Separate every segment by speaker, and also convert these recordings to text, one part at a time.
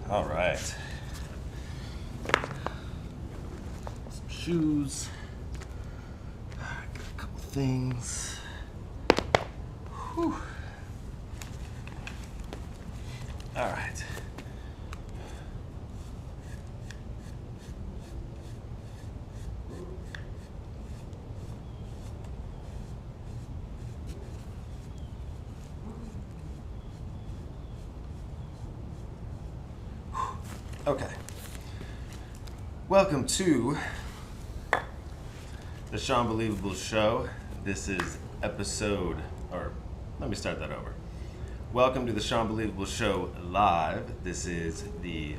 Speaker 1: All right. Some shoes. Got a couple things. Whew. All right. Okay. Welcome to the Sean Believable Show. This is episode, or let me start that over. Welcome to the Sean Believable Show live. This is the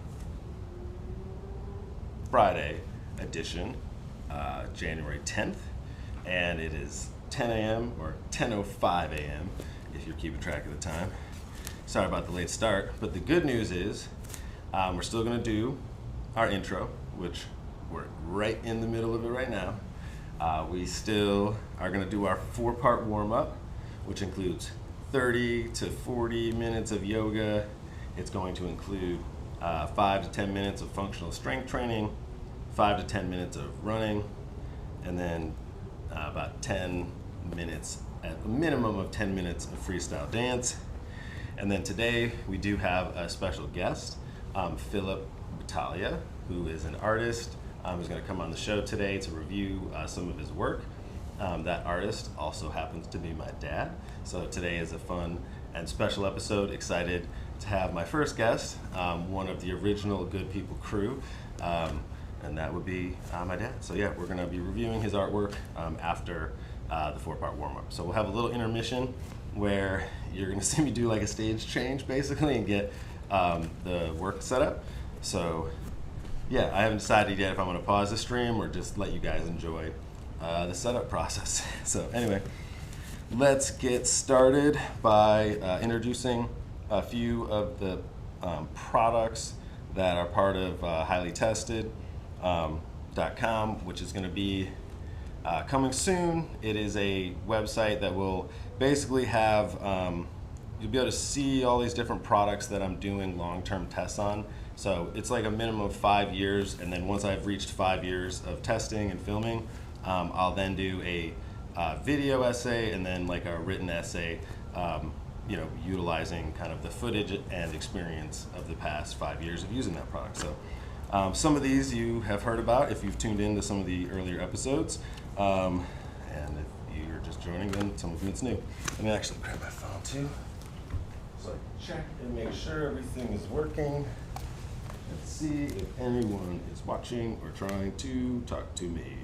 Speaker 1: Friday edition, January 10th, and it is 10 a.m. or 10:05 a.m. if you're keeping track of the time. Sorry about the late start, but the good news is we're still going to do our intro, which we're right in the middle of it right now. We still are going to do our 4-part warm-up, which includes 30 to 40 minutes of yoga. It's going to include 5 to 10 minutes of functional strength training, 5 to 10 minutes of running, and then about 10 minutes, at a minimum of 10 minutes of freestyle dance. And then today we do have a special guest, Philip Battaglia, who is an artist, who's going to come on the show today to review some of his work. That artist also happens to be my dad, so today is a fun and special episode. Excited to have my first guest, one of the original Good People crew, and that would be my dad. So yeah, we're going to be reviewing his artwork after the 4-part warm-up. So we'll have a little intermission where you're going to see me do like a stage change basically and get the work set up. So yeah, I haven't decided yet if I'm going to pause the stream or just let you guys enjoy the setup process. So anyway, let's get started by introducing a few of the products that are part of highlytested.com, which is going to be coming soon. It is a website that will basically have you'll be able to see all these different products that I'm doing long-term tests on. So it's like a minimum of 5 years, and then once I've reached 5 years of testing and filming, I'll then do a video essay and then like a written essay, utilizing kind of the footage and experience of the past 5 years of using that product. So some of these you have heard about if you've tuned in to some of the earlier episodes, and if you're just joining, then some of it's new. Let me actually grab my phone too, so I can check and make sure everything is working. Let's see if anyone is watching or trying to talk to me.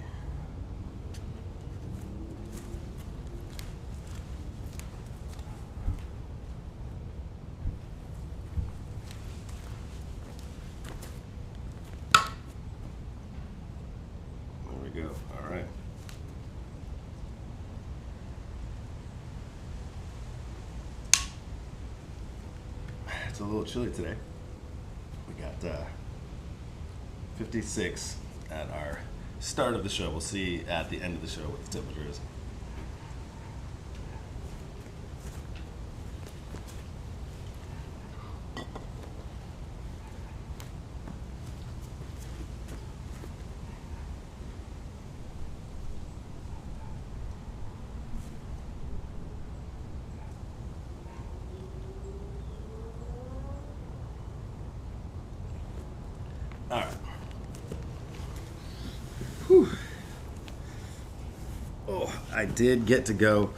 Speaker 1: There we go. All right. It's a little chilly today. We got 56 at our start of the show. We'll see at the end of the show what the temperature is. All right. Whew. Oh, I did get to go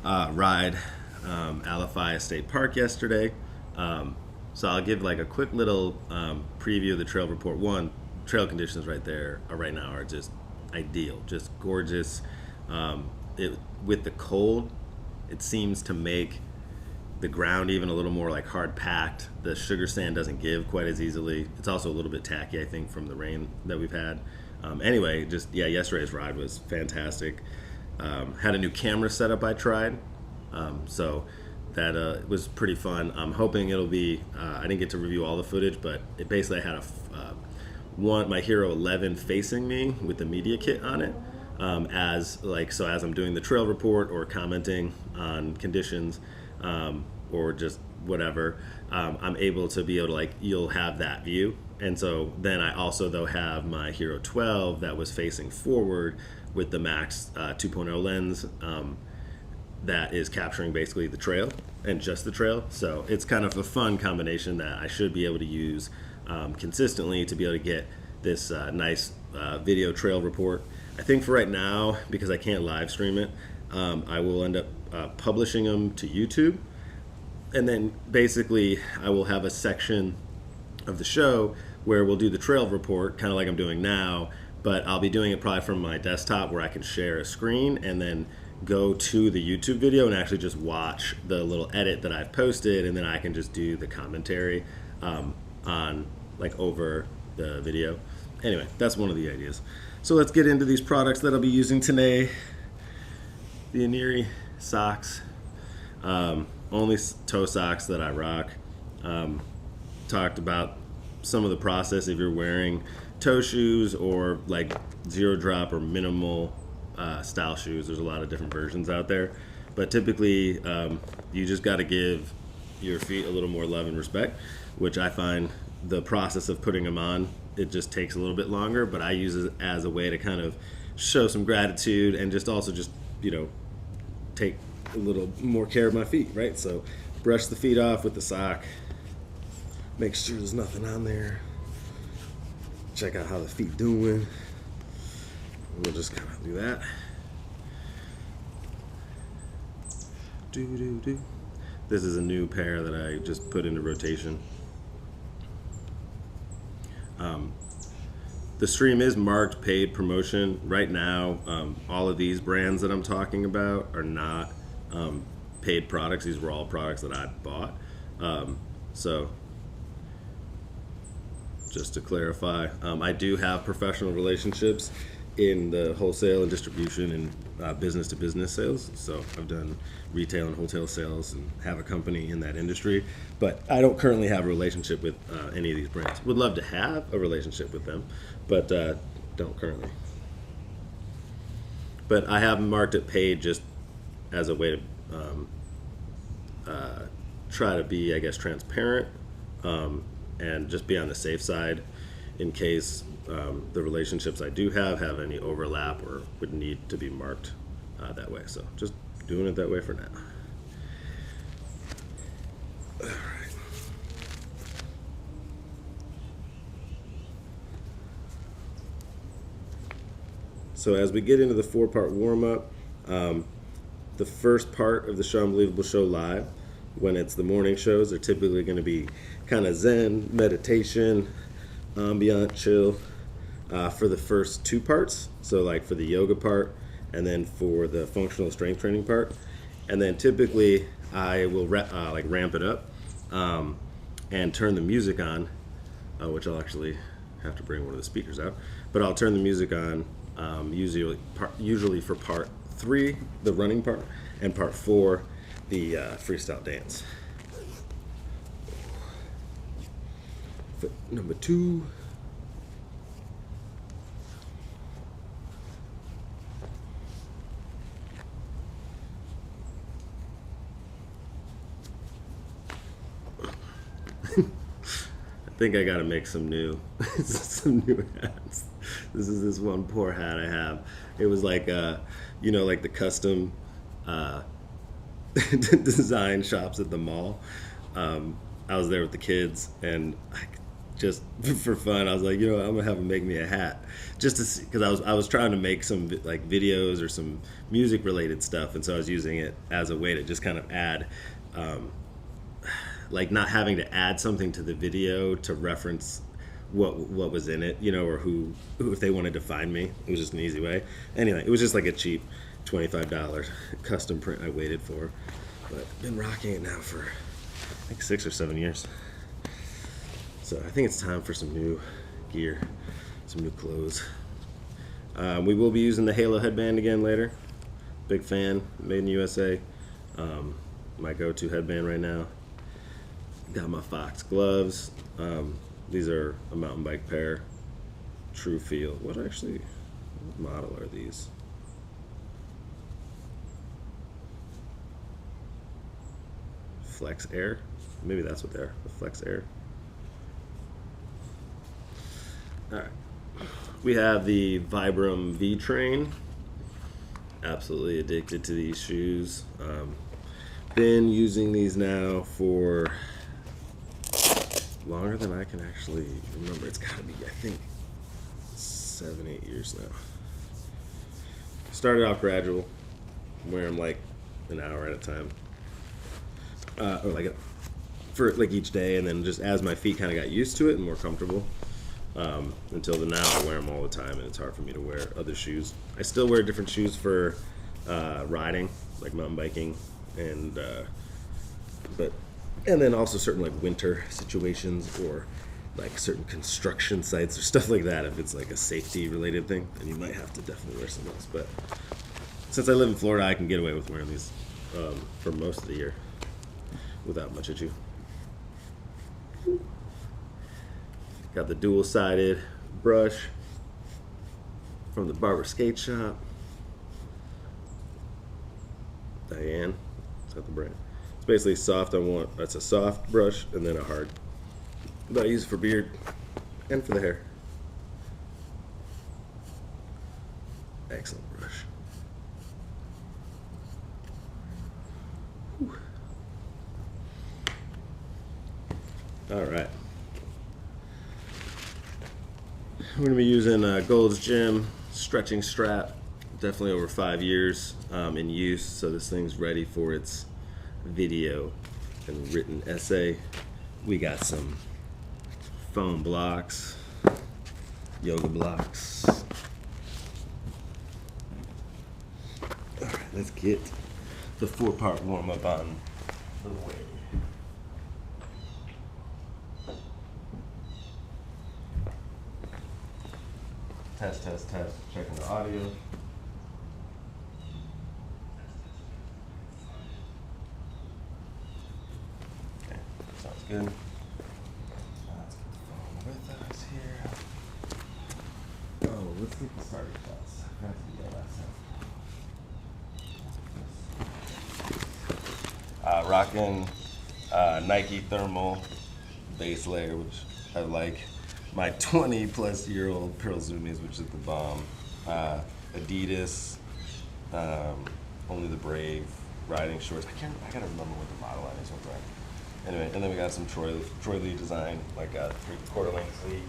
Speaker 1: ride Alafaya State Park yesterday. So I'll give like a quick little preview of the trail report. One, trail conditions right now are just ideal, just gorgeous. With the cold, it seems to make the ground even a little more like hard packed. The sugar sand doesn't give quite as easily. It's also a little bit tacky, I think, from the rain that we've had. Anyway, yesterday's ride was fantastic. Had a new camera setup I tried, so that was pretty fun. I'm hoping it'll be, I didn't get to review all the footage, but it basically had my Hero 11 facing me with the media kit on it. As I'm doing the trail report or commenting on conditions, or just whatever, I'm able to be able to, like, you'll have that view. And so then I also, though, have my Hero 12 that was facing forward with the Max 2.0 lens, that is capturing basically the trail and just the trail. So it's kind of a fun combination that I should be able to use consistently to be able to get this nice video trail report. I think for right now, because I can't live stream it, I will end up publishing them to YouTube. And then basically I will have a section of the show where we'll do the trail report, kind of like I'm doing now, but I'll be doing it probably from my desktop where I can share a screen and then go to the YouTube video and actually just watch the little edit that I've posted, and then I can just do the commentary on, like, over the video. Anyway, that's one of the ideas. So let's get into these products that I'll be using today. The Aniri socks, only toe socks that I rock. Talked about some of the process if you're wearing toe shoes or like zero drop or minimal style shoes. There's a lot of different versions out there, but typically you just got to give your feet a little more love and respect, which I find the process of putting them on, it just takes a little bit longer, but I use it as a way to kind of show some gratitude and just also just, you know, take a little more care of my feet, right? So brush the feet off with the sock, make sure there's nothing on there, check out how the feet doing. We'll just kind of do that. This is a new pair that I just put into rotation. The stream is marked paid promotion. Right now, all of these brands that I'm talking about are not paid products. These were all products that I bought. So just to clarify, I do have professional relationships in the wholesale and distribution and business-to-business sales. So I've done retail and wholesale sales and have a company in that industry. But I don't currently have a relationship with any of these brands. Would love to have a relationship with them, but don't currently. But I have marked it paid just as a way to try to be, I guess, transparent and just be on the safe side in case the relationships I do have any overlap or would need to be marked that way. So just doing it that way for now. All right. So as we get into the 4-part warm-up, the first part of the show, Unbelievable Show Live, when it's the morning shows, they're typically going to be kind of zen, meditation, ambient, chill for the first 2 parts. So like for the yoga part and then for the functional strength training part. And then typically I will like ramp it up and turn the music on, which I'll actually have to bring one of the speakers out. But I'll turn the music on usually for part 3, the running part, and part 4, the freestyle dance. Foot number 2. I think I gotta make some new hats. This is this one poor hat I have. It was like like the custom design shops at the mall. I was there with the kids, and just for fun, I was like, I'm gonna have them make me a hat, just to see, because I was trying to make some like videos or some music related stuff, and so I was using it as a way to just kind of add, like not having to add something to the video to reference what was in it, or who if they wanted to find me. It was just an easy way. Anyway, it was just like a cheap $25 custom print I waited for, but been rocking it now for like 6 or 7 years. So I think it's time for some new gear, some new clothes. We will be using the Halo headband again later. Big fan, made in the USA. My go-to headband right now. Got my Fox gloves. These are a mountain bike pair. True Feel. What model are these? Flex Air. Maybe that's what they are, the Flex Air. All right. We have the Vibram V-Train. Absolutely addicted to these shoes. Been using these now for longer than I can actually remember. It's got to be, I think, 7-8 years now. Started off gradual, wear them like an hour at a time, or like for like each day, and then just as my feet kind of got used to it and more comfortable, until the now I wear them all the time, and it's hard for me to wear other shoes. I still wear different shoes for riding, like mountain biking, and then also certain like winter situations or like certain construction sites or stuff like that. If it's like a safety related thing, then you might have to definitely wear some else. But since I live in Florida, I can get away with wearing these for most of the year without much ado. Got the dual-sided brush from the Barber Skate Shop. Diane, is that the brand? It's basically soft. That's a soft brush and then a hard. But I use it for beard and for the hair. Excellent brush. Whew. All right. We're going to be using Gold's Gym stretching strap. Definitely over 5 years in use, so this thing's ready for its video and written essay. We got some foam blocks, yoga blocks. All right, let's get the 4-part warm-up on the way. Test, test, test. Checking the audio. Okay, sounds good. Let's get the phone with us here. Oh, let's get the starter shots. I forgot to do that last time. Rocking Nike thermal base layer, which I like. My 20-plus-year-old Pearl Zoomies, which is the bomb. Adidas, Only the Brave riding shorts. I gotta remember what the model line is. Anyway, and then we got some Troy Lee design, like a 3/4 length sleeve.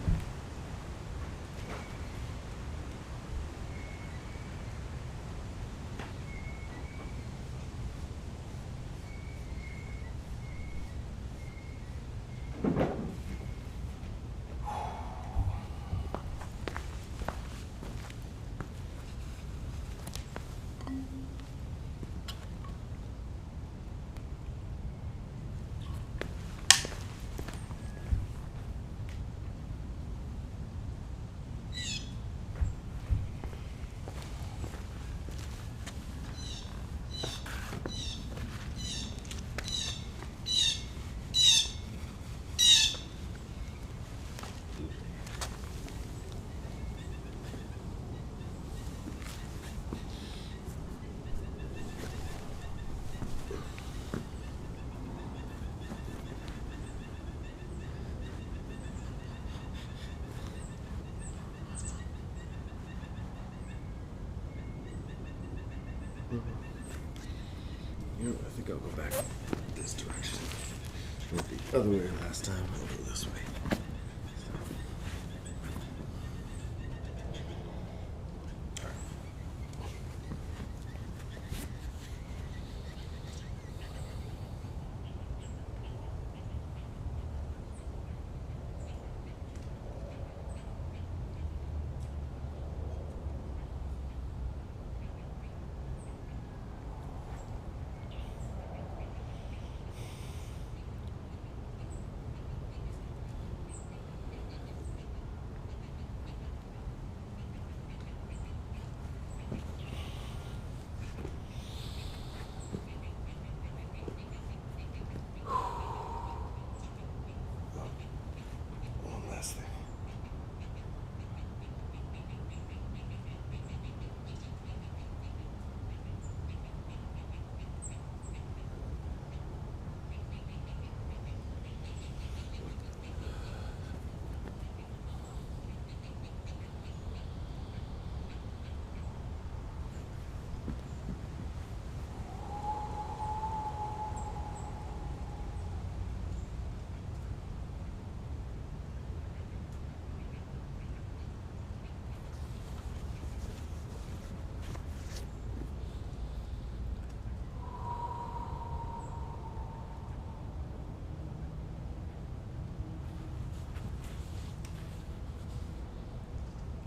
Speaker 1: You know, I think I'll go back this direction. Went the other way last time. I'll go this way.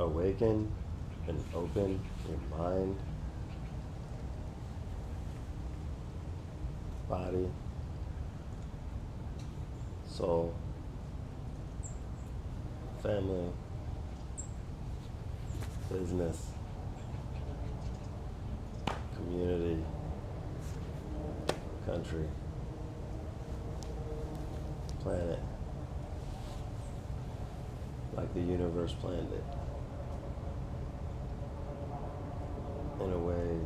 Speaker 2: Awaken and open your mind, body, soul, family, business, community, country, planet, like the universe planned it, in a way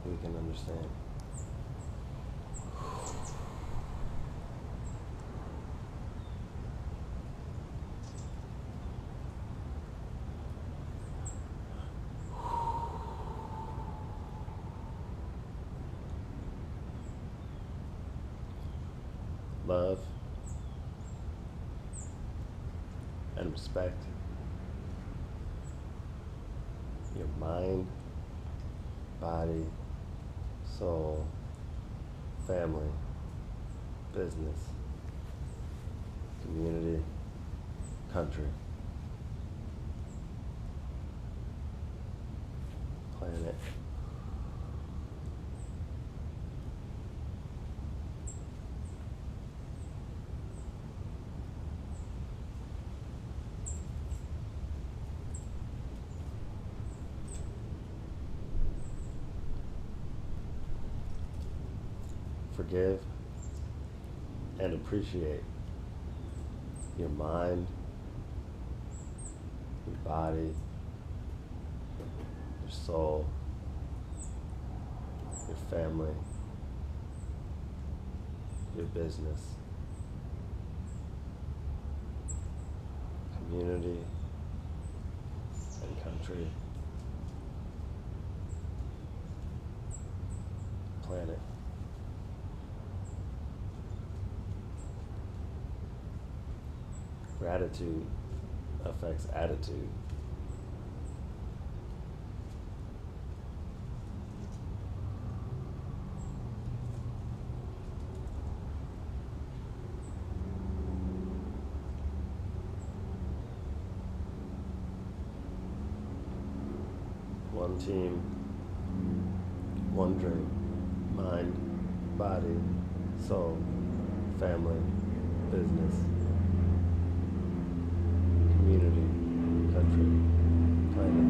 Speaker 2: we can understand. Love and respect your mind, body, soul, family, business, community, country, planet. Forgive and appreciate your mind, your body, your soul, your family, your business, community, and country, planet. Gratitude affects attitude. One team, one dream, mind, body, soul, family, business, community, country, planet.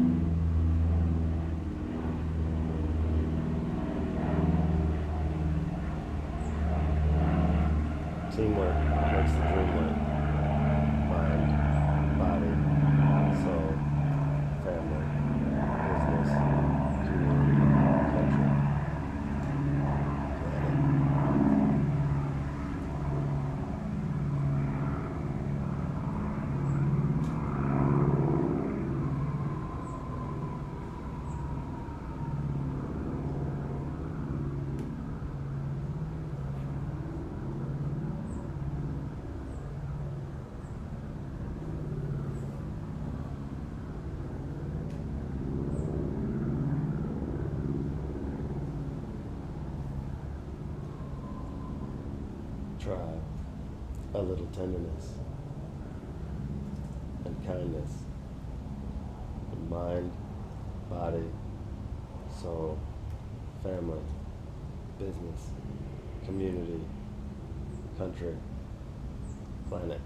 Speaker 2: Teamwork makes the dream work. Mind, body, soul, family, business, community, country, planet. Try a little tenderness and kindness in mind, body, soul, family, business, community, country, planet.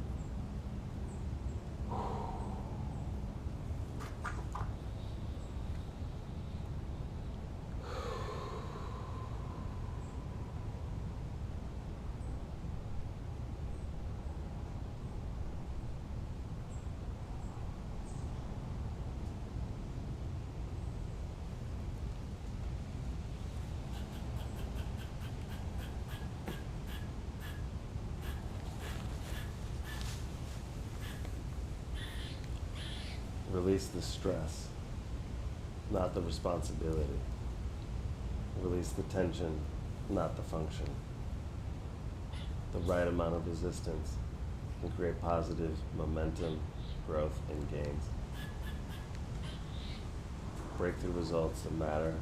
Speaker 2: Release the stress, not the responsibility. Release the tension, not the function. The right amount of resistance can create positive momentum, growth, and gains. Breakthrough results that matter.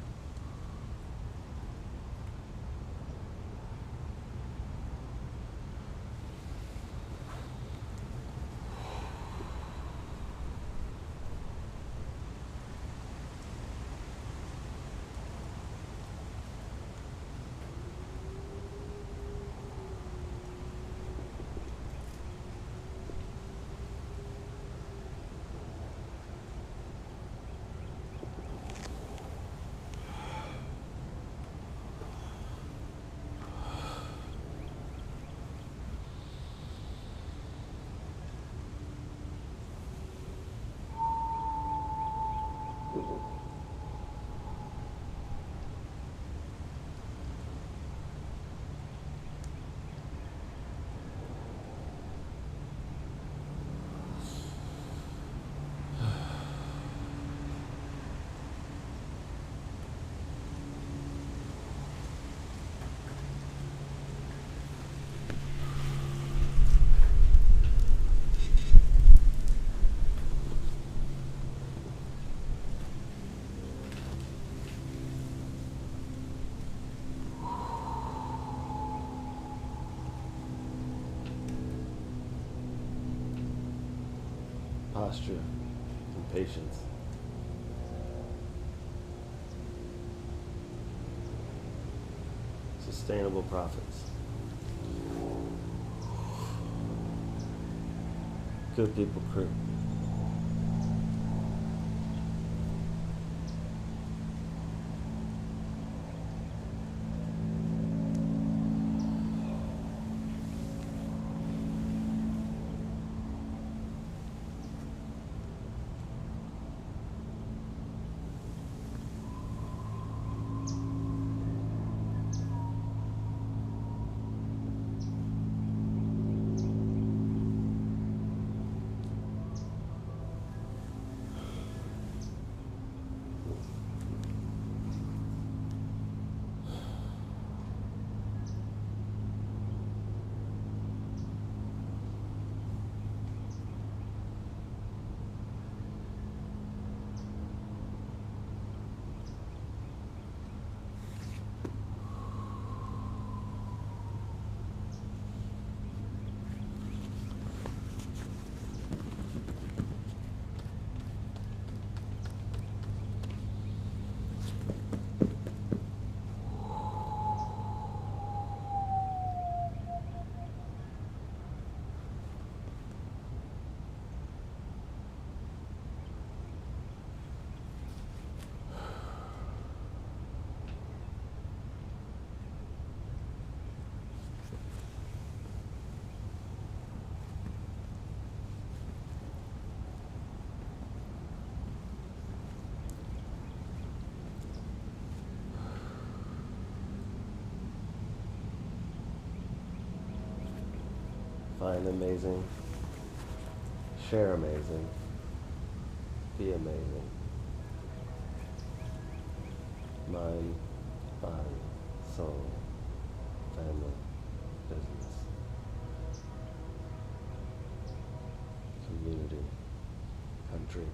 Speaker 2: posture and patience. Sustainable profits. Good people crew. Find amazing. Share amazing. Be amazing. Mind, body, soul, family, business, community, country,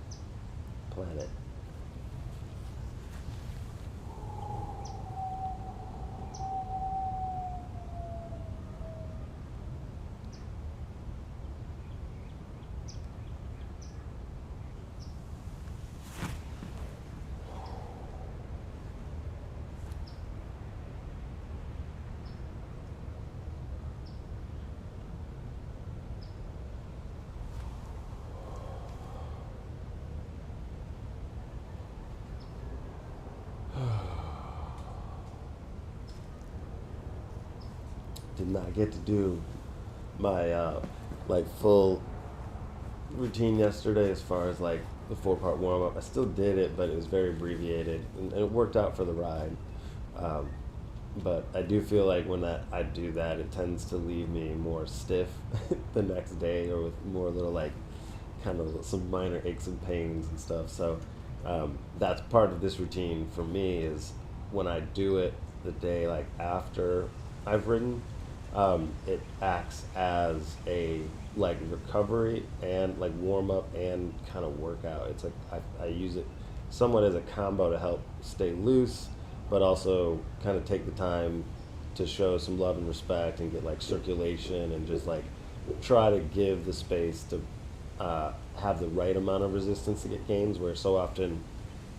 Speaker 2: planet. Did not get to do my like full routine yesterday as far as like the 4-part warm up. I still did it, but it was very abbreviated, and it worked out for the ride. Um, but I do feel like when I do that, it tends to leave me more stiff the next day, or with more little like kind of some minor aches and pains and stuff. So that's part of this routine for me, is when I do it the day like after I've ridden, it acts as a like recovery and like warm up and kind of workout. It's like I use it somewhat as a combo to help stay loose, but also kind of take the time to show some love and respect and get like circulation, and just like try to give the space to have the right amount of resistance to get gains, where so often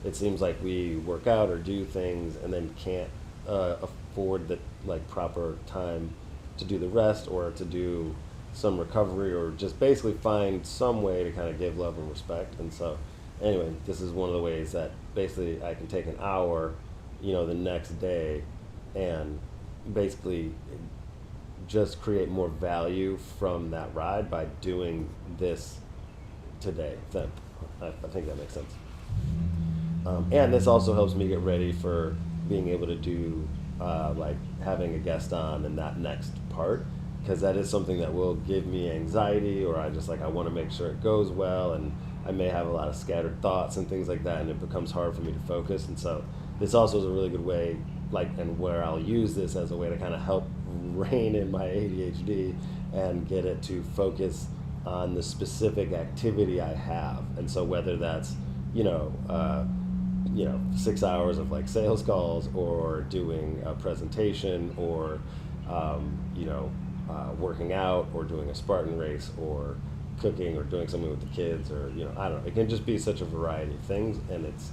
Speaker 2: it seems like we work out or do things and then can't afford the like proper time to do the rest, or to do some recovery, or just basically find some way to kind of give love and respect. And so anyway, this is one of the ways that basically I can take an hour, the next day, and basically just create more value from that ride by doing this today. I think that makes sense. And this also helps me get ready for being able to do like having a guest on in that next part, because that is something that will give me anxiety, or I want to make sure it goes well, and I may have a lot of scattered thoughts and things like that, and it becomes hard for me to focus. And so this also is a really good way, and where I'll use this as a way to kind of help rein in my ADHD and get it to focus on the specific activity I have. And so whether that's 6 hours of like sales calls, or doing a presentation, or working out, or doing a Spartan race, or cooking or doing something with the kids, or I don't know. It can just be such a variety of things, and it's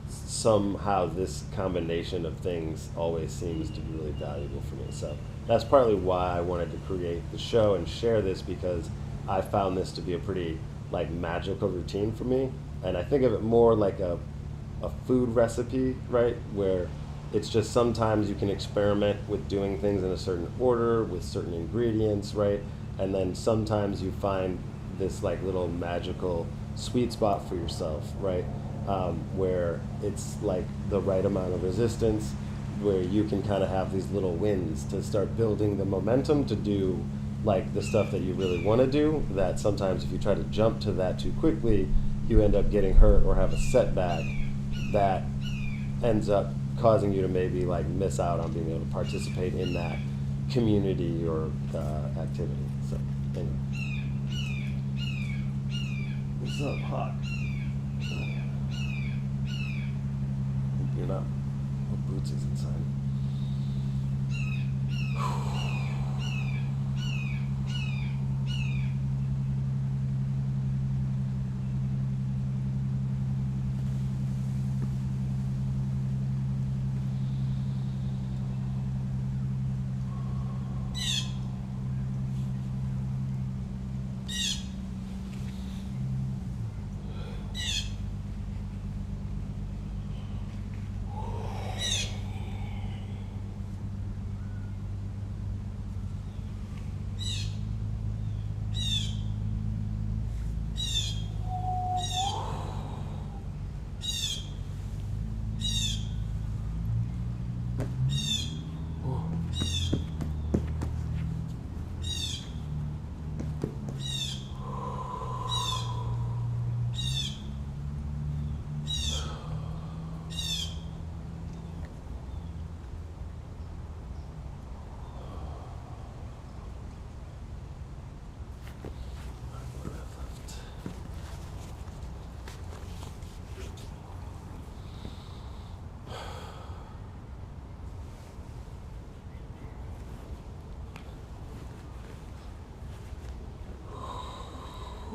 Speaker 2: somehow this combination of things always seems to be really valuable for me. So that's partly why I wanted to create the show and share this, because I found this to be a pretty like magical routine for me, and I think of it more like a food recipe, right? Where it's just sometimes you can experiment with doing things in a certain order with certain ingredients, right? And then sometimes you find this like little magical sweet spot for yourself, right? Where it's like the right amount of resistance, where you can kind of have these little wins to start building the momentum to do like the stuff that you really want to do, that sometimes if you try to jump to that too quickly, you end up getting hurt or have a setback that ends up causing you to maybe like miss out on being able to participate in that community or activity. So anyway, what's up, Hawk? You're not. What boots is inside?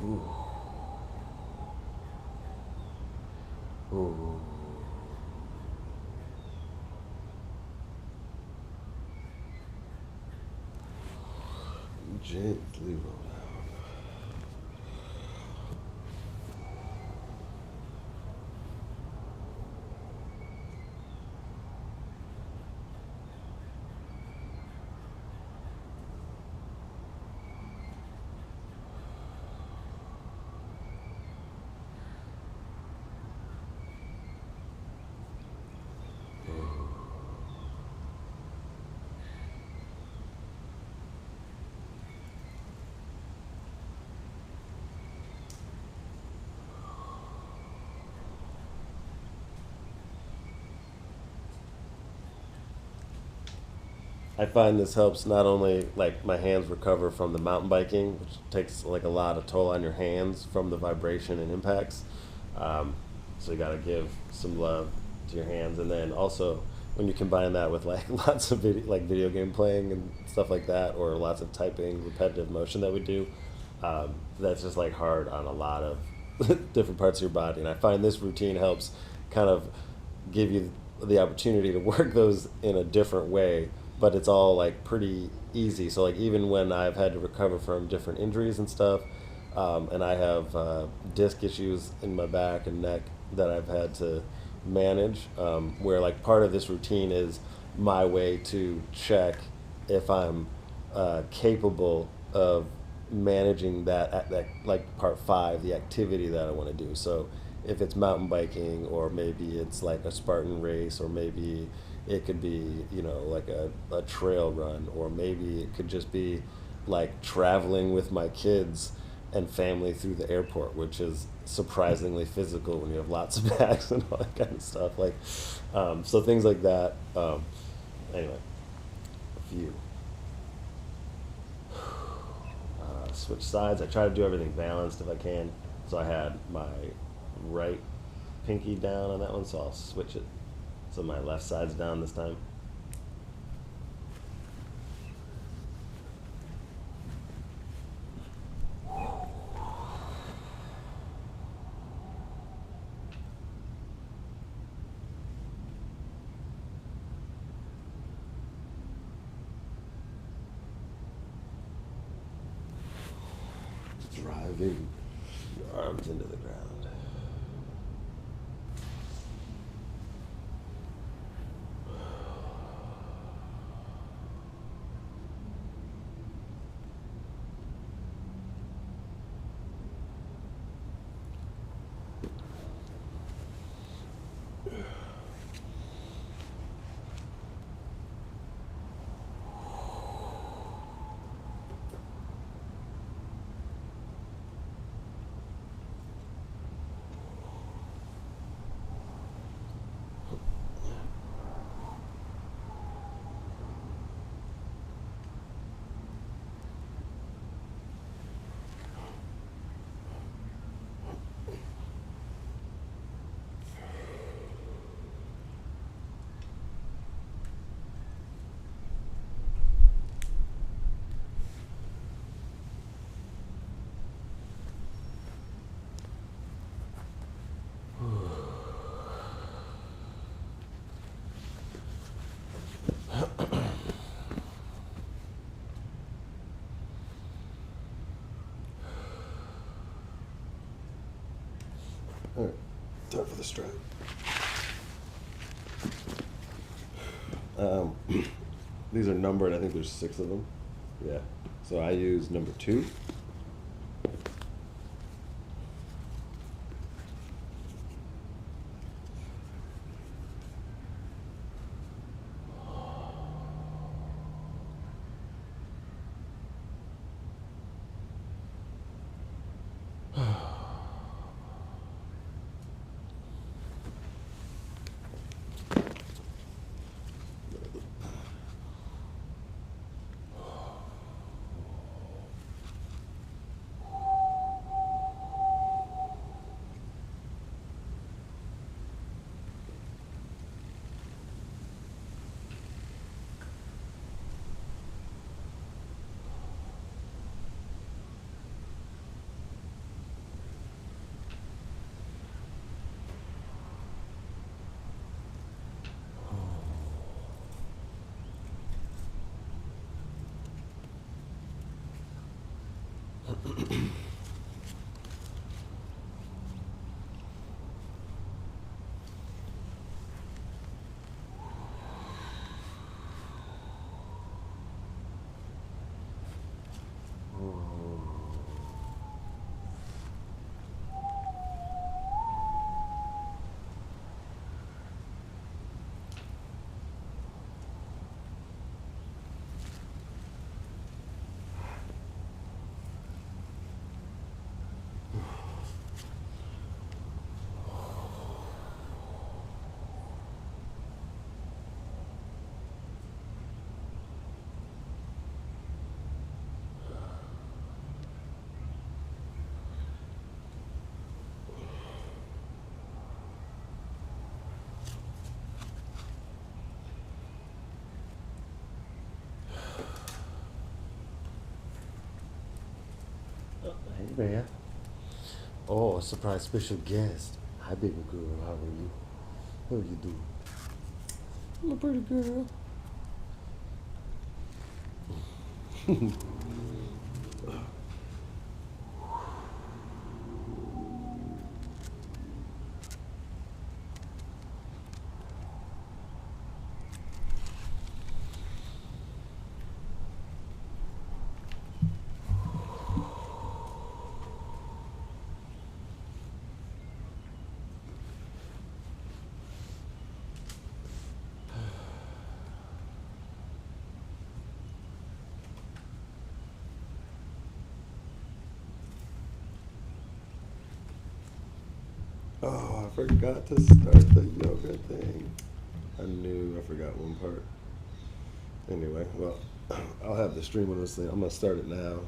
Speaker 2: Ooh. Gently roll down. I find this helps not only like my hands recover from the mountain biking, which takes like a lot of toll on your hands from the vibration and impacts. So you got to give some love to your hands, and then also when you combine that with like lots of video game playing and stuff like that, or lots of typing, repetitive motion that we do, that's just like hard on a lot of different parts of your body. And I find this routine helps kind of give you the opportunity to work those in a different way, but it's all like pretty easy. So like even when I've had to recover from different injuries and stuff, and I have disc issues in my back and neck that I've had to manage, where like part of this routine is my way to check if I'm capable of managing that like part 5, the activity that I want to do. So if it's mountain biking, or maybe it's like a Spartan race, or maybe it could be like a trail run, or maybe it could just be like traveling with my kids and family through the airport, which is surprisingly physical when you have lots of bags and all that kind of stuff. Like, so things like that. Anyway, a few. Switch sides. I try to do everything balanced if I can. So I had my right pinky down on that one, so I'll switch it. So my left side's down this time. Driving your arms into the ground. All right, time for the strap. These are numbered. I think there's 6 of them. Yeah. So I use number 2. Hey, man. Oh, a surprise special guest. Hi, baby girl. How are you? How you doing? I'm a pretty girl. Oh, I forgot to start the yoga thing. I knew I forgot one part. Anyway, well, I'll have the stream on this thing. I'm gonna start it now.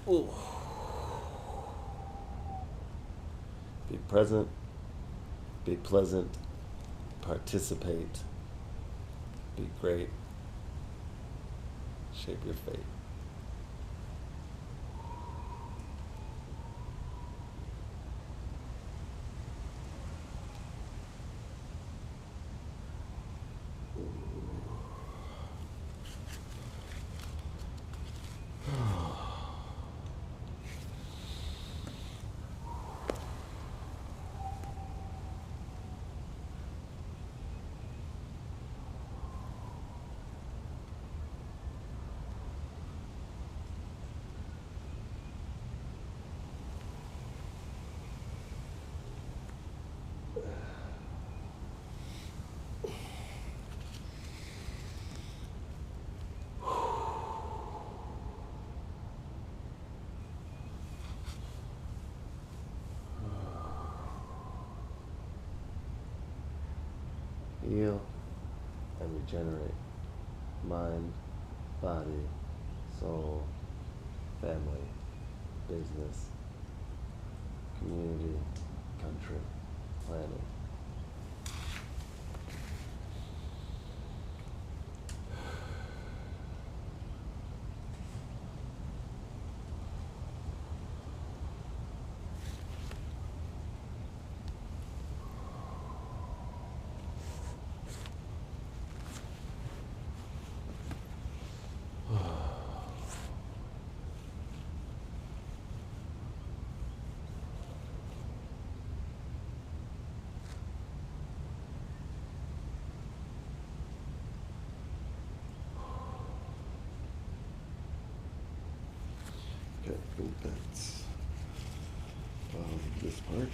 Speaker 2: Ooh. Be present, be pleasant, participate, be great, shape your fate. Heal and regenerate mind, body, soul, family, business, community, country, planet. Okay, I think that's this part.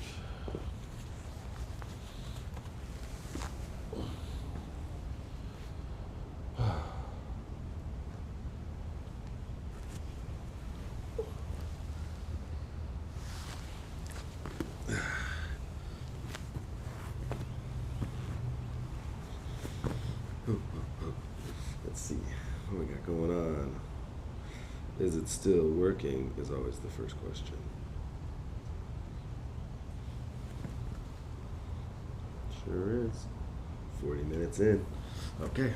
Speaker 2: Let's see what we got going on. Is it still working? Is always the first question. Sure is. 40 minutes in. Okay.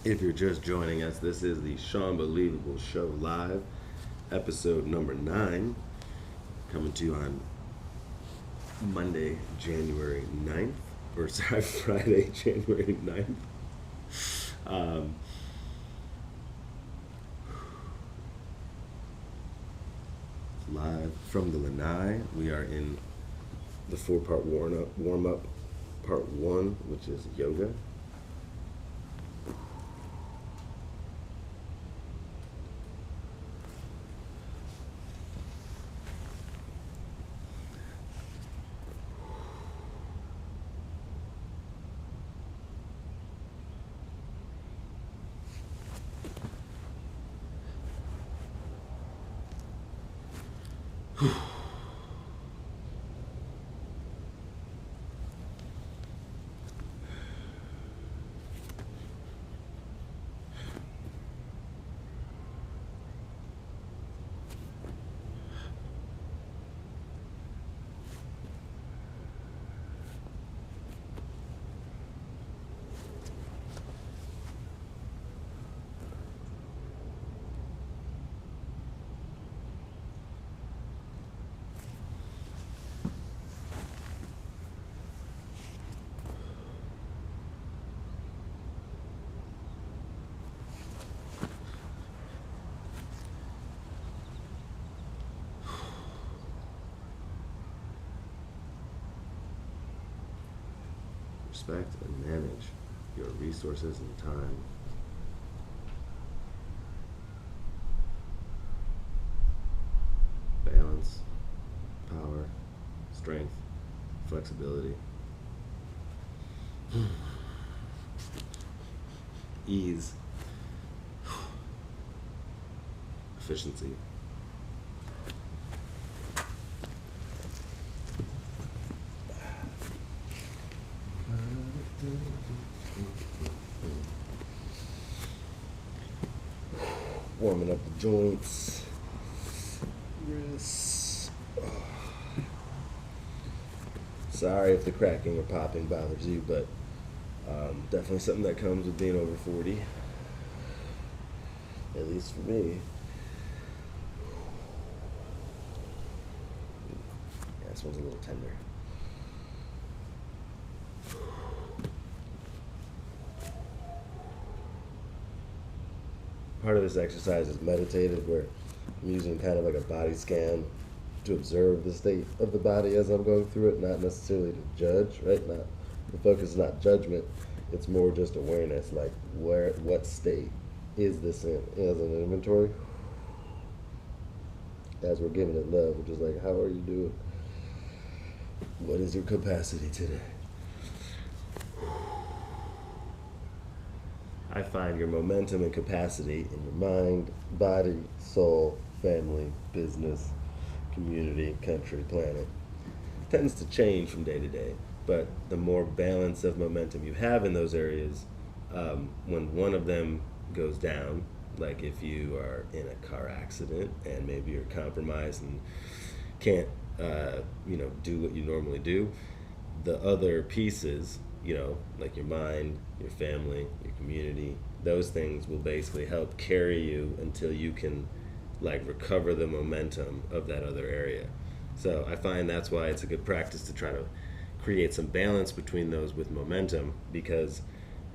Speaker 2: If you're just joining us, this is the Sean Believable Show Live, episode number 9, coming to you on Monday, January 9th, or sorry, Friday, January 9th. Live from the Lanai. We are in the 4-part warm up, part 1, which is yoga. Respect and manage your resources and time. Balance, power, strength, flexibility, ease, efficiency. warming up the joints, wrists. Sorry if the cracking or popping bothers you, but definitely something that comes with being over 40, at least for me. Yeah, this one's a little tender. Part of this exercise is meditative, where I'm using kind of like a body scan to observe the state of the body as I'm going through it, not necessarily to judge, right? Not the focus is not judgment, it's more just awareness, like what state is this in as an inventory. As we're giving it love, which is like, how are you doing? What is your capacity today? I find your momentum and capacity in your mind, body, soul, family, business, community, country, planet tends to change from day to day. But the more balance of momentum you have in those areas, when one of them goes down, like if you are in a car accident and maybe you're compromised and can't, do what you normally do, the other pieces, like your mind, your family, your community, those things will basically help carry you until you can recover the momentum of that other area. So I find that's why it's a good practice to try to create some balance between those with momentum, because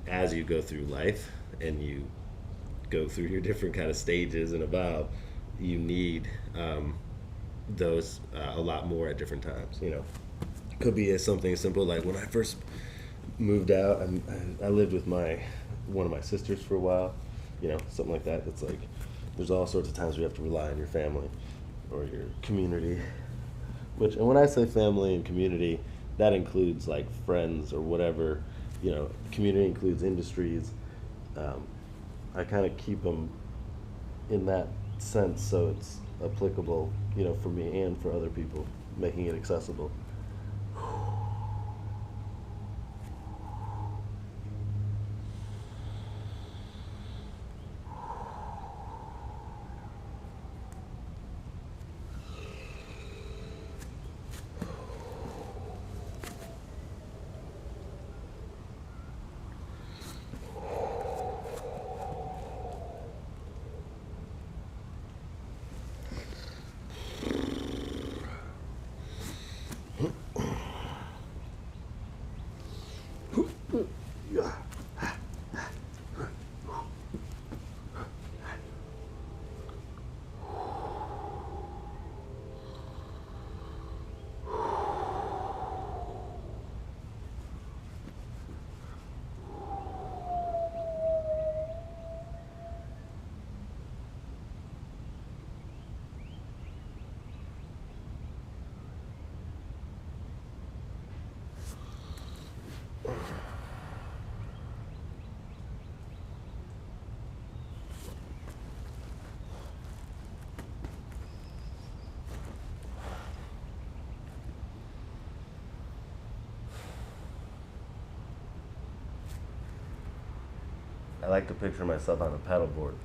Speaker 2: as you go through life and you go through your different kind of stages and evolve, you need those a lot more at different times. Could be something simple like when I first moved out, I lived with one of my sisters for a while, something like that. It's like there's all sorts of times where you have to rely on your family or your community. And when I say family and community, that includes like friends or whatever. Community includes industries. I kind of keep them in that sense so it's applicable, for me and for other people, making it accessible. I like to picture myself on a paddleboard.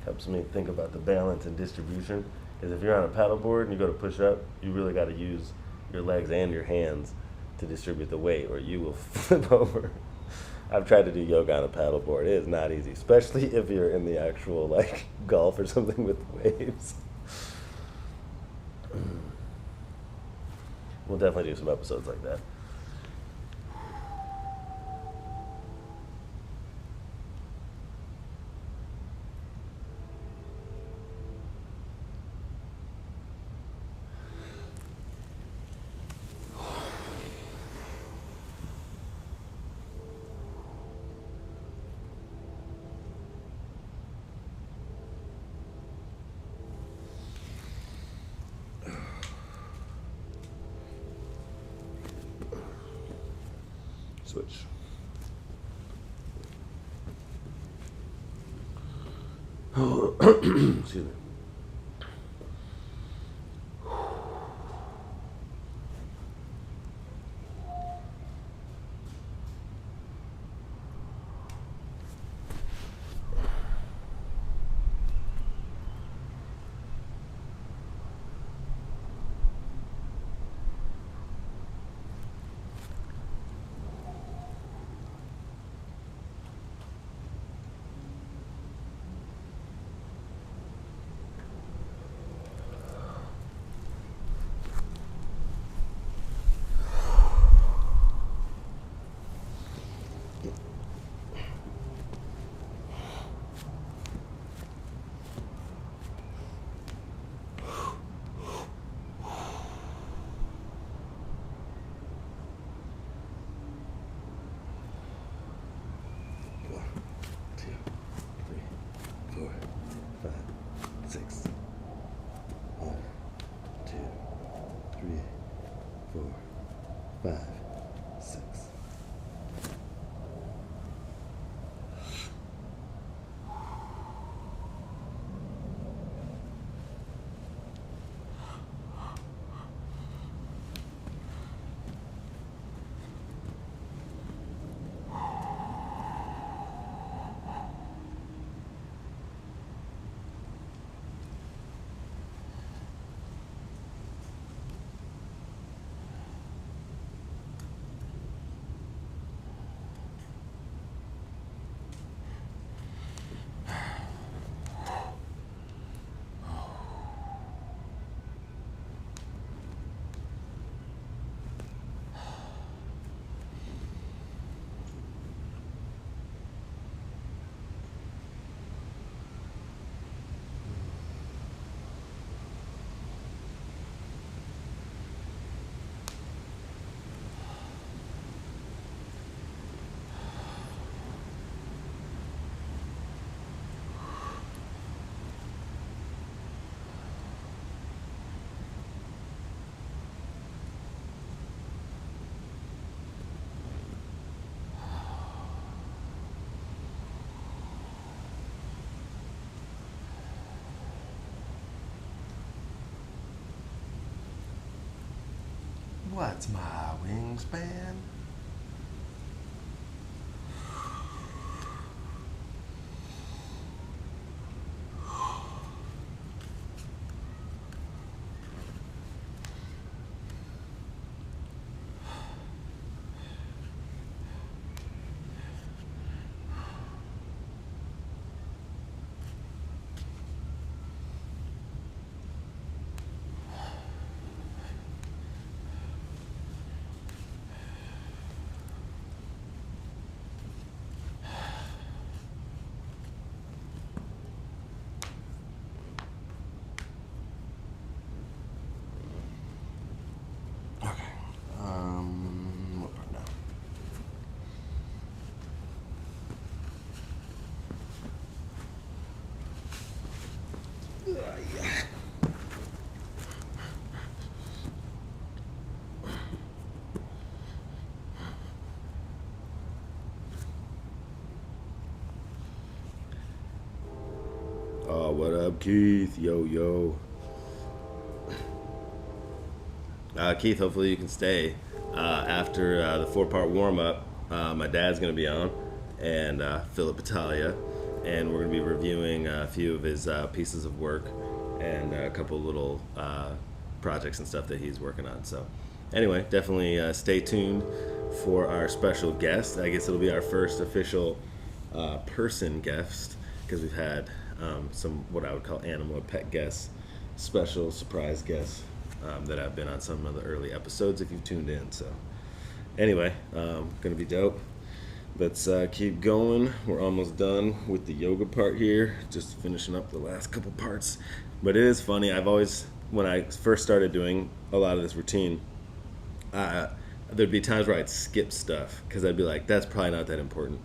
Speaker 2: Helps me think about the balance and distribution. Because if you're on a paddleboard and you go to push up, you really got to use your legs and your hands to distribute the weight, or you will flip over. I've tried to do yoga on a paddleboard. It is not easy, especially if you're in the actual Gulf or something with waves. We'll definitely do some episodes like that. Switch. Excuse me.
Speaker 1: What's my wingspan? Okay. What part now? Yeah. Oh, what up, Keith? Yo, yo. Keith, hopefully you can stay after the 4-part warm up. My dad's going to be on, and Philip Italia, and we're going to be reviewing a few of his pieces of work and a couple little projects and stuff that he's working on. So, anyway, definitely stay tuned for our special guest. I guess it'll be our first official person guest because we've had some what I would call animal or pet guests, special surprise guests that have been on some of the early episodes if you've tuned in. So anyway, gonna be dope. Let's keep going. We're almost done with the yoga part here, just finishing up the last couple parts. But it is funny, I've always, when I first started doing a lot of this routine, there'd be times where I'd skip stuff because I'd be like, that's probably not that important.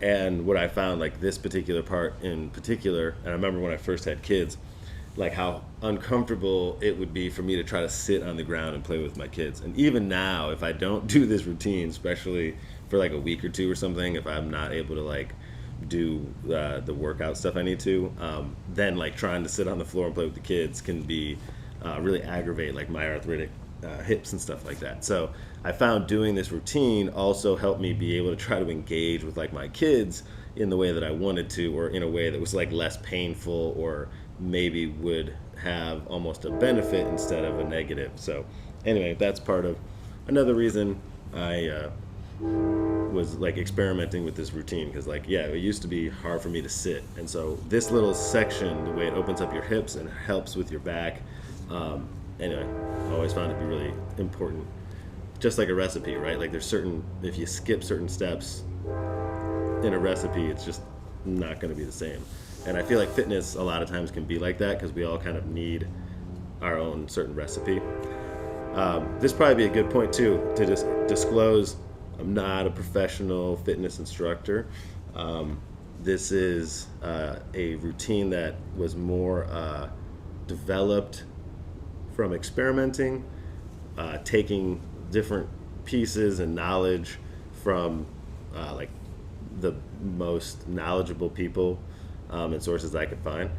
Speaker 1: And what I found, like this particular part in particular, and I remember when I first had kids, like how uncomfortable it would be for me to try to sit on the ground and play with my kids. And even now, if I don't do this routine, especially for like a week or two or something, if I'm not able to like do the workout stuff I need to, then like trying to sit on the floor and play with the kids can be really aggravate like my arthritic hips and stuff like that. So I found doing this routine also helped me be able to try to engage with like my kids in the way that I wanted to, or in a way that was like less painful, or maybe would have almost a benefit instead of a negative. So anyway, that's part of another reason I was like experimenting with this routine, because like, yeah, it used to be hard for me to sit, and so this little section, the way it opens up your hips and helps with your back, anyway, I always found it to be really important. Just like a recipe, right? Like there's certain, if you skip certain steps in a recipe, it's just not going to be the same. And I feel like fitness a lot of times can be like that, because we all kind of need our own certain recipe. This probably be a good point too to just disclose I'm not a professional fitness instructor. This is a routine that was more developed from experimenting, taking different pieces and knowledge from like the most knowledgeable people and sources I could find,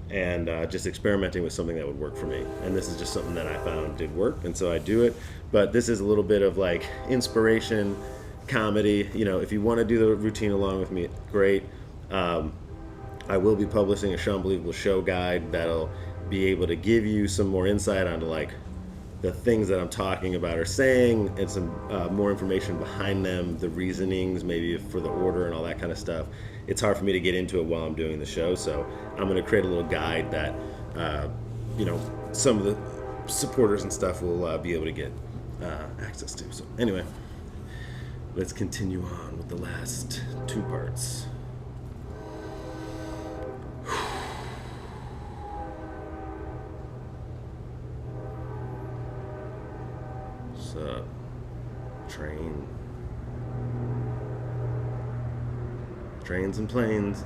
Speaker 1: and just experimenting with something that would work for me. And this is just something that I found did work, and so I do it. But this is a little bit of like inspiration, comedy. You know, if you want to do the routine along with me, great. I will be publishing a Show Unbelievable show guide that'll be able to give you some more insight onto like the things that I'm talking about or saying, and some more information behind them, the reasonings maybe for the order and all that kind of stuff. It's hard for me to get into it while I'm doing the show, so I'm going to create a little guide that you know, some of the supporters and stuff will be able to get access to. So anyway, let's continue on with the last two parts. Trains and planes.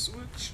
Speaker 1: Switch.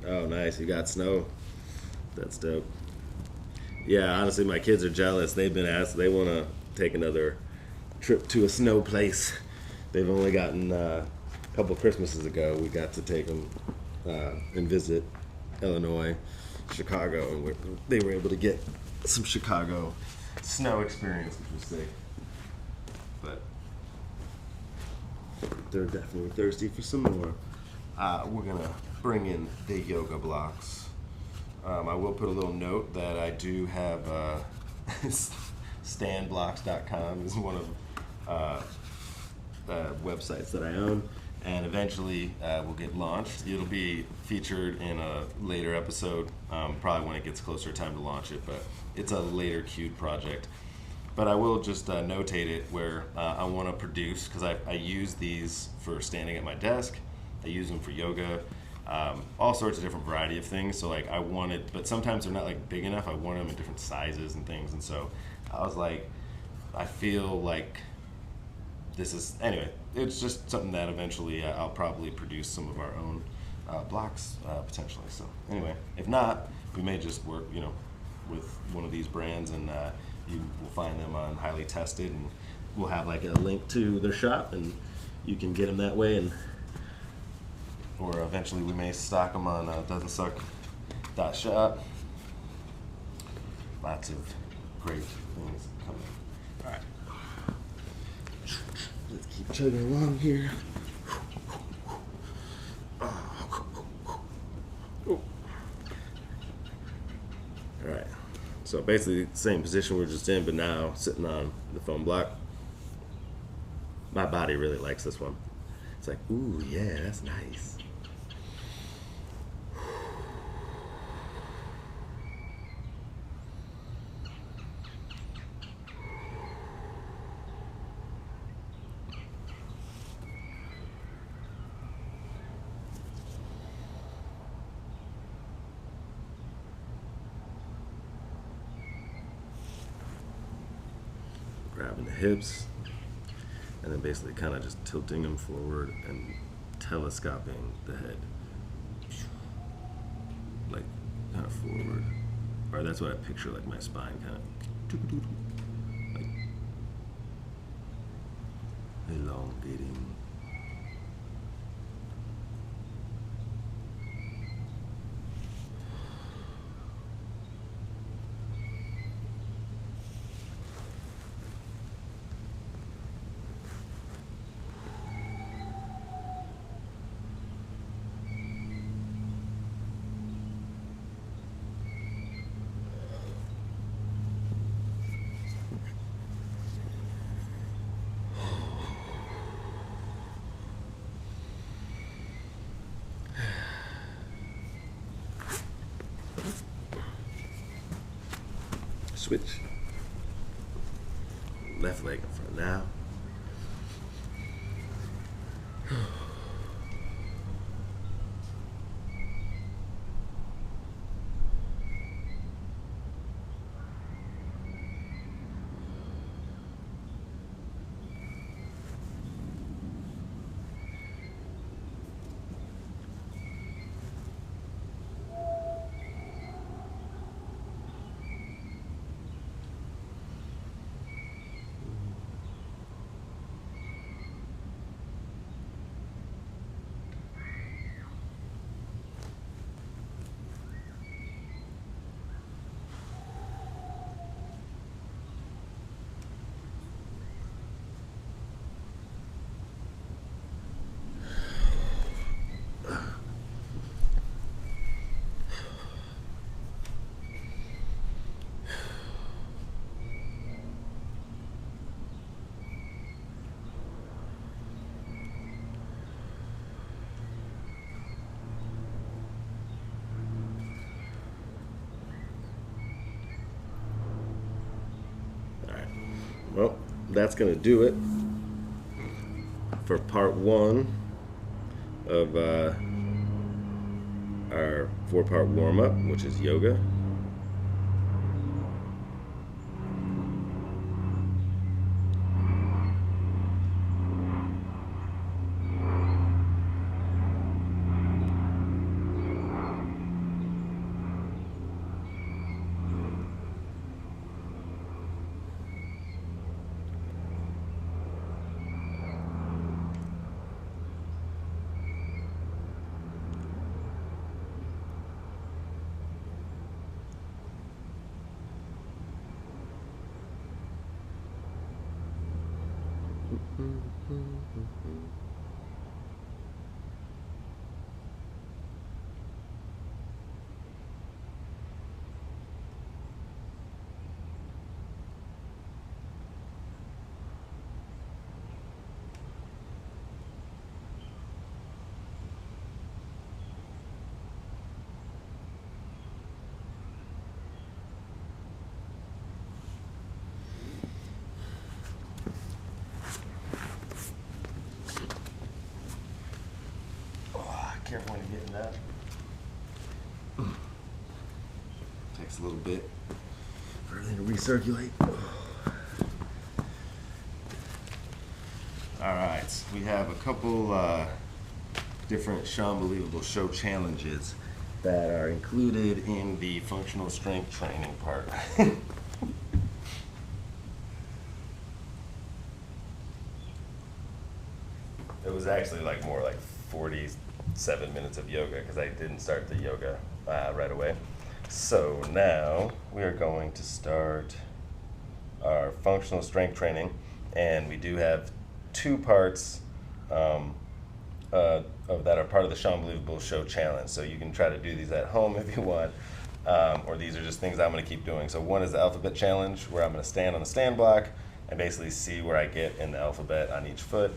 Speaker 1: Oh, nice. You got snow. That's dope. Yeah, honestly, my kids are jealous. They've been asked, they want to take another trip to a snow place. They've only gotten a couple Christmases ago, we got to take them and visit Illinois, Chicago, and they were able to get some Chicago snow experience, which was sick. But they're definitely thirsty for some more. We're going to bring in the yoga blocks. I will put a little note that I do have standblocks.com is one of the websites that I own, and eventually will get launched. It'll be featured in a later episode, probably when it gets closer time to launch it, but it's a later queued project. But I will just notate it where I want to produce, because I use these for standing at my desk, I use them for yoga, all sorts of different variety of things. So like I wanted, but sometimes they're not like big enough. I want them in different sizes and things. And so I was like, I feel like this is, anyway, it's just something that eventually I'll probably produce some of our own blocks potentially. So anyway, if not, we may just work, with one of these brands, and you will find them on Highly Tested, and we'll have like a link to their shop, and you can get them that way. And or eventually we may stock them on doesn'tsuck.shop. Lots of great things coming. All right. Let's keep chugging along here. All right. So basically the same position we were just in, but now sitting on the foam block. My body really likes this one. It's like, ooh, yeah, that's nice. Grabbing the hips, and then basically kind of just tilting them forward and telescoping the head, like kind of forward. Or that's what I picture, like my spine kind of like elongating. Switch. Left leg in front now. Well, that's going to do it for part 1 of our 4-part warm-up, which is yoga. Careful when you get in that. Takes a little bit for everything to recirculate. All right, so we have a couple different Believable show challenges that are included in the functional strength training part. It was actually like more like 47 minutes of yoga because I didn't start the yoga right away. So now we are going to start our functional strength training, and we do have 2 parts of that are part of the Believable show challenge. So you can try to do these at home if you want, or these are just things I'm going to keep doing. So one is the alphabet challenge, where I'm going to stand on the stand block and basically see where I get in the alphabet on each foot.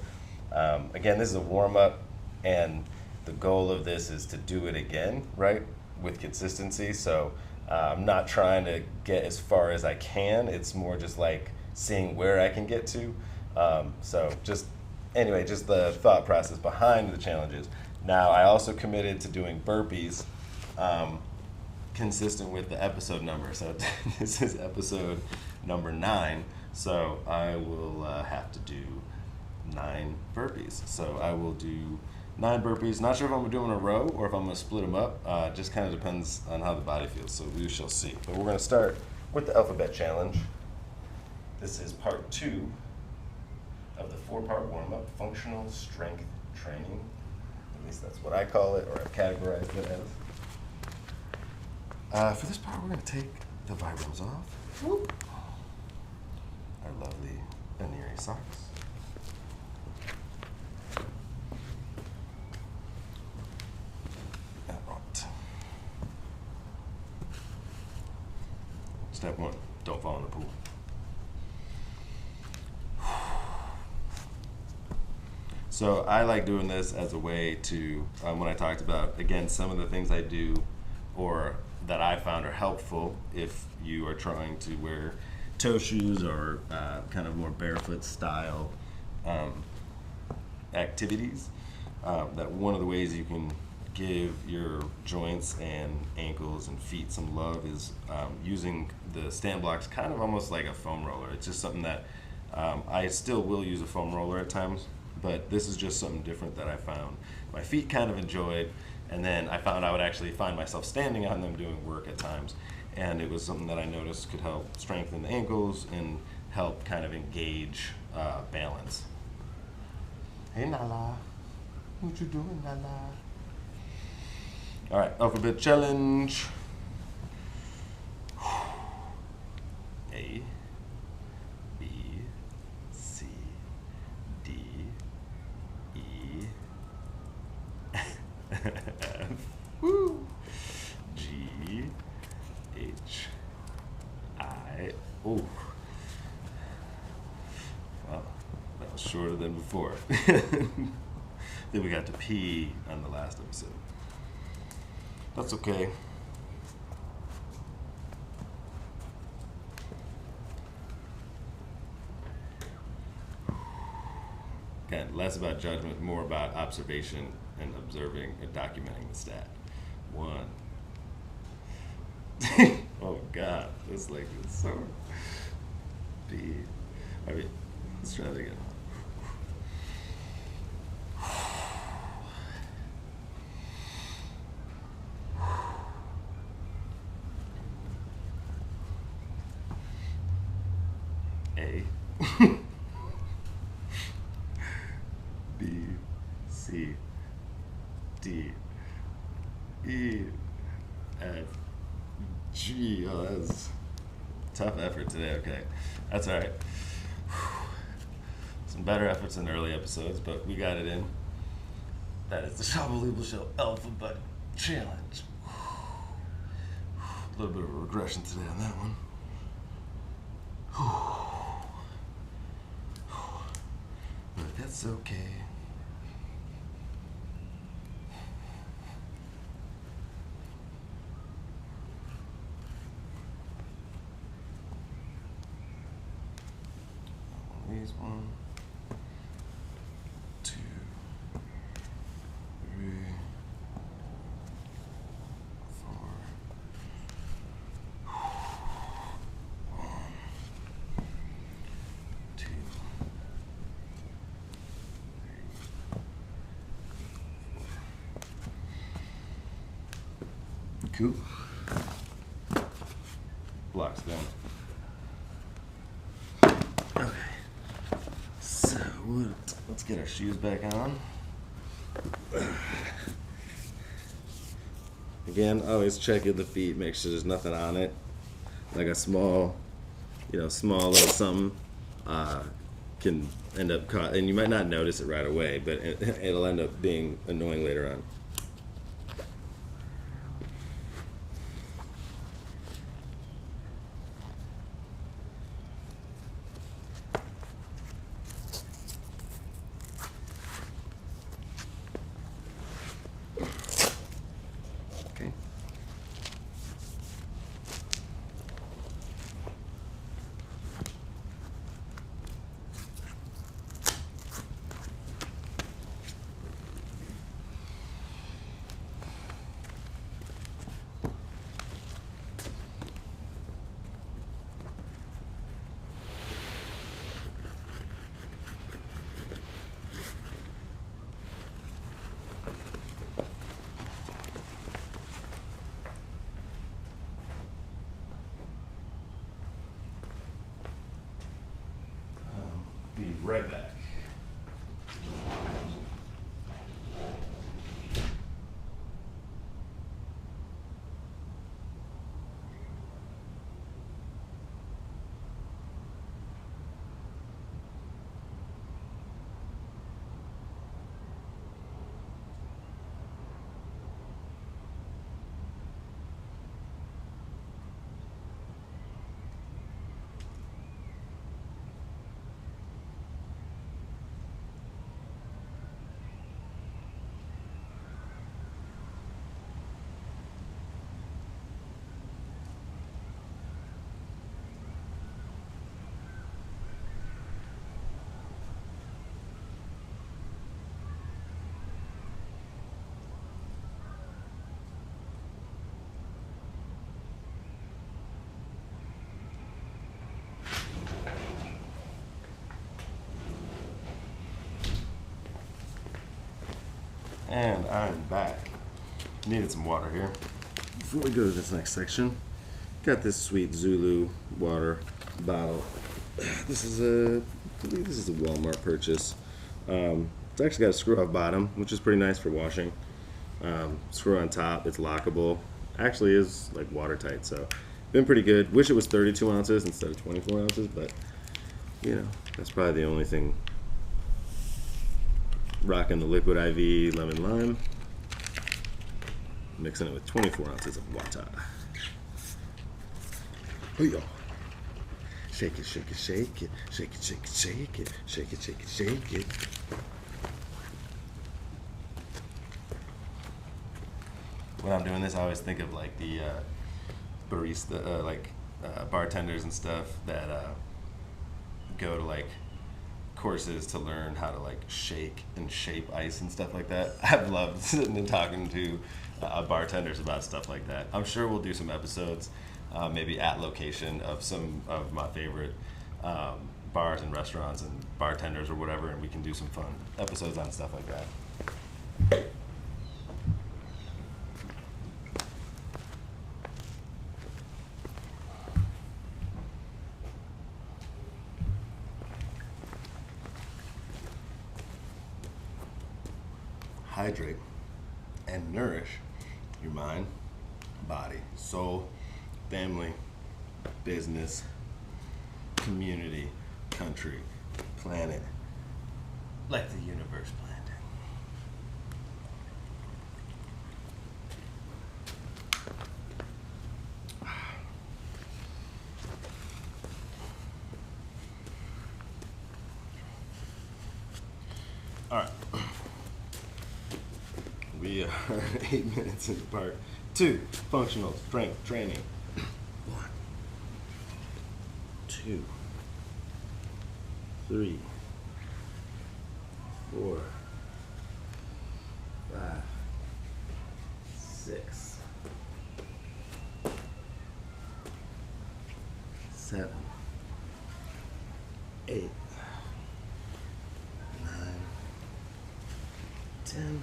Speaker 1: Again, this is a warm-up, and the goal of this is to do it again, right, with consistency. So I'm not trying to get as far as I can. It's more just like seeing where I can get to. So just the thought process behind the challenges. Now, I also committed to doing burpees consistent with the episode number. So this is episode number 9. So I will have to do 9 burpees. So I will do 9 burpees. Not sure if I'm going to do them in a row or if I'm going to split them up. Just kind of depends on how the body feels. So we shall see. But we're going to start with the alphabet challenge. This is part 2 of the 4-part warm-up, functional strength training. At least that's what I call it, or I've categorized it as. For this part, we're going to take the vibrams off. Whoop. Our lovely Aniri socks. Alright. Step 1, don't fall in the pool. So I like doing this as a way to, when I talked about, again, some of the things I do or that I found are helpful if you are trying to wear toe shoes or kind of more barefoot style activities. That one of the ways you can give your joints and ankles and feet some love is using the stand blocks kind of almost like a foam roller. It's just something that I still will use a foam roller at times, but this is just something different that I found my feet kind of enjoyed, and then I found I would actually find myself standing on them doing work at times, and it was something that I noticed could help strengthen the ankles and help kind of engage balance. Hey Nala, what you doing, Nala? All right, alphabet challenge. A, B, C, D, E, F, woo, G, H, I, oh, well, that was shorter than before. Then we got to P on the last episode. That's okay. less about judgment, more about observation and observing and documenting the stat. 1. Oh God, this like is so. B. I mean, let's try that again. A. B. C. D. E. F. G. Oh, that's tough effort today. Okay, that's all right. Some better efforts in early episodes, but we got it in. That is the Believable Show Alphabet Challenge. A little bit of a regression today on that one. But that's okay. These 1, 2, 3, 4. 1, 2, 3, 4. Cool. Blocks down. Okay. So let's get our shoes back on. Again, always check at the feet, make sure there's nothing on it. Like a small little something can end up caught, and you might not notice it right away, but it'll end up being annoying later on. Okay. Be right back. And I'm back. Needed some water here. Before we go to this next section, got this sweet Zulu water bottle. This is I believe this is a Walmart purchase. It's actually got a screw-off bottom, which is pretty nice for washing. Screw on top, it's lockable. Actually is like watertight, so been pretty good. Wish it was 32 ounces instead of 24 ounces, but you know, that's probably the only thing. Rocking the liquid IV lemon lime, mixing it with 24 ounces of water. Oh yeah. Shake it, shake it, shake it, shake it, shake it, shake it, shake it, shake it, shake it. When I'm doing this, I always think of like the barista, bartenders and stuff that go to like courses to learn how to like shake and shape ice and stuff like that. I've loved sitting and talking to bartenders about stuff like that. I'm sure we'll do some episodes, maybe at location, of some of my favorite bars and restaurants and bartenders or whatever, and we can do some fun episodes on stuff like that. Hydrate and nourish your mind, body, soul, family, business, community, country, planet, like the universe planned it. All right. We are 8 minutes into part 2, functional strength training. 1, 2, 3, 4, 5, 6, 7, 8, 9, 10, 11,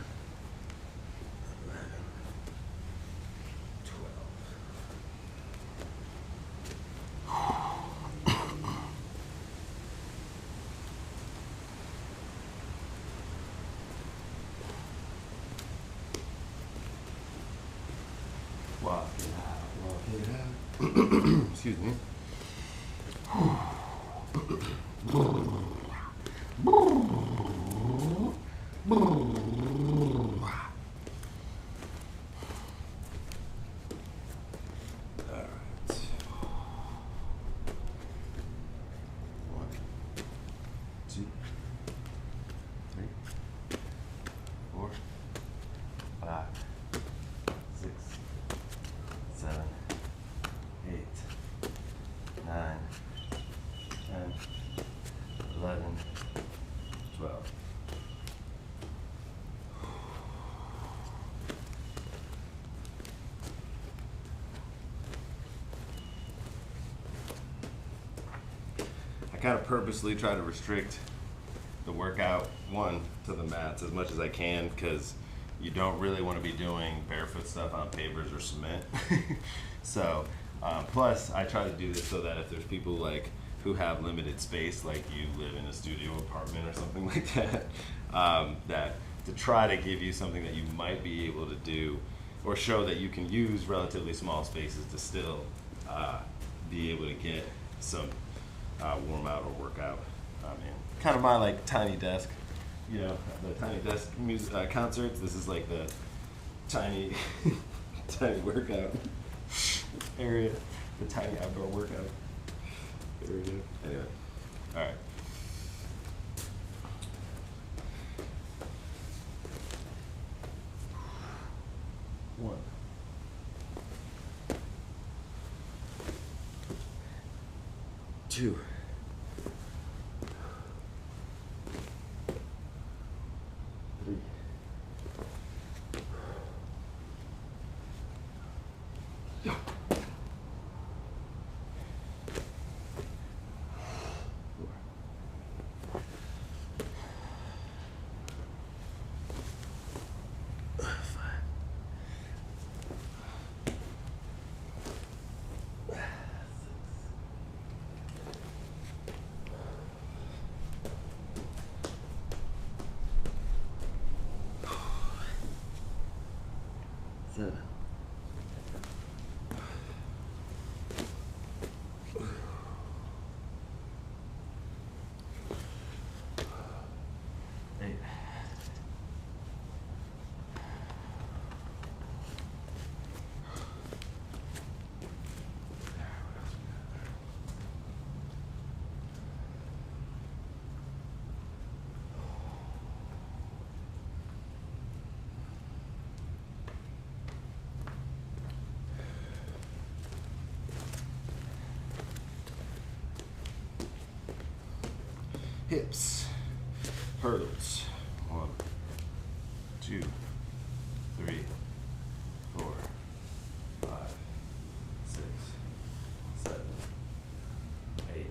Speaker 1: 12. Walk it out, walk it out. Excuse me. I kind of purposely try to restrict the workout, one, to the mats as much as I can, because you don't really want to be doing barefoot stuff on pavers or cement. So, plus I try to do this so that if there's people like who have limited space, like you live in a studio apartment or something like that, that to try to give you something that you might be able to do, or show that you can use relatively small spaces to still be able to get some warm out or workout. Kind of my like tiny desk, you know, the tiny desk music concerts. This is like the tiny, tiny workout area, the tiny outdoor workout area. Anyway, all right. One. 2. 3. 4. 5. 7. 8. 9. Hips. Hurdles. 1, 2, 3, 4, 5, 6, 7, 8.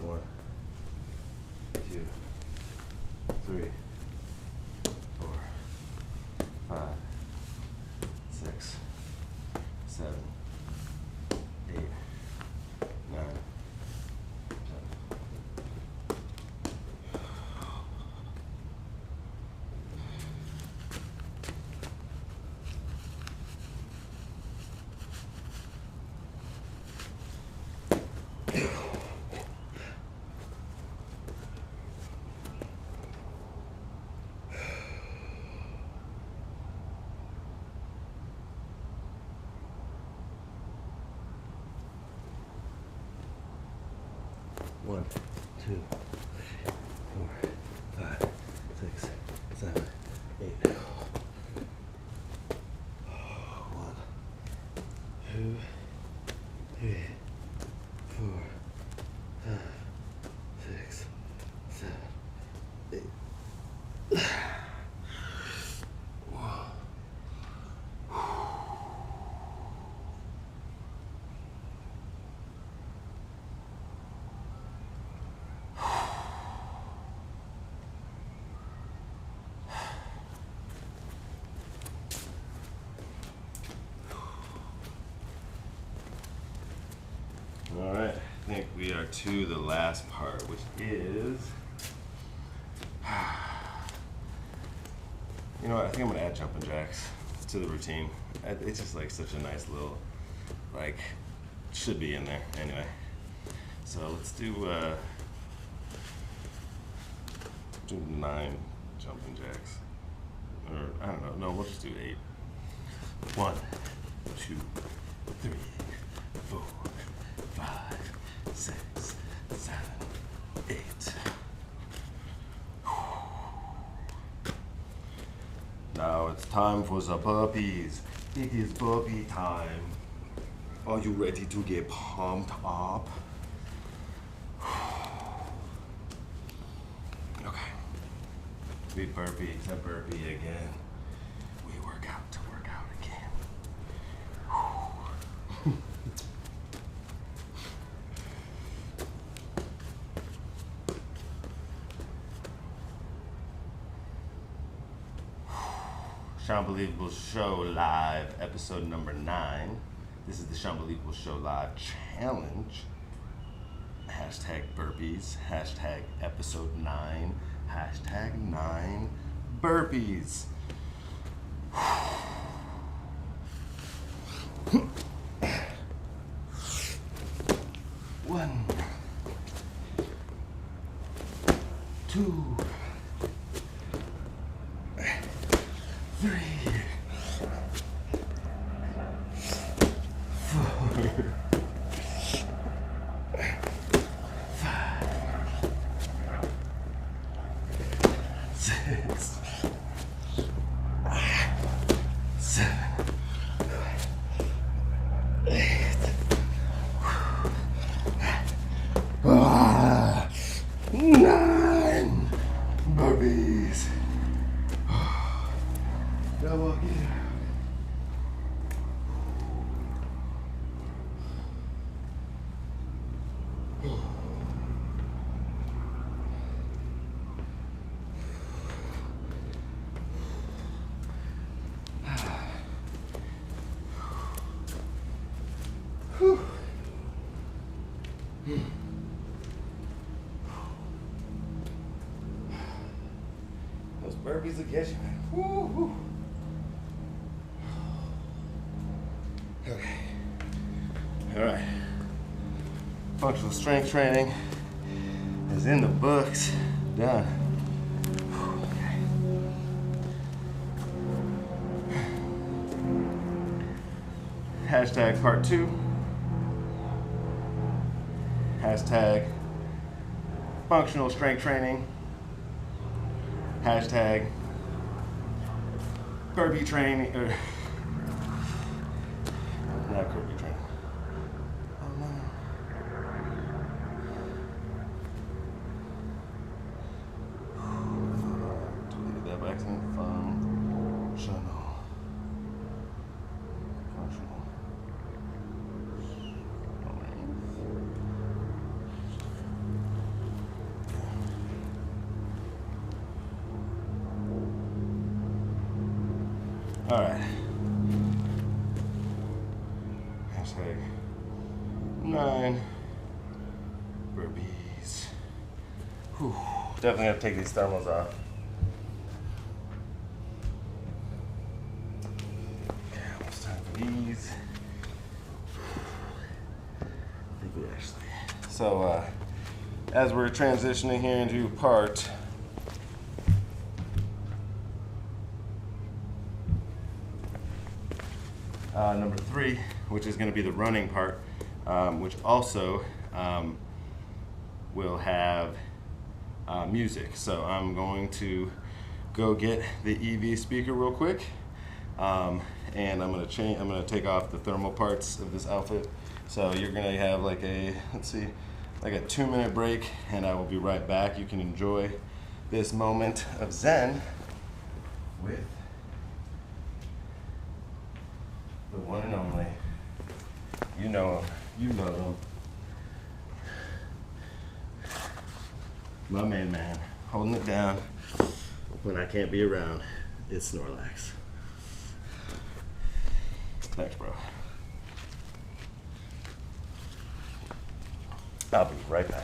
Speaker 1: 1, 2, 3, 4, 5, 6, 7, 8, 9, 10. One, two, 4, 5, 6, 7, 8. 1, 2, 3, 4, 5, 6, 7, 8. All right, I think we are to the last part, which is, you know what, I think I'm gonna add jumping jacks to the routine. It's just like such a nice little, like, should be in there anyway. So let's do 9 jumping jacks. Or, I don't know, no, we'll just do 8. 1, 2, 3, 4, 5, 6, 7, 8. Now it's time for the burpees. It is burpee time. Are you ready to get pumped up? Okay. We burpee to burpee again. We work out to work out again. Believable Show Live, episode number 9. This is the Believable Show Live challenge. Hashtag burpees, hashtag episode 9, hashtag 9 burpees. 1, 2, 3, 4, 5, 6, 7, 8. 9 burpees. Double again. Those burpees will get you. Woo-hoo. Okay. All right. Functional strength training is in the books. Done. Okay. Hashtag part 2. Hashtag functional strength training. Hashtag burpee training. Not burpee training. Oh no. All right. Hashtag 9 burpees. Whew. Definitely have to take these thermals off. Okay, almost time for these. I think we actually. So, as we're transitioning here into part number 3, which is going to be the running part, which also will have music. So I'm going to go get the EV speaker real quick, and I'm going to take off the thermal parts of this outfit. So you're going to have like a 2-minute break, and I will be right back. You can enjoy this moment of Zen with the one and only. You know him. You love him. My main man, holding it down when I can't be around. It's Snorlax. Thanks, bro. I'll be right back.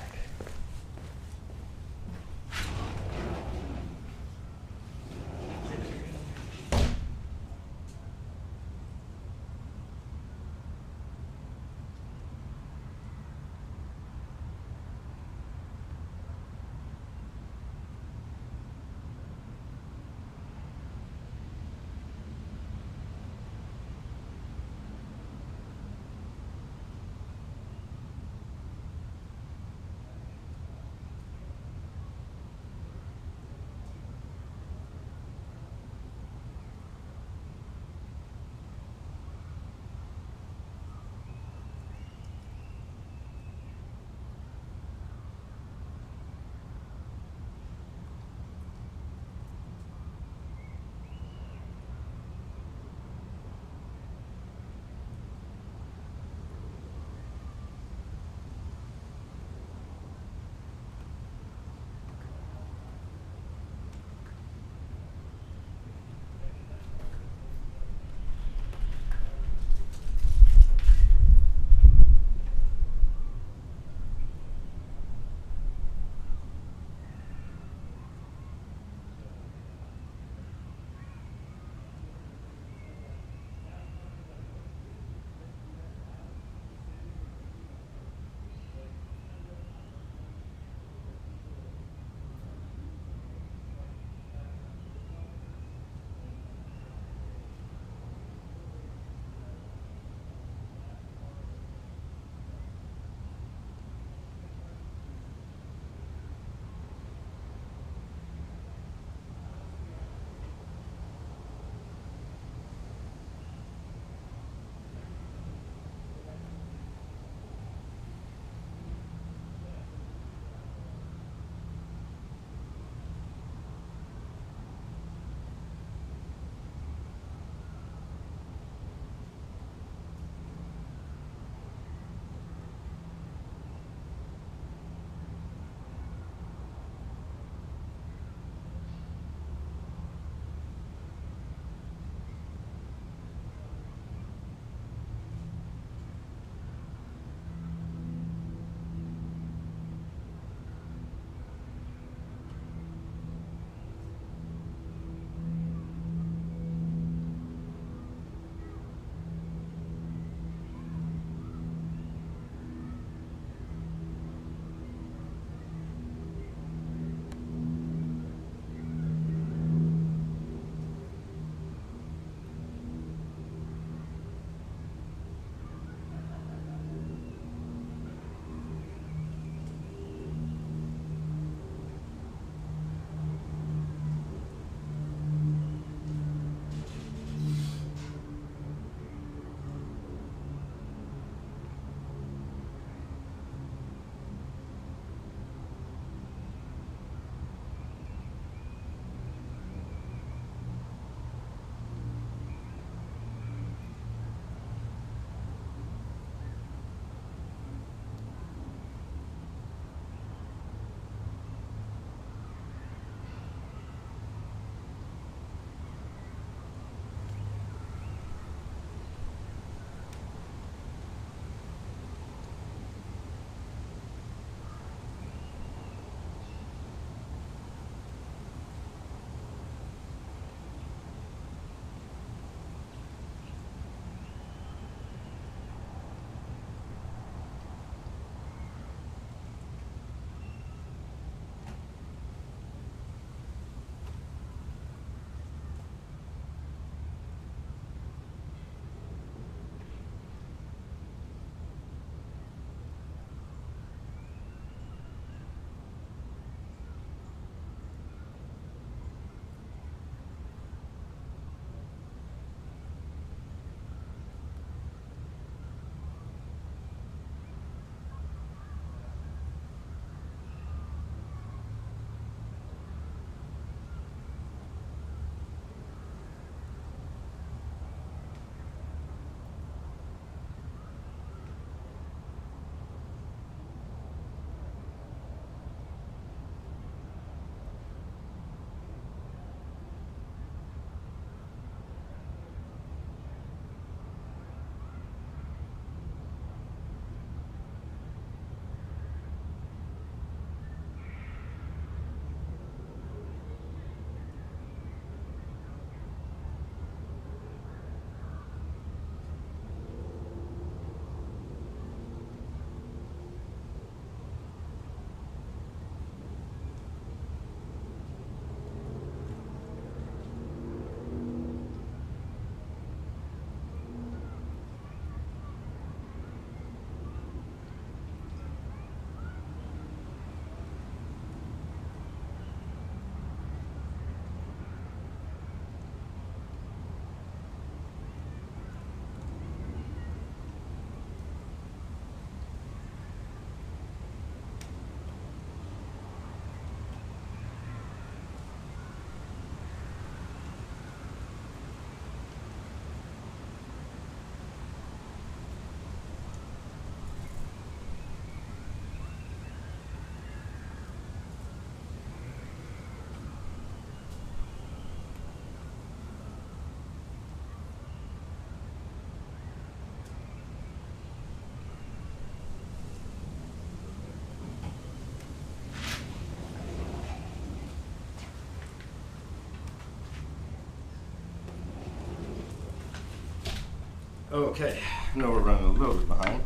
Speaker 1: Okay, I know we're running a little bit behind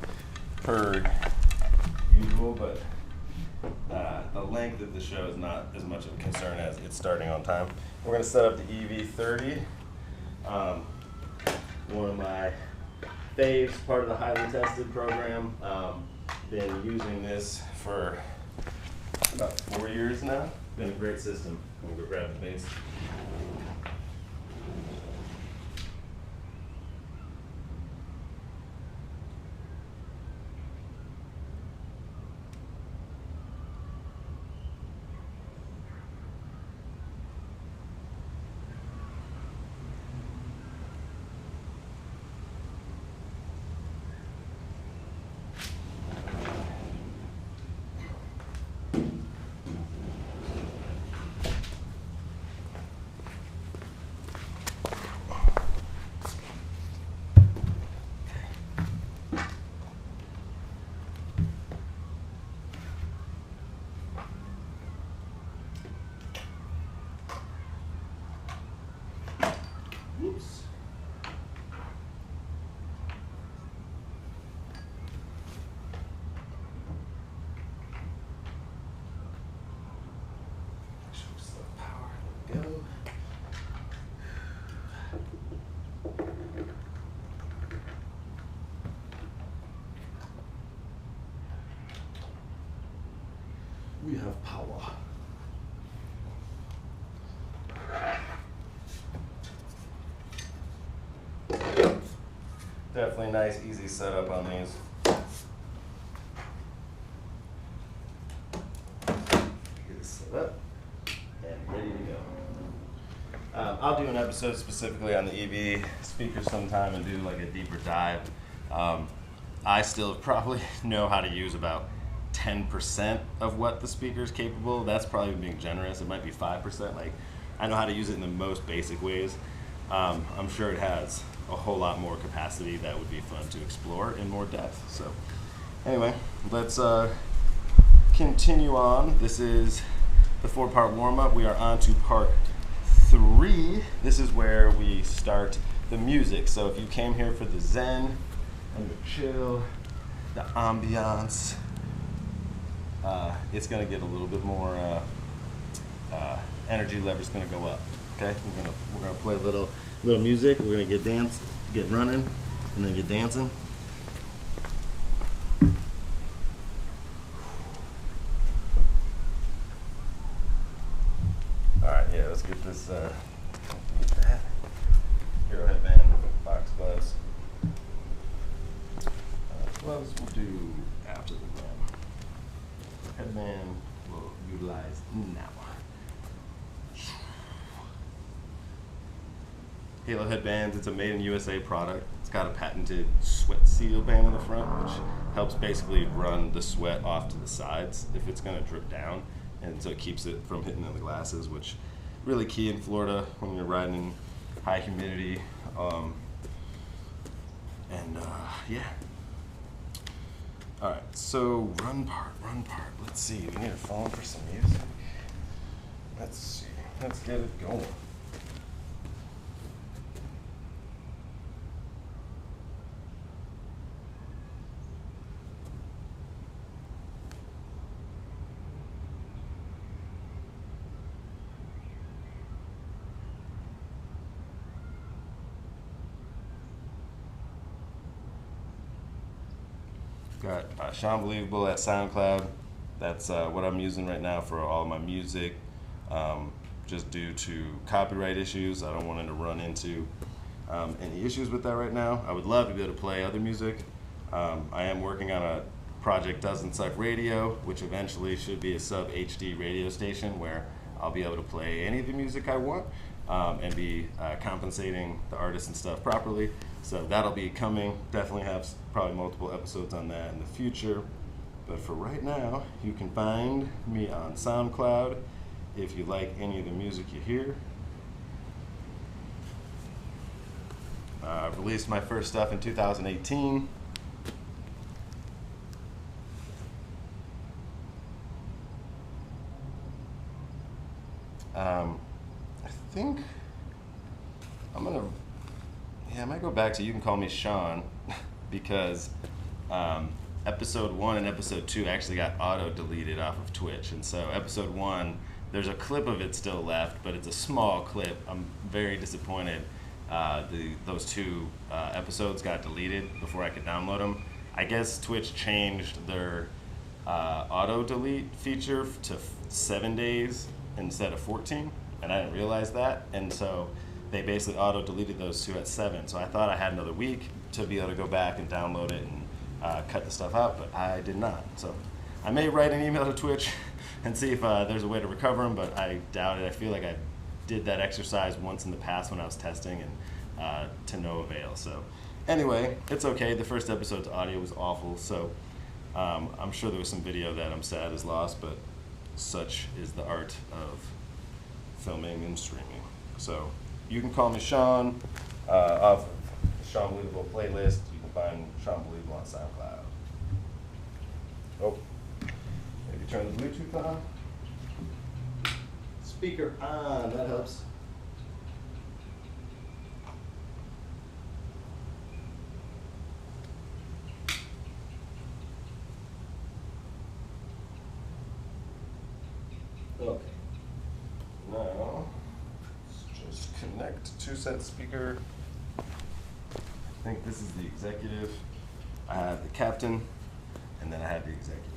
Speaker 1: per usual, but the length of the show is not as much of a concern as it's starting on time. We're going to set up the EV30, one of my faves, part of the highly tested program. Been using this for about 4 years now. Been a great system. I'm going to go grab the bass. Whoops. Slow power. There we go. We have power. Definitely nice, easy setup on these. Get it set up and ready to go. I'll do an episode specifically on the EV speakers sometime and do like a deeper dive. I still probably know how to use about 10% of what the speaker is capable of. That's probably being generous. It might be 5%. Like, I know how to use it in the most basic ways. I'm sure it has a whole lot more capacity that would be fun to explore in more depth. So anyway, let's continue on. This is the 4-part warm-up. We are on to part 3. This is where we start the music. So if you came here for the zen and the chill, the ambiance, it's going to get a little bit more energy level's going to go up. Okay, we're gonna play a little music. We're gonna get running, and then get dancing. All right, yeah, let's get this. Hero headband, box gloves. Gloves we'll do after the gram. Headband we'll utilize now. Halo headbands, it's a made in USA product. It's got a patented sweat seal band in the front, which helps basically run the sweat off to the sides if it's gonna drip down. And so it keeps it from hitting the glasses, which really key in Florida when you're riding in high humidity. Yeah. All right, so run part. Let's see, we need a phone for some music. Let's see, let's get it going. Got Sean Believable at SoundCloud. That's what I'm using right now for all my music. Just due to copyright issues, I don't want to run into any issues with that right now. I would love to be able to play other music. I am working on a project Doesn't Suck Radio, which eventually should be a sub HD radio station where I'll be able to play any of the music I want and be compensating the artists and stuff properly. So that'll be coming. Definitely have probably multiple episodes on that in the future. But for right now, you can find me on SoundCloud if you like any of the music you hear. I released my first stuff in 2018. I think I might go went back to you can call me Sean because episode 1 and episode 2 actually got auto deleted off of Twitch, and so episode 1, there's a clip of it still left, but it's a small clip. I'm very disappointed. Those 2 episodes got deleted before I could download them. I guess Twitch changed their auto delete feature to 7 days instead of 14, and I didn't realize that, and so they basically auto deleted those 2 at 7. So I thought I had another week to be able to go back and download it and cut the stuff out, but I did not. So I may write an email to Twitch and see if there's a way to recover them, but I doubt it. I feel like I did that exercise once in the past when I was testing, and to no avail. So anyway, it's okay. The first episode's audio was awful, so I'm sure there was some video that I'm sad is lost, but such is the art of filming and streaming. So you can call me Sean off of the Sean Believable playlist. You can find Sean Believable on SoundCloud. Oh, maybe turn the Bluetooth on. Speaker on, that helps. Okay. Now, let's just connect to said speaker. I think this is the executive. I have the captain, and then I have the executive.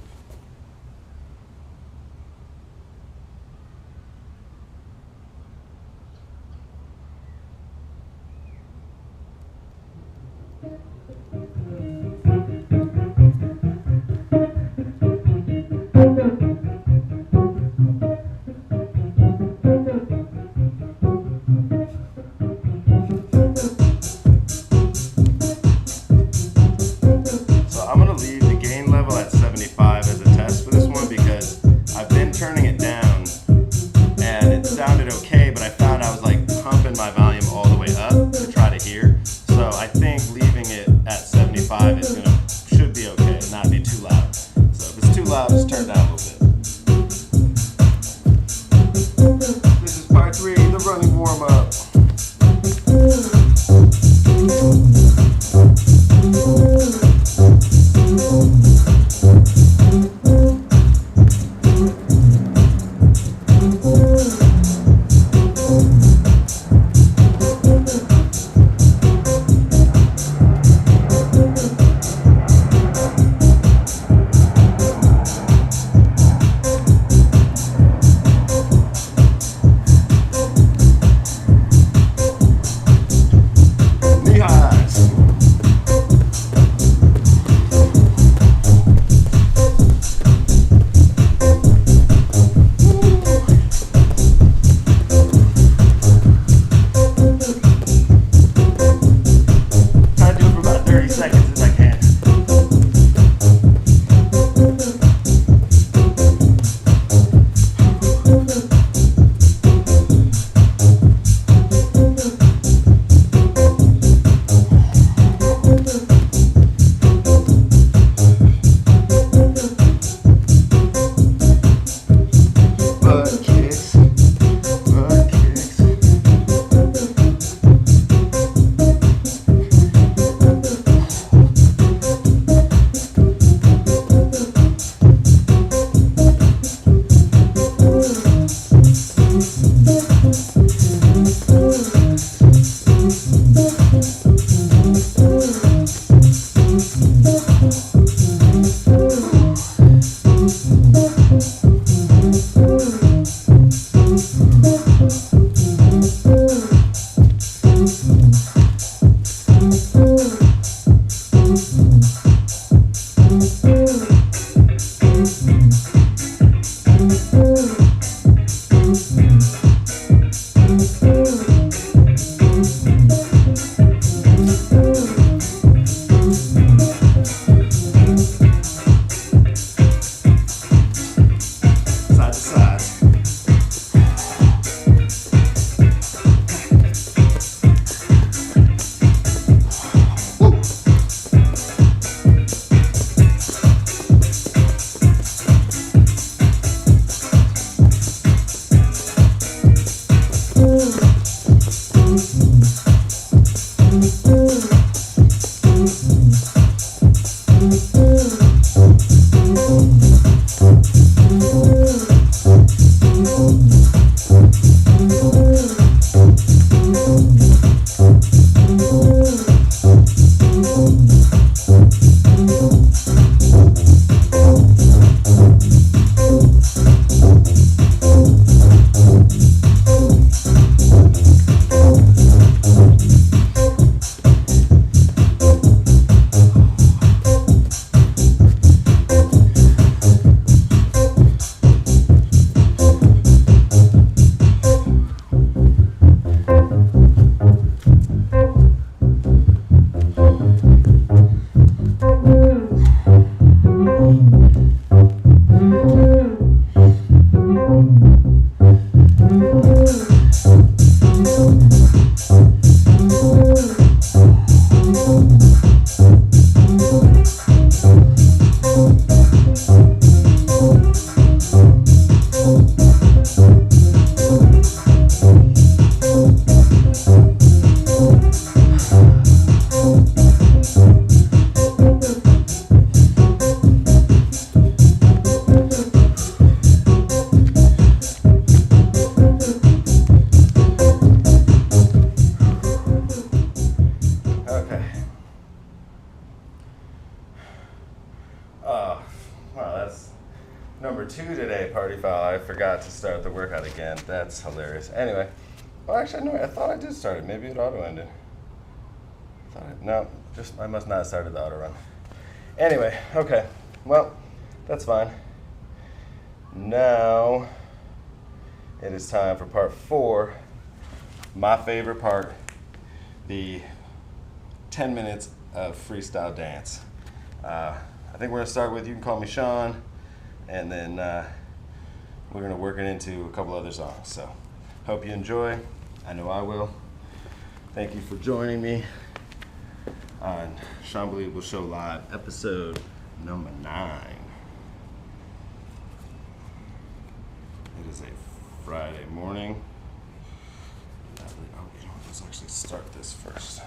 Speaker 1: number 2 today, party foul. I forgot to start the workout again. That's hilarious. Anyway, well, actually, no, I thought I did start it. Maybe it auto-ended. No, I must not have started the auto run. Anyway, okay, well, that's fine. Now, it is time for part 4, my favorite part, the 10 minutes of freestyle dance. I think we're gonna start with, you can call me Sean, and then we're gonna work it into a couple other songs. So, hope you enjoy. I know I will. Thank you for joining me on Sean Believable Show Live, episode number 9. It is a Friday morning. Oh, you know what, let's actually start this first.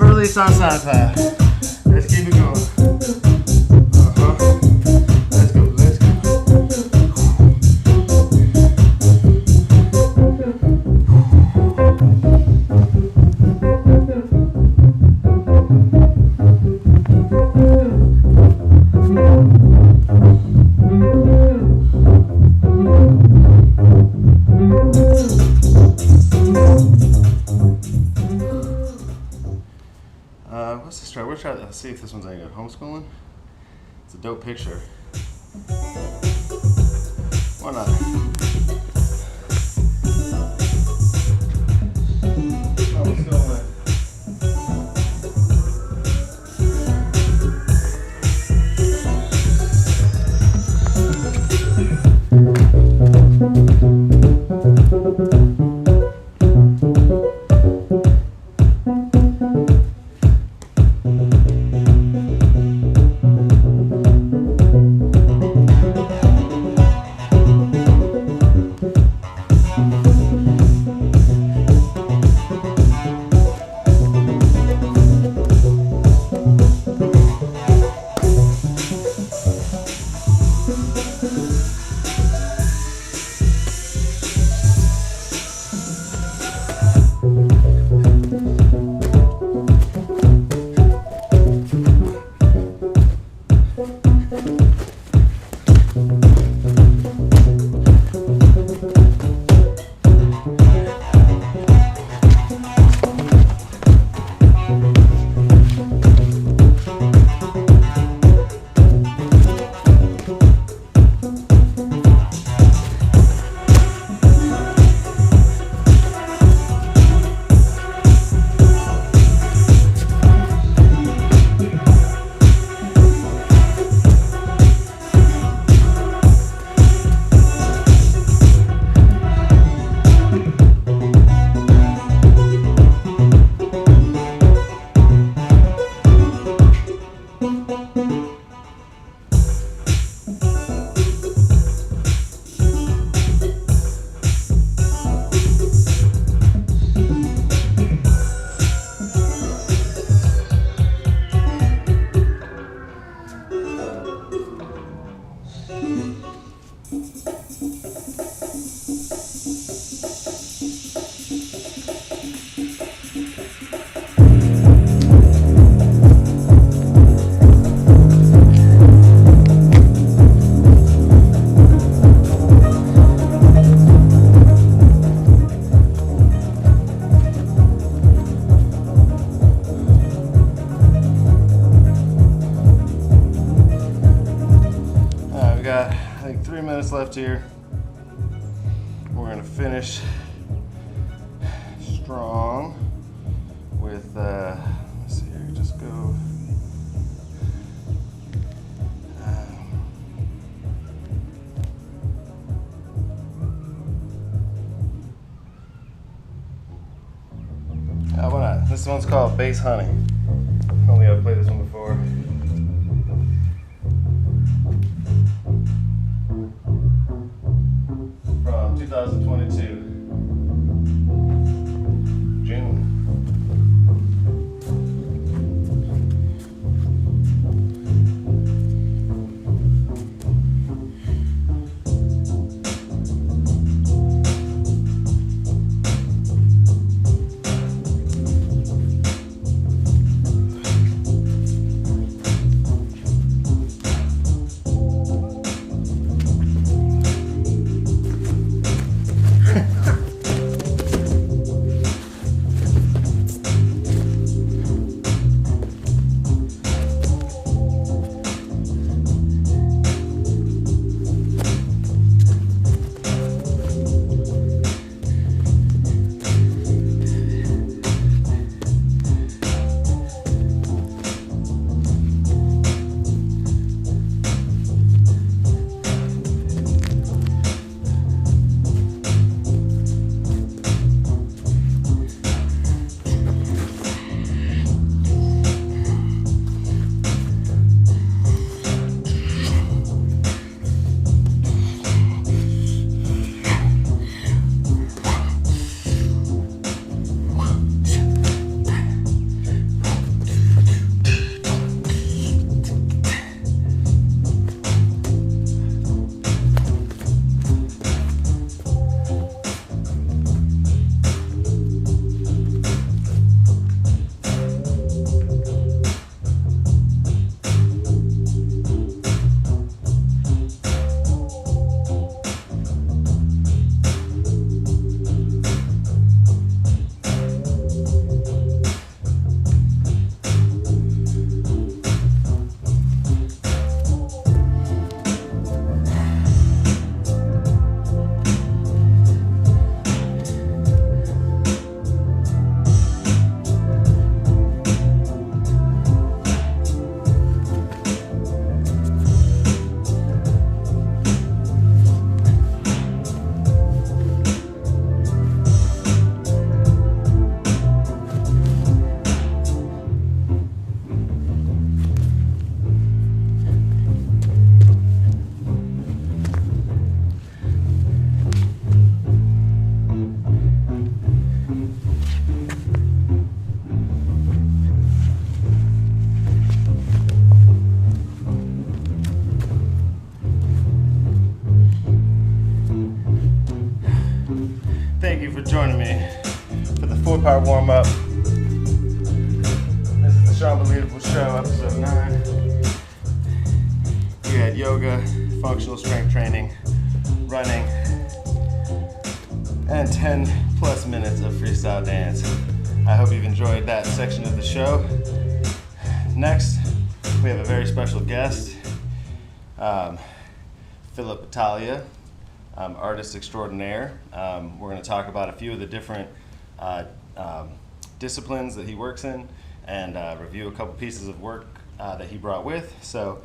Speaker 1: Release on SoundCloud. Let's keep it going. Let's go, let's What's this try? We'll try. Let's see if this one's any good. Homeschooling? It's a dope picture. Why not? Homeschooling. 3 minutes left here. We're gonna finish strong with, let's see here, just go. Why not? This one's called Bass Honey. Only I've played this one before. From 2022, June. Thank you for joining me for the 4-part warm-up. This is the Sean Believable Show, episode 9. We had yoga, functional strength training, running, and 10 plus minutes of freestyle dance. I hope you've enjoyed that section of the show. Next, we have a very special guest, Philip Italia, artist extraordinaire. We're going to talk about a few of the different disciplines that he works in and review a couple pieces of work that he brought with. So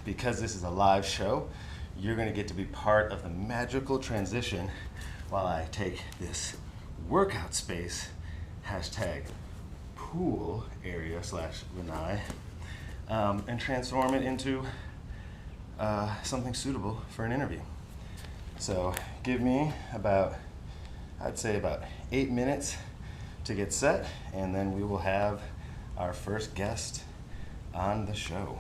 Speaker 1: because this is a live show, you're going to get to be part of the magical transition while I take this workout space, hashtag pool area / lanai, and transform it into something suitable for an interview. So give me I'd say about 8 minutes to get set, and then we will have our first guest on the show.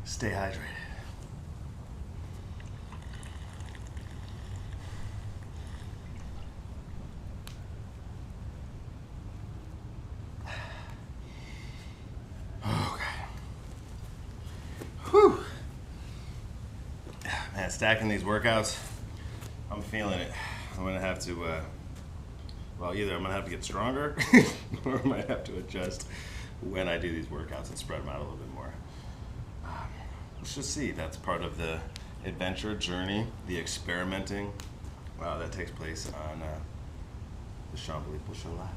Speaker 1: Stay hydrated. stacking these workouts, I'm feeling it. I'm gonna have to, well, either I'm gonna have to get stronger or I might have to adjust when I do these workouts and spread them out a little bit more. Let's just see. That's part of the adventure journey, the experimenting that takes place on the Sean Believable Show Live.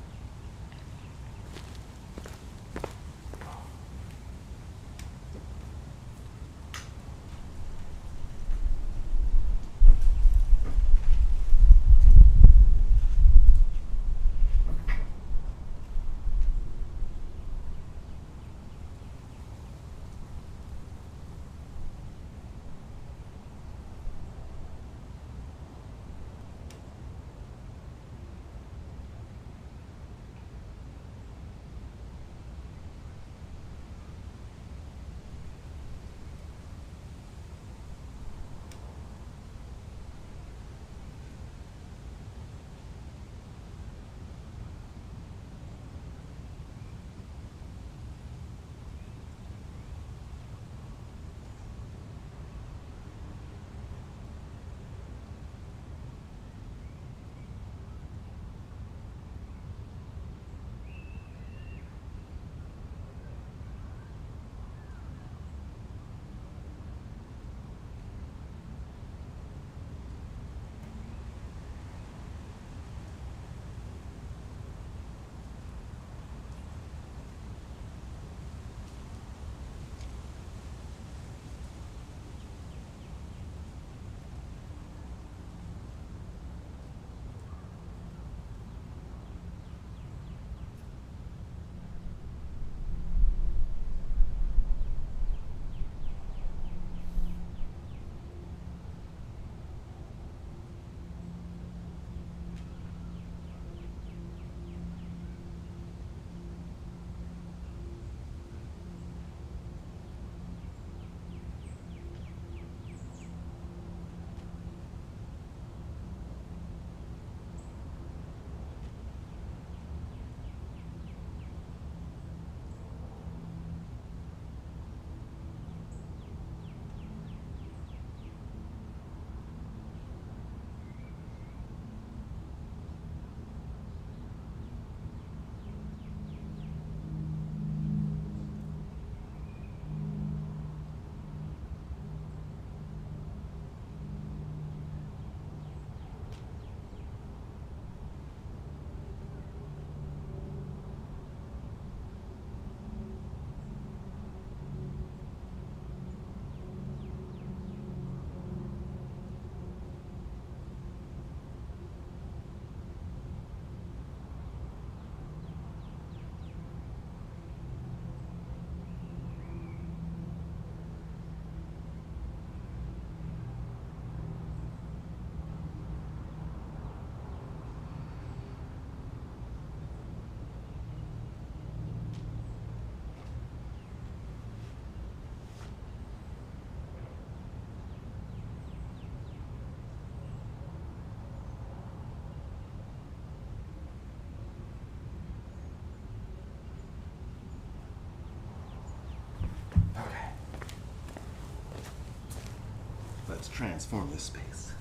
Speaker 1: Let's transform this space.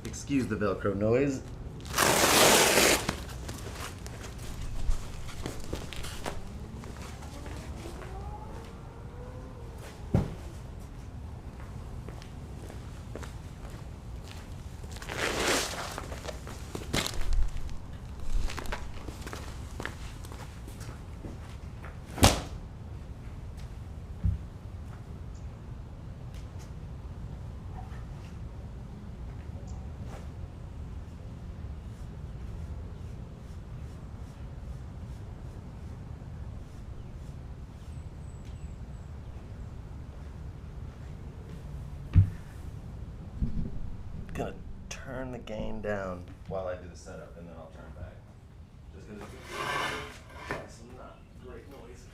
Speaker 1: Excuse the Velcro noise. Gonna turn the gain down while I do the setup, and then I'll turn back. Just because it's some not great noises.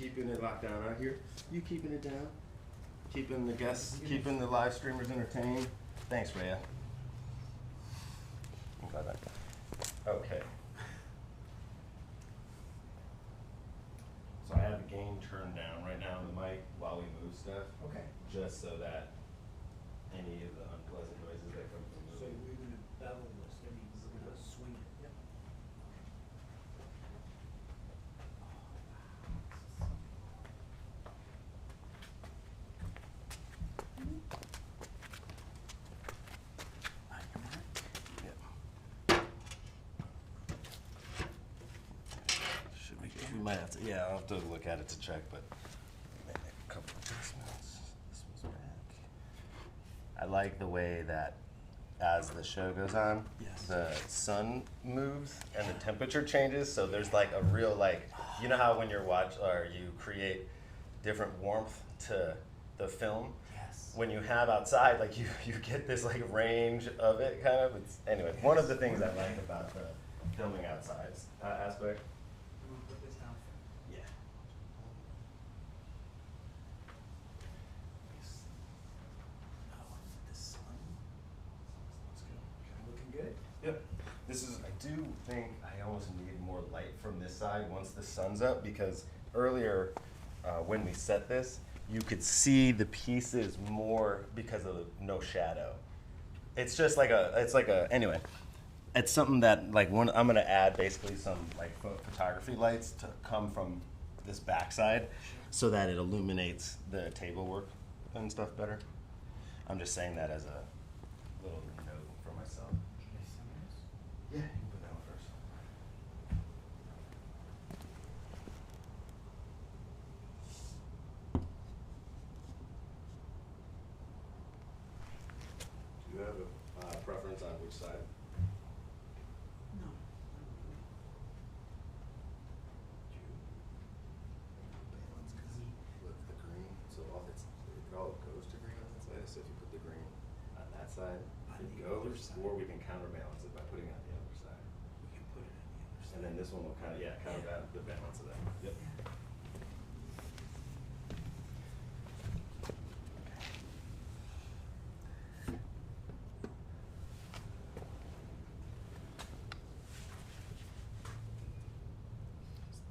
Speaker 1: keeping it locked down out here? You keeping it down? Keeping the guests, keeping the live streamers entertained? Thanks, Rhea. Okay. So I have the gain turned down right now on the mic while we move stuff.
Speaker 3: Okay.
Speaker 1: Just so that any of the unpleasant noises that come from
Speaker 3: So
Speaker 1: moving.
Speaker 3: we're gonna bevel this, that means we're gonna swing it. Yep.
Speaker 1: Should we might have to, yeah, I'll have to look at it to check, but make a couple adjustments. This was back. I like the way that as the show goes on,
Speaker 3: Yes.
Speaker 1: the sun moves and the temperature changes, so there's like a real you know how when you're or you create different warmth to the film?
Speaker 3: Yes.
Speaker 1: When you have outside, like you get this like range of it kind of. It's anyway, one of the things I like about the filming outside aspect.
Speaker 3: I'm gonna put this down.
Speaker 1: Yeah.
Speaker 3: Oh, the sun.
Speaker 1: Let's go.
Speaker 3: Looking good?
Speaker 1: Yep. This is, I do think I almost need more light from this side once the sun's up, because earlier when we set this, you could see the pieces more because of the no shadow. It's just like anyway, it's something that I'm gonna add basically some like photography lights to come from this backside so that it illuminates the table work and stuff better. I'm just saying that as a little note for myself.
Speaker 3: Should I send this?
Speaker 1: Yeah, you can put that one first. Do you have a preference on which side?
Speaker 3: No.
Speaker 1: With the green, so it all goes to green on that side. So if you put the green on that side,
Speaker 3: On
Speaker 1: it
Speaker 3: the
Speaker 1: goes,
Speaker 3: other side.
Speaker 1: or we can counterbalance it by putting it on the other side.
Speaker 3: We can put it on the other side.
Speaker 1: And then this one will counterbalance the balance of that. Yep.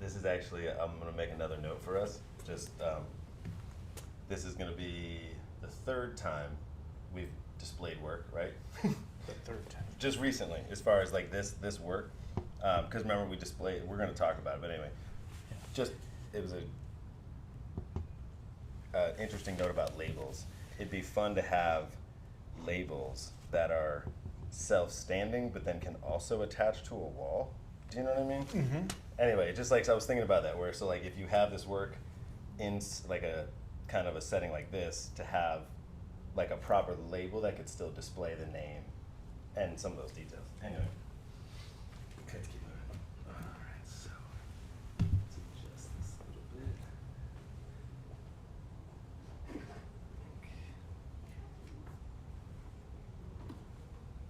Speaker 1: This is actually, I'm going to make another note for us. Just, this is going to be the third time we've displayed work, right?
Speaker 3: The third time.
Speaker 1: Just recently, as far as like this work. Because remember, we're going to talk about it, but anyway. Just, it was a interesting note about labels. It'd be fun to have labels that are self-standing, but then can also attach to a wall. Do you know what I mean?
Speaker 3: Mm-hmm.
Speaker 1: Anyway, just like, so I was thinking about that, where so like if you have this work in like a kind of a setting like this, to have like a proper label that could still display the name and some of those details. Anyway. Okay, let's keep moving. All right, so let's adjust this a little bit. Okay.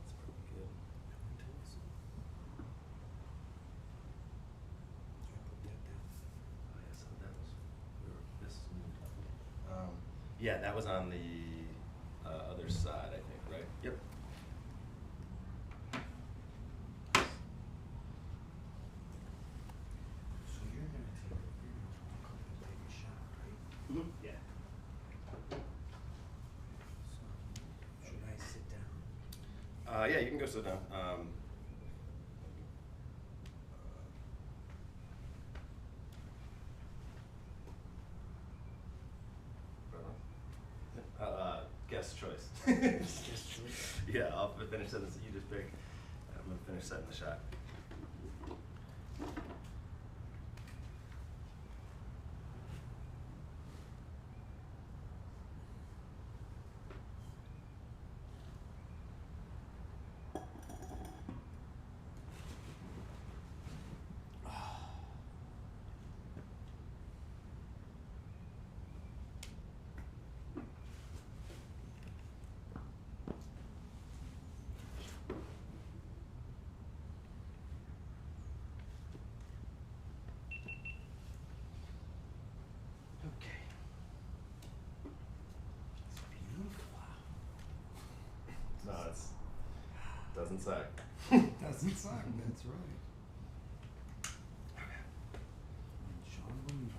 Speaker 1: That's pretty good. Oh, yeah, so that was, this is new. Yeah, that was on the other side, I think, right? Yep.
Speaker 3: So you're gonna take a shot, right?
Speaker 1: Mm-hmm. Yeah.
Speaker 3: So, should I sit down?
Speaker 1: Yeah, you can go sit down. Guest choice.
Speaker 3: Guest choice.
Speaker 1: Yeah, I'll finish setting. You just pick. I'm gonna finish setting the shot. Doesn't suck.
Speaker 3: Doesn't suck, that's right. Sean Believable.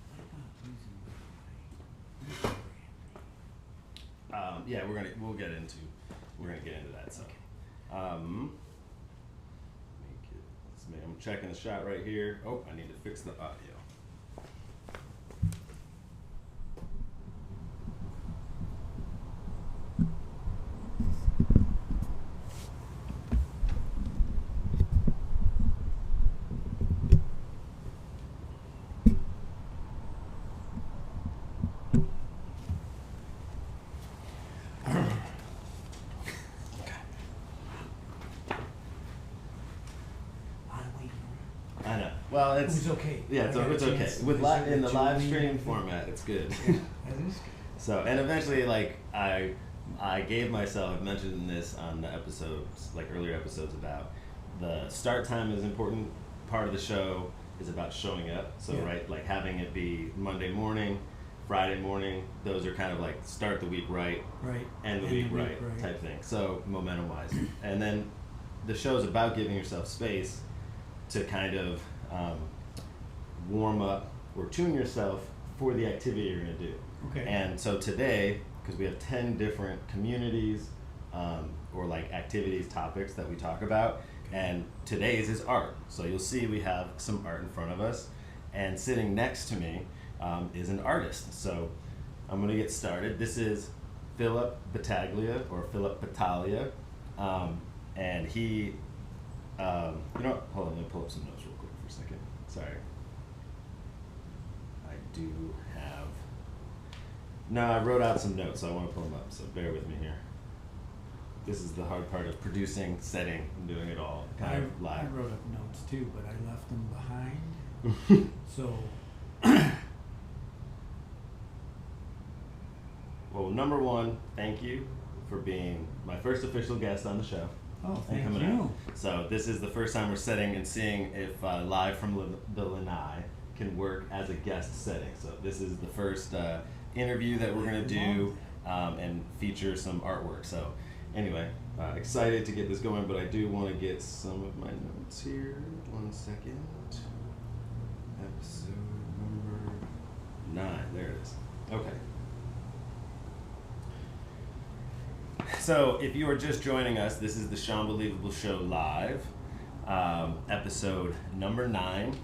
Speaker 3: What about using
Speaker 1: Yeah, we're gonna get into that. So, I'm checking the shot right here. Oh, I need to fix the audio. I know. Well,
Speaker 3: It was okay.
Speaker 1: Yeah,
Speaker 3: I
Speaker 1: it's
Speaker 3: got a
Speaker 1: okay.
Speaker 3: chance to
Speaker 1: With
Speaker 3: visit
Speaker 1: in the
Speaker 3: with
Speaker 1: live
Speaker 3: Julie
Speaker 1: stream
Speaker 3: and-
Speaker 1: format, it's good.
Speaker 3: That is good.
Speaker 1: So, and eventually, like I gave myself. I've mentioned this on the episodes, like earlier episodes, about the start time is an important part of the show. Is about showing up. So
Speaker 3: Yeah.
Speaker 1: right, like having it be Monday morning, Friday morning. Those are kind of like start the week right,
Speaker 3: Right.
Speaker 1: end the week right type thing. So momentum wise, and then the show's about giving yourself space to kind of warm up or tune yourself for the activity you're going to do.
Speaker 3: Okay.
Speaker 1: And so today, because we have 10 different communities or like activities, topics that we talk about, and today's is art. So you'll see we have some art in front of us, and sitting next to me is an artist. So I'm going to get started. This is Philip Battaglia, or Philip Battaglia, and he, you know what? Hold on, let me pull up some notes real quick for a second. Sorry. I do have, no, I wrote out some notes, so I want to pull them up, so bear with me here. This is the hard part of producing, setting, and doing it all kind of
Speaker 3: I
Speaker 1: live.
Speaker 3: wrote up notes too, but I left them behind. So,
Speaker 1: Well, number one, thank you for being my first official guest on the show.
Speaker 3: oh,
Speaker 1: and
Speaker 3: thank
Speaker 1: coming
Speaker 3: you.
Speaker 1: out. So this is the first time we're setting and seeing if Live from the Lanai can work as a guest setting. So this is the first interview that we're going to do and feature some artwork. So anyway, excited to get this going, but I do want to get some of my notes here. 1 second. Episode number 9. There it is. Okay. So, if you are just joining us, this is the Sean Believable Show Live, episode number 9,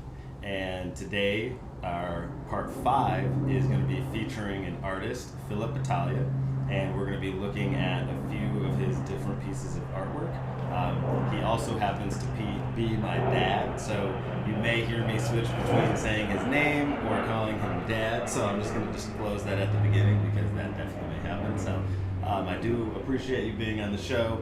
Speaker 1: and today our part 5 is going to be featuring an artist, Philip Battaglia, and we're going to be looking at a few of his different pieces of artwork. He also happens to be my dad, so you may hear me switch between saying his name or calling him Dad, so I'm just going to disclose that at the beginning because that definitely may happen. So. I do appreciate you being on the show.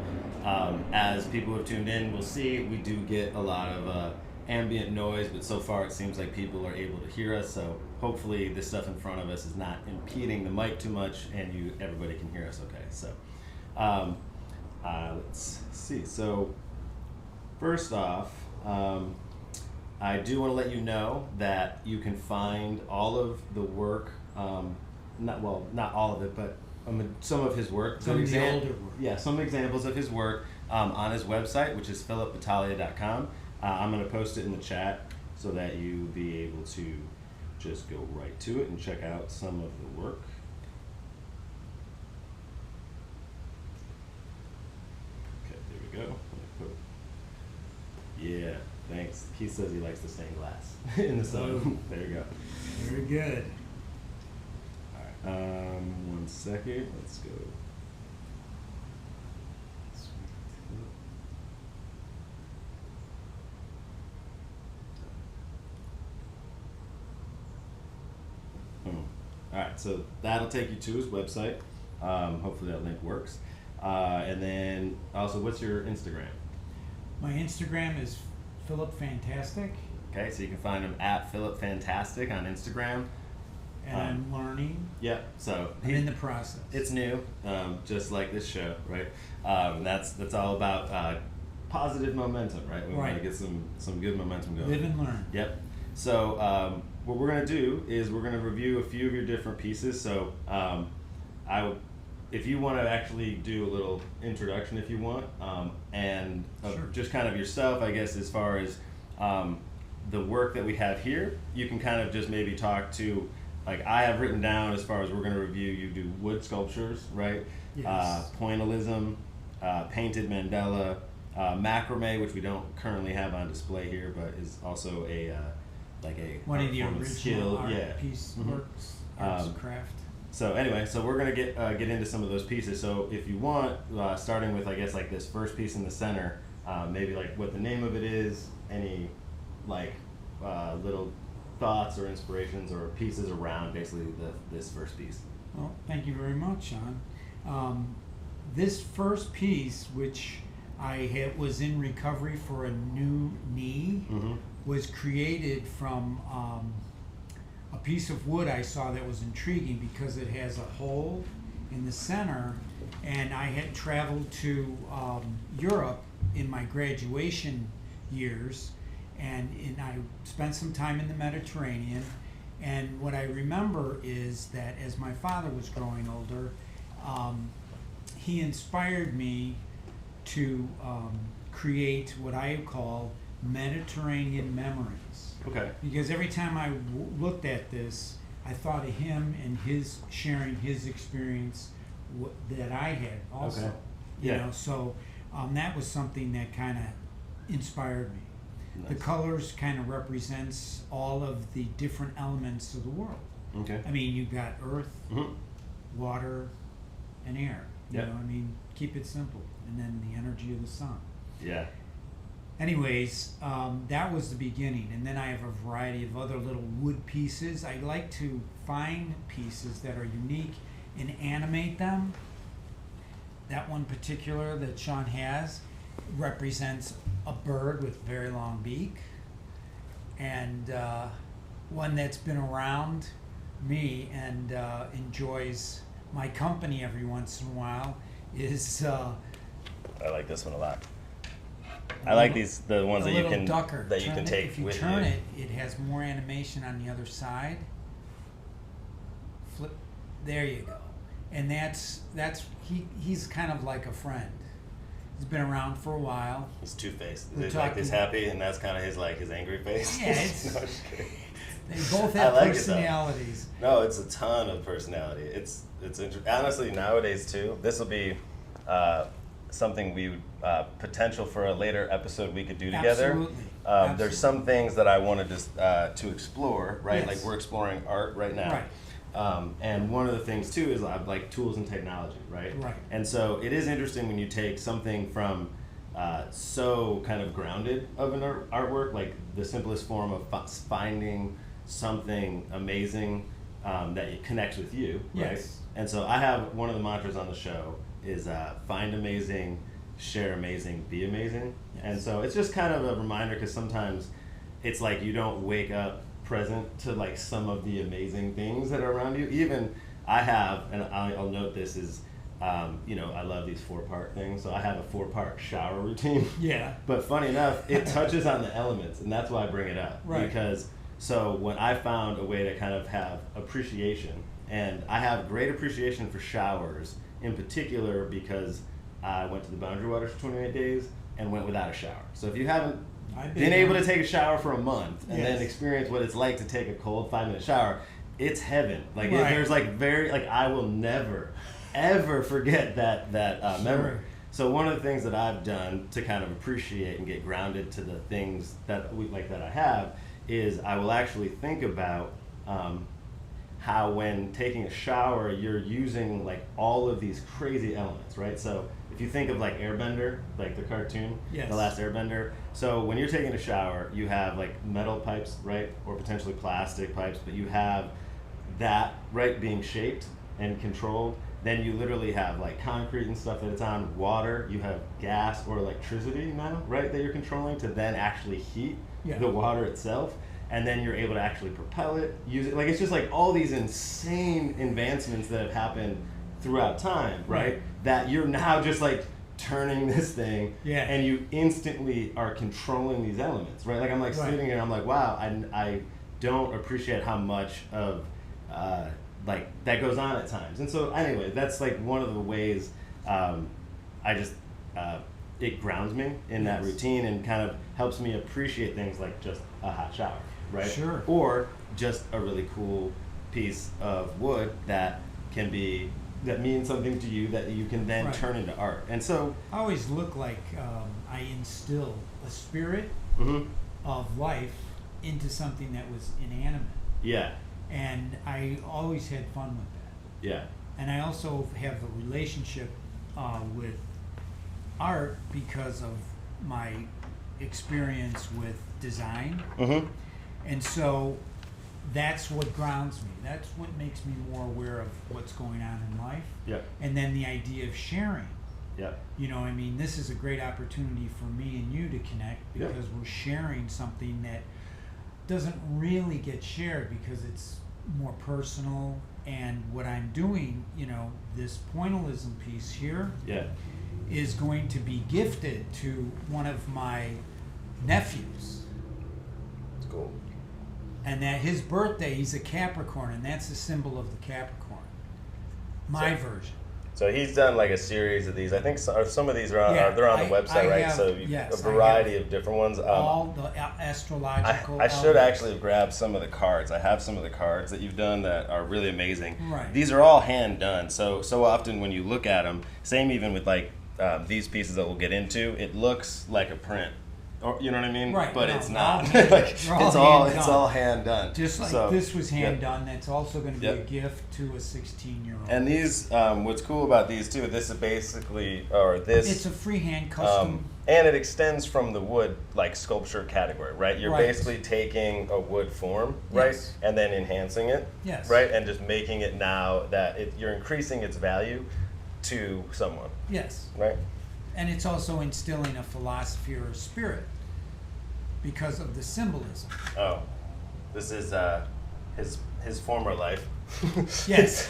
Speaker 1: As people who have tuned in will see, we do get a lot of ambient noise, but so far it seems like people are able to hear us, so hopefully this stuff in front of us is not impeding the mic too much and everybody can hear us okay. So let's see. So first off, I do want to let you know that you can find all of the work, not all of it, but some of his work.
Speaker 3: Some of the older work.
Speaker 1: Yeah, some examples of his work on his website, which is philipbattaglia.com. I'm going to post it in the chat so that you be able to just go right to it and check out some of the work. Okay, there we go. Yeah, thanks. He says he likes the stained glass in the sun. There you go.
Speaker 3: Very good.
Speaker 1: 1 second, let's go. Alright, so that'll take you to his website. Hopefully that link works. And then also, what's your Instagram?
Speaker 3: My Instagram is Philip Fantastic,
Speaker 1: Okay, so you can find him at Philip Fantastic on Instagram.
Speaker 3: and I'm learning.
Speaker 1: Yep, so
Speaker 3: I'm in the process.
Speaker 1: it's new, just like this show, right? That's all about positive momentum, right? We want to
Speaker 3: Right.
Speaker 1: get some good momentum going.
Speaker 3: Live and learn.
Speaker 1: Yep. So what we're going to do is we're going to review a few of your different pieces. So if you want to actually do a little introduction, if you want, and
Speaker 3: Sure.
Speaker 1: just kind of yourself, I guess, as far as the work that we have here, you can kind of just maybe talk to, like I have written down as far as we're going to review, you do wood sculptures, right?
Speaker 3: Yes.
Speaker 1: Pointillism, painted mandala, macrame, which we don't currently have on display here, but is also a like a
Speaker 3: One
Speaker 1: art
Speaker 3: of the
Speaker 1: form of
Speaker 3: original
Speaker 1: skill.
Speaker 3: art
Speaker 1: Yeah.
Speaker 3: piece
Speaker 1: Mhm.
Speaker 3: works, arts
Speaker 1: Um,
Speaker 3: craft.
Speaker 1: So anyway, so we're gonna get into some of those pieces. So if you want, starting with I guess like this first piece in the center, maybe like what the name of it is, any like little thoughts or inspirations or pieces around basically this first piece.
Speaker 3: Well, thank you very much, Sean. This first piece, which was in recovery for a new knee,
Speaker 1: Mm-hmm.
Speaker 3: was created from a piece of wood I saw that was intriguing because it has a hole in the center, and I had traveled to Europe in my graduation years, and I spent some time in the Mediterranean. And what I remember is that as my father was growing older, he inspired me to create what I call Mediterranean memories.
Speaker 1: Okay.
Speaker 3: Because every time I looked at this, I thought of him and his sharing his experience that I had also.
Speaker 1: Okay.
Speaker 3: You
Speaker 1: Yeah.
Speaker 3: know, so that was something that kind of inspired me. The
Speaker 1: Nice.
Speaker 3: colors kind of represents all of the different elements of the world.
Speaker 1: Okay.
Speaker 3: I mean, you've got earth,
Speaker 1: Mm-hmm.
Speaker 3: water, and air. You
Speaker 1: Yep.
Speaker 3: know, I mean, keep it simple. And then the energy of the sun.
Speaker 1: Yeah.
Speaker 3: Anyways, that was the beginning. And then I have a variety of other little wood pieces. I like to find pieces that are unique and animate them. That one particular that Sean has represents a bird with a very long beak. And one that's been around me and enjoys my company every once in a while is
Speaker 1: I like this one a lot. I like the ones
Speaker 3: a
Speaker 1: that you
Speaker 3: little
Speaker 1: can
Speaker 3: ducker.
Speaker 1: that you
Speaker 3: Turn
Speaker 1: can
Speaker 3: it-
Speaker 1: take
Speaker 3: If you
Speaker 1: with
Speaker 3: turn
Speaker 1: you.
Speaker 3: it, it has more animation on the other side. Flip. There you go. And that's he's kind of like a friend. He's been around for a while.
Speaker 1: He's two-faced.
Speaker 3: We're
Speaker 1: He's like his
Speaker 3: talking-
Speaker 1: happy, and that's kind of his angry face.
Speaker 3: Yeah, it's-
Speaker 1: No, I'm just kidding.
Speaker 3: They both
Speaker 1: I
Speaker 3: have
Speaker 1: like it, though.
Speaker 3: personalities.
Speaker 1: No, it's a ton of personality. It's honestly nowadays too. This will be something we would potential for a later episode we could do together.
Speaker 3: Absolutely.
Speaker 1: There's some things that I wanted to explore, right?
Speaker 3: Yes.
Speaker 1: Like we're exploring art right now.
Speaker 3: Right.
Speaker 1: And one of the things too is like tools and technology, right?
Speaker 3: Right.
Speaker 1: And so it is interesting when you take something from so kind of grounded of an artwork, like the simplest form of finding something amazing that it connects with you, right?
Speaker 3: Yes.
Speaker 1: And so I have one of the mantras on the show is find amazing, share amazing, be amazing.
Speaker 3: Yes.
Speaker 1: And so it's just kind of a reminder because sometimes it's like you don't wake up present to like some of the amazing things that are around you. Even I have, and I'll note this is, I love these 4-part things. So I have a 4-part shower routine.
Speaker 3: Yeah.
Speaker 1: But funny enough, it touches on the elements, and that's why I bring it up.
Speaker 3: Right.
Speaker 1: Because so when I found a way to kind of have appreciation, and I have great appreciation for showers in particular because I went to the Boundary Waters for 28 days and went without a shower. So if you haven't
Speaker 3: I've
Speaker 1: been able to
Speaker 3: there.
Speaker 1: take a shower for a month and then
Speaker 3: Yes.
Speaker 1: experience what it's like to take a cold 5-minute shower, it's heaven. Like
Speaker 3: Right.
Speaker 1: there's like I will never ever forget that memory.
Speaker 3: Sure.
Speaker 1: So one of the things that I've done to kind of appreciate and get grounded to the things that that I have is I will actually think about how when taking a shower you're using like all of these crazy elements, right? So if you think of like Airbender, like the cartoon,
Speaker 3: Yes.
Speaker 1: The Last Airbender. So when you're taking a shower, you have like metal pipes, right, or potentially plastic pipes, but you have that right being shaped and controlled. Then you literally have like concrete and stuff that it's on, water, you have gas or electricity now, right, that you're controlling to then actually heat
Speaker 3: Yeah.
Speaker 1: the water itself. And then you're able to actually propel it, use it. Like it's just like all these insane advancements that have happened throughout time, right?
Speaker 3: Right.
Speaker 1: That you're now just like turning this thing
Speaker 3: Yeah.
Speaker 1: and you instantly are controlling these elements, right? Like I'm like
Speaker 3: Right.
Speaker 1: sitting here and I'm like, wow, I don't appreciate how much of like that goes on at times. And so anyway, that's like one of the ways I just it grounds me in that
Speaker 3: Yes.
Speaker 1: routine and kind of helps me appreciate things like just a hot shower, right?
Speaker 3: Sure.
Speaker 1: Or just a really cool piece of wood that means something to you that you can then
Speaker 3: Right.
Speaker 1: turn into art. And so
Speaker 3: I always look like I instill a spirit
Speaker 1: mhm,
Speaker 3: of life into something that was inanimate.
Speaker 1: yeah,
Speaker 3: And I always had fun with that.
Speaker 1: yeah,
Speaker 3: And I also have a relationship with art because of my experience with design.
Speaker 1: mm-hmm,
Speaker 3: And so that's what grounds me. That's what makes me more aware of what's going on in life.
Speaker 1: yeah,
Speaker 3: And then the idea of sharing.
Speaker 1: yeah,
Speaker 3: You know, I mean, this is a great opportunity for me and you to connect
Speaker 1: Yeah.
Speaker 3: because we're sharing something that doesn't really get shared because it's more personal. And what I'm doing, you know, this pointillism piece here
Speaker 1: yeah,
Speaker 3: is going to be gifted to one of my nephews.
Speaker 1: it's cool.
Speaker 3: And that his birthday, he's a Capricorn, and that's the symbol of the Capricorn. My version.
Speaker 1: So he's done like a series of these. I think some of these are on,
Speaker 3: Yeah,
Speaker 1: they're on the website,
Speaker 3: I
Speaker 1: right?
Speaker 3: have-
Speaker 1: So
Speaker 3: yes,
Speaker 1: a
Speaker 3: I
Speaker 1: variety
Speaker 3: have
Speaker 1: of different ones.
Speaker 3: All the astrological.
Speaker 1: I should
Speaker 3: elements.
Speaker 1: actually have grabbed some of the cards. I have some of the cards that you've done that are really amazing.
Speaker 3: Right.
Speaker 1: These are all hand done. So often when you look at them, same even with like these pieces that we'll get into, it looks like a print. Or, you know what I mean?
Speaker 3: Right,
Speaker 1: But
Speaker 3: no,
Speaker 1: it's
Speaker 3: they're
Speaker 1: not.
Speaker 3: all hand-
Speaker 1: Like,
Speaker 3: they're all
Speaker 1: it's all
Speaker 3: hand
Speaker 1: it's
Speaker 3: done.
Speaker 1: all hand done.
Speaker 3: Just like
Speaker 1: So,
Speaker 3: this was hand
Speaker 1: yeah.
Speaker 3: done, that's also going to be
Speaker 1: Yep.
Speaker 3: a gift to a 16-year-old.
Speaker 1: And these, what's cool about these too, this is basically, or this.
Speaker 3: It's a freehand custom.
Speaker 1: And it extends from the wood like sculpture category, right? You're
Speaker 3: Right.
Speaker 1: basically taking a wood form, right,
Speaker 3: Yes.
Speaker 1: and then enhancing it,
Speaker 3: Yes.
Speaker 1: right, and just making it now that you're increasing its value to someone,
Speaker 3: Yes.
Speaker 1: right?
Speaker 3: And it's also instilling a philosophy or a spirit because of the symbolism.
Speaker 1: Oh, this is his former life.
Speaker 3: Yes.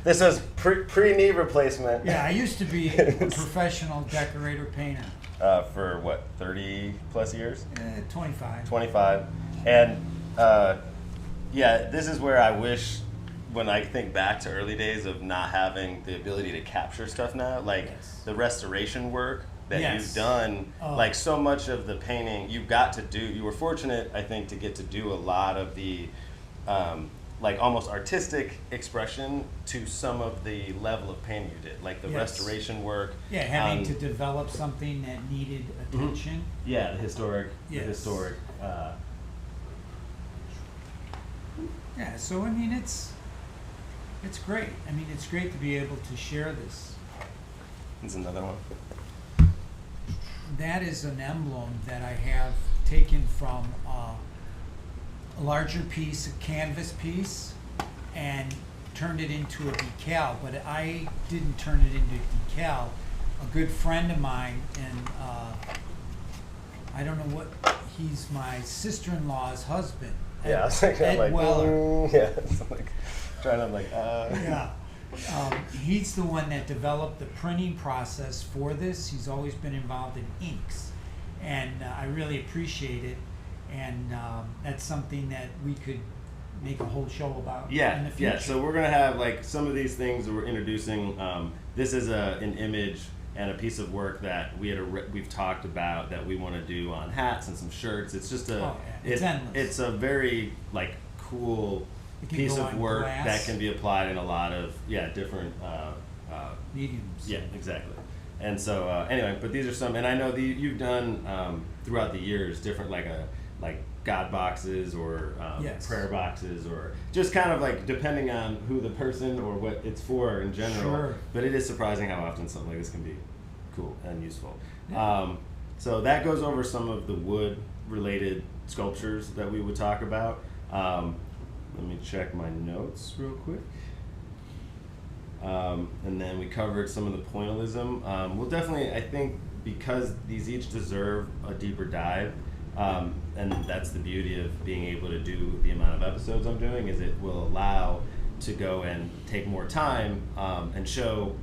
Speaker 1: This is pre knee replacement.
Speaker 3: Yeah, I used to be a professional decorator painter.
Speaker 1: For what, 30 plus years?
Speaker 3: 25.
Speaker 1: 25. And yeah, this is where I wish, when I think back to early days of not having the ability to capture stuff now, like
Speaker 3: Yes.
Speaker 1: the restoration work that
Speaker 3: Yes.
Speaker 1: you've done,
Speaker 3: Oh.
Speaker 1: like so much of the painting you got to do, you were fortunate, I think, to get to do a lot of the like almost artistic expression to some of the level of painting you did, like the
Speaker 3: Yes.
Speaker 1: restoration work.
Speaker 3: Yeah, having to develop something that needed attention.
Speaker 1: Yeah, the historic,
Speaker 3: Yes.
Speaker 1: the historic.
Speaker 3: Yeah, so I mean, it's great. I mean, it's great to be able to share this.
Speaker 1: There's another one.
Speaker 3: That is an emblem that I have taken from a larger piece, a canvas piece, and turned it into a decal. But I didn't turn it into a decal. A good friend of mine, and I don't know what, he's my sister-in-law's husband.
Speaker 1: Yeah, I was thinking,
Speaker 3: Ed
Speaker 1: like,
Speaker 3: Weller.
Speaker 1: yeah, it's like, trying to, like,
Speaker 3: Yeah. He's the one that developed the printing process for this. He's always been involved in inks. And I really appreciate it. And that's something that we could make a whole show about in the future.
Speaker 1: Yeah. So we're gonna have like some of these things that we're introducing. This is an image and a piece of work that we've talked about that we want to do on hats and some shirts. It's just
Speaker 3: It's endless.
Speaker 1: It's a very like cool
Speaker 3: It can
Speaker 1: piece
Speaker 3: go
Speaker 1: of
Speaker 3: on
Speaker 1: work
Speaker 3: glass.
Speaker 1: that can be applied in a lot of different.
Speaker 3: Mediums.
Speaker 1: Yeah, exactly. And so anyway, but these are some, and I know you've done throughout the years different like God boxes or
Speaker 3: Yes.
Speaker 1: prayer boxes or just kind of like depending on who the person or what it's for in general.
Speaker 3: Sure.
Speaker 1: But it is surprising how often something like this can be cool and useful.
Speaker 3: Yeah.
Speaker 1: So that goes over some of the wood related sculptures that we would talk about. Let me check my notes real quick. And then we covered some of the pointillism. We'll definitely, I think, because these each deserve a deeper dive, and that's the beauty of being able to do the amount of episodes I'm doing, is it will allow to go and take more time and show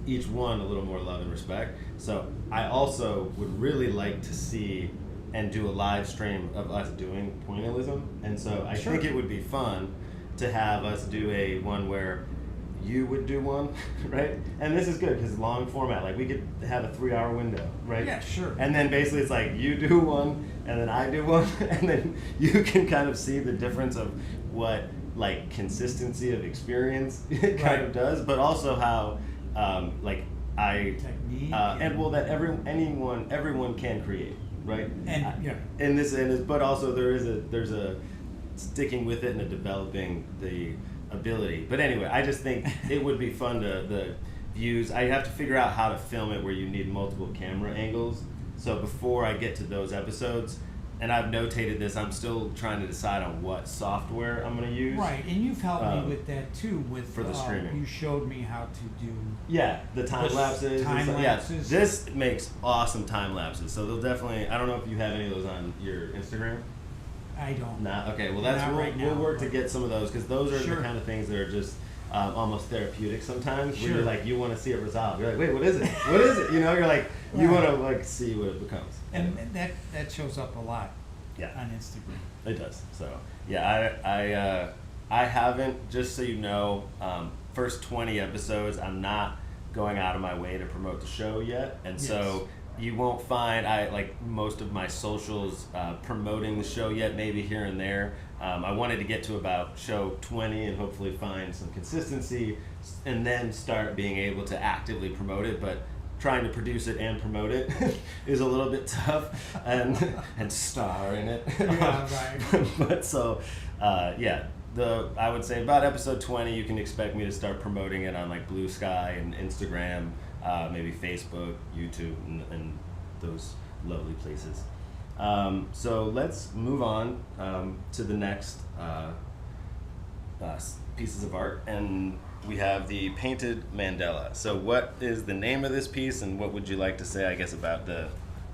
Speaker 1: each one a little more love and respect. So I also would really like to see and do a live stream of us doing pointillism, and so I
Speaker 3: Sure.
Speaker 1: think it would be fun to have us do a one where you would do one, right? And this is good because long format. Like we could have a 3-hour window, right?
Speaker 3: Yeah, sure.
Speaker 1: And then basically it's like you do one, and then I do one, and then you can kind of see the difference of what like consistency of experience it kind of does, but also how like I
Speaker 3: Technique
Speaker 1: and well that everyone can create, right?
Speaker 3: And yeah.
Speaker 1: In this end, but also there's a sticking with it and a developing the ability. But anyway, I just think it would be fun to the views. I have to figure out how to film it where you need multiple camera angles. So before I get to those episodes, and I've notated this, I'm still trying to decide on what software I'm going to use.
Speaker 3: Right, and you've helped me with that too. With
Speaker 1: for the streaming,
Speaker 3: you showed me how to do.
Speaker 1: Yeah, the time lapses. Yeah, this makes awesome time lapses. So they'll definitely. I don't know if you have any of those on your Instagram.
Speaker 3: I don't.
Speaker 1: Nah, okay. Well, that's we'll work to get some of those because those are the kind of things that are just almost therapeutic sometimes. Where you're like, you want to see it resolved. You're like, wait, what is it? What is it? You know, you're like, you want to like see what it becomes.
Speaker 3: And that shows up a lot.
Speaker 1: Yeah.
Speaker 3: On Instagram.
Speaker 1: It does. So yeah, I haven't. Just so you know, first 20 episodes, I'm not going out of my way to promote the show yet, and so. You won't find like most of my socials promoting the show yet, maybe here and there. I wanted to get to about show 20 and hopefully find some consistency and then start being able to actively promote it, but trying to produce it and promote it is a little bit tough and star in it.
Speaker 3: Yeah, right.
Speaker 1: But so, yeah. I would say about episode 20, you can expect me to start promoting it on like Blue Sky and Instagram, maybe Facebook, YouTube, and those lovely places. So let's move on to the next pieces of art, and we have the painted mandala. So what is the name of this piece, and what would you like to say, I guess, about the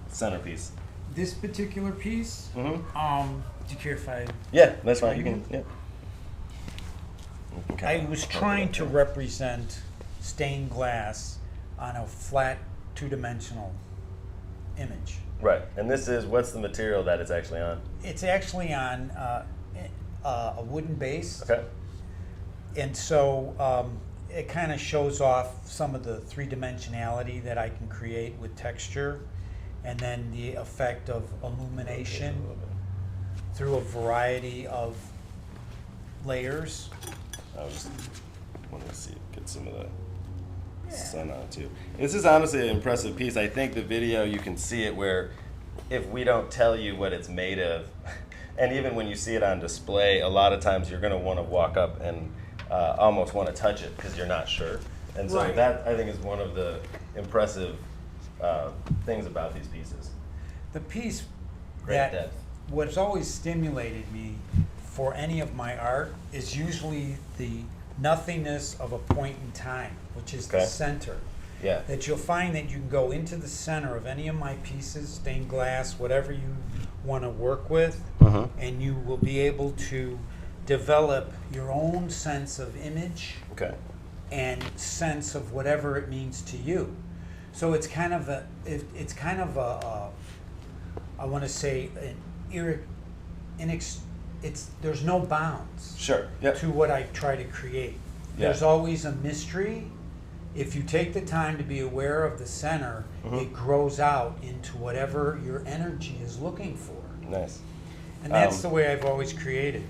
Speaker 1: centerpiece?
Speaker 3: This particular piece.
Speaker 1: Mm-hmm.
Speaker 3: Do you care if I?
Speaker 1: Yeah, that's fine. You can. Yeah.
Speaker 3: I was trying to represent stained glass on a flat, two-dimensional image.
Speaker 1: Right, and this is, what's the material that it's actually on?
Speaker 3: It's actually on a wooden base.
Speaker 1: Okay.
Speaker 3: And so it kind of shows off some of the three-dimensionality that I can create with texture, and then the effect of illumination through a variety of layers.
Speaker 1: I was wanting to see, get some of the sun on too. This is honestly an impressive piece. I think the video, you can see it where if we don't tell you what it's made of, and even when you see it on display, a lot of times you're going to want to walk up and almost want to touch it because you're not sure. And so that, I think, is one of the impressive things about these pieces.
Speaker 3: The piece
Speaker 1: Great
Speaker 3: that
Speaker 1: depth.
Speaker 3: what's always stimulated me for any of my art is usually the nothingness of a point in time, which is the center.
Speaker 1: Yeah.
Speaker 3: That you'll find that you can go into the center of any of my pieces, stained glass, whatever you want to work with, and you will be able to develop your own sense of image and sense of whatever it means to you. So it's kind of I want to say there's no bounds to what I try to create. There's always a mystery. If you take the time to be aware of the center, it grows out into whatever your energy is looking for.
Speaker 1: Nice.
Speaker 3: And that's the way I've always created.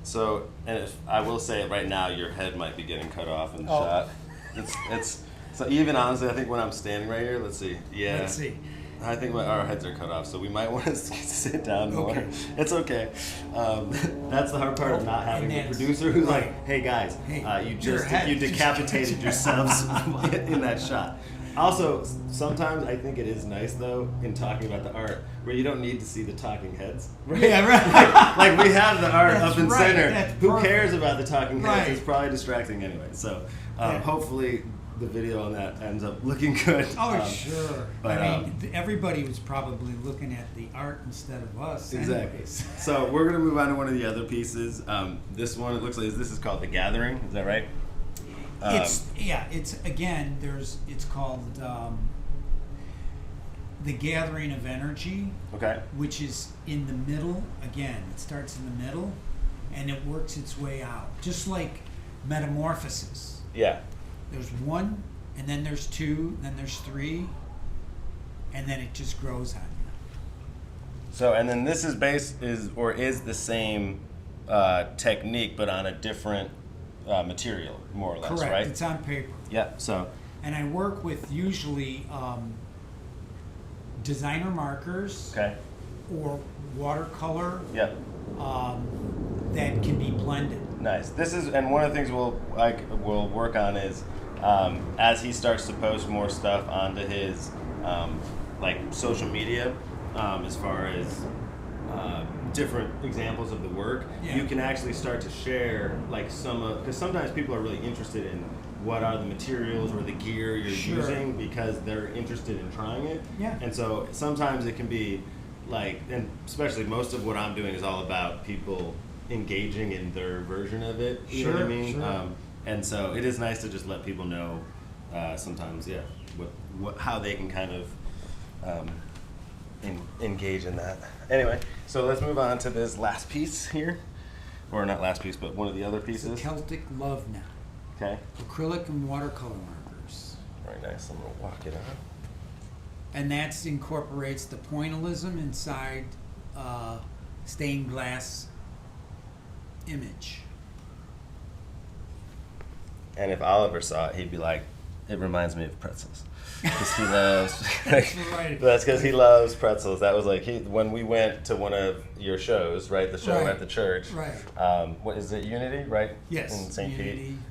Speaker 1: So, and if I will say it right now, your head might be getting cut off in the shot. It's so even honestly, I think when I'm standing right here, let's see. Yeah.
Speaker 3: Let's see.
Speaker 1: I think our heads are cut off, so we might want to sit down more. It's okay. That's the hard part of not having a producer who's like, "Hey guys, you decapitated yourselves in that shot." Also, sometimes I think it is nice though in talking about the art where you don't need to see the talking heads. Right? Yeah, right. like we have the art up in center. Who cares about the talking heads? It's probably distracting anyway. So hopefully the video on that ends up looking good.
Speaker 3: Oh, sure.
Speaker 1: But,
Speaker 3: I mean, everybody was probably looking at the art instead of us.
Speaker 1: Exactly.
Speaker 3: Anyways.
Speaker 1: So we're going to move on to one of the other pieces. This one, it looks like this is called The Gathering. Is that right?
Speaker 3: It's called The Gathering of Energy.
Speaker 1: Okay.
Speaker 3: Which is in the middle. Again, it starts in the middle. and it works its way out, just like metamorphosis.
Speaker 1: Yeah.
Speaker 3: There's one, and then there's two, then there's three, and then it just grows on you.
Speaker 1: So, and then this is is the same technique, but on a different material, more or less,
Speaker 3: Correct.
Speaker 1: right?
Speaker 3: It's on paper.
Speaker 1: Yeah. So,
Speaker 3: And I work with usually designer markers
Speaker 1: okay.
Speaker 3: or watercolor
Speaker 1: Yeah.
Speaker 3: that can be blended.
Speaker 1: Nice. This is, and one of the things we'll work on is as he starts to post more stuff onto his like social media, as far as different examples of the work,
Speaker 3: Yeah.
Speaker 1: you can actually start to share like some of, because sometimes people are really interested in what are the materials or the gear you're
Speaker 3: Sure.
Speaker 1: using because they're interested in trying it.
Speaker 3: Yeah.
Speaker 1: And so sometimes it can be like, and especially most of what I'm doing is all about people engaging in their version of it. You know what I
Speaker 3: Sure,
Speaker 1: mean?
Speaker 3: sure.
Speaker 1: And so it is nice to just let people know sometimes, yeah, what how they can kind of engage in that. Anyway, so let's move on to this last piece here, or not last piece, but one of the other
Speaker 3: It's
Speaker 1: pieces.
Speaker 3: a Celtic love knot.
Speaker 1: Okay.
Speaker 3: Acrylic and watercolor markers.
Speaker 1: Very nice. I'm gonna walk it on.
Speaker 3: And that incorporates the pointillism inside stained glass image.
Speaker 1: And if Oliver saw it, he'd be like, "It reminds me of pretzels," because he loves.
Speaker 3: That's right.
Speaker 1: That's because he loves pretzels. That was like when we went to one of your shows, right? The show
Speaker 3: Right.
Speaker 1: at the church.
Speaker 3: Right.
Speaker 1: What is it? Unity, right?
Speaker 3: Yes,
Speaker 1: In St. Pete.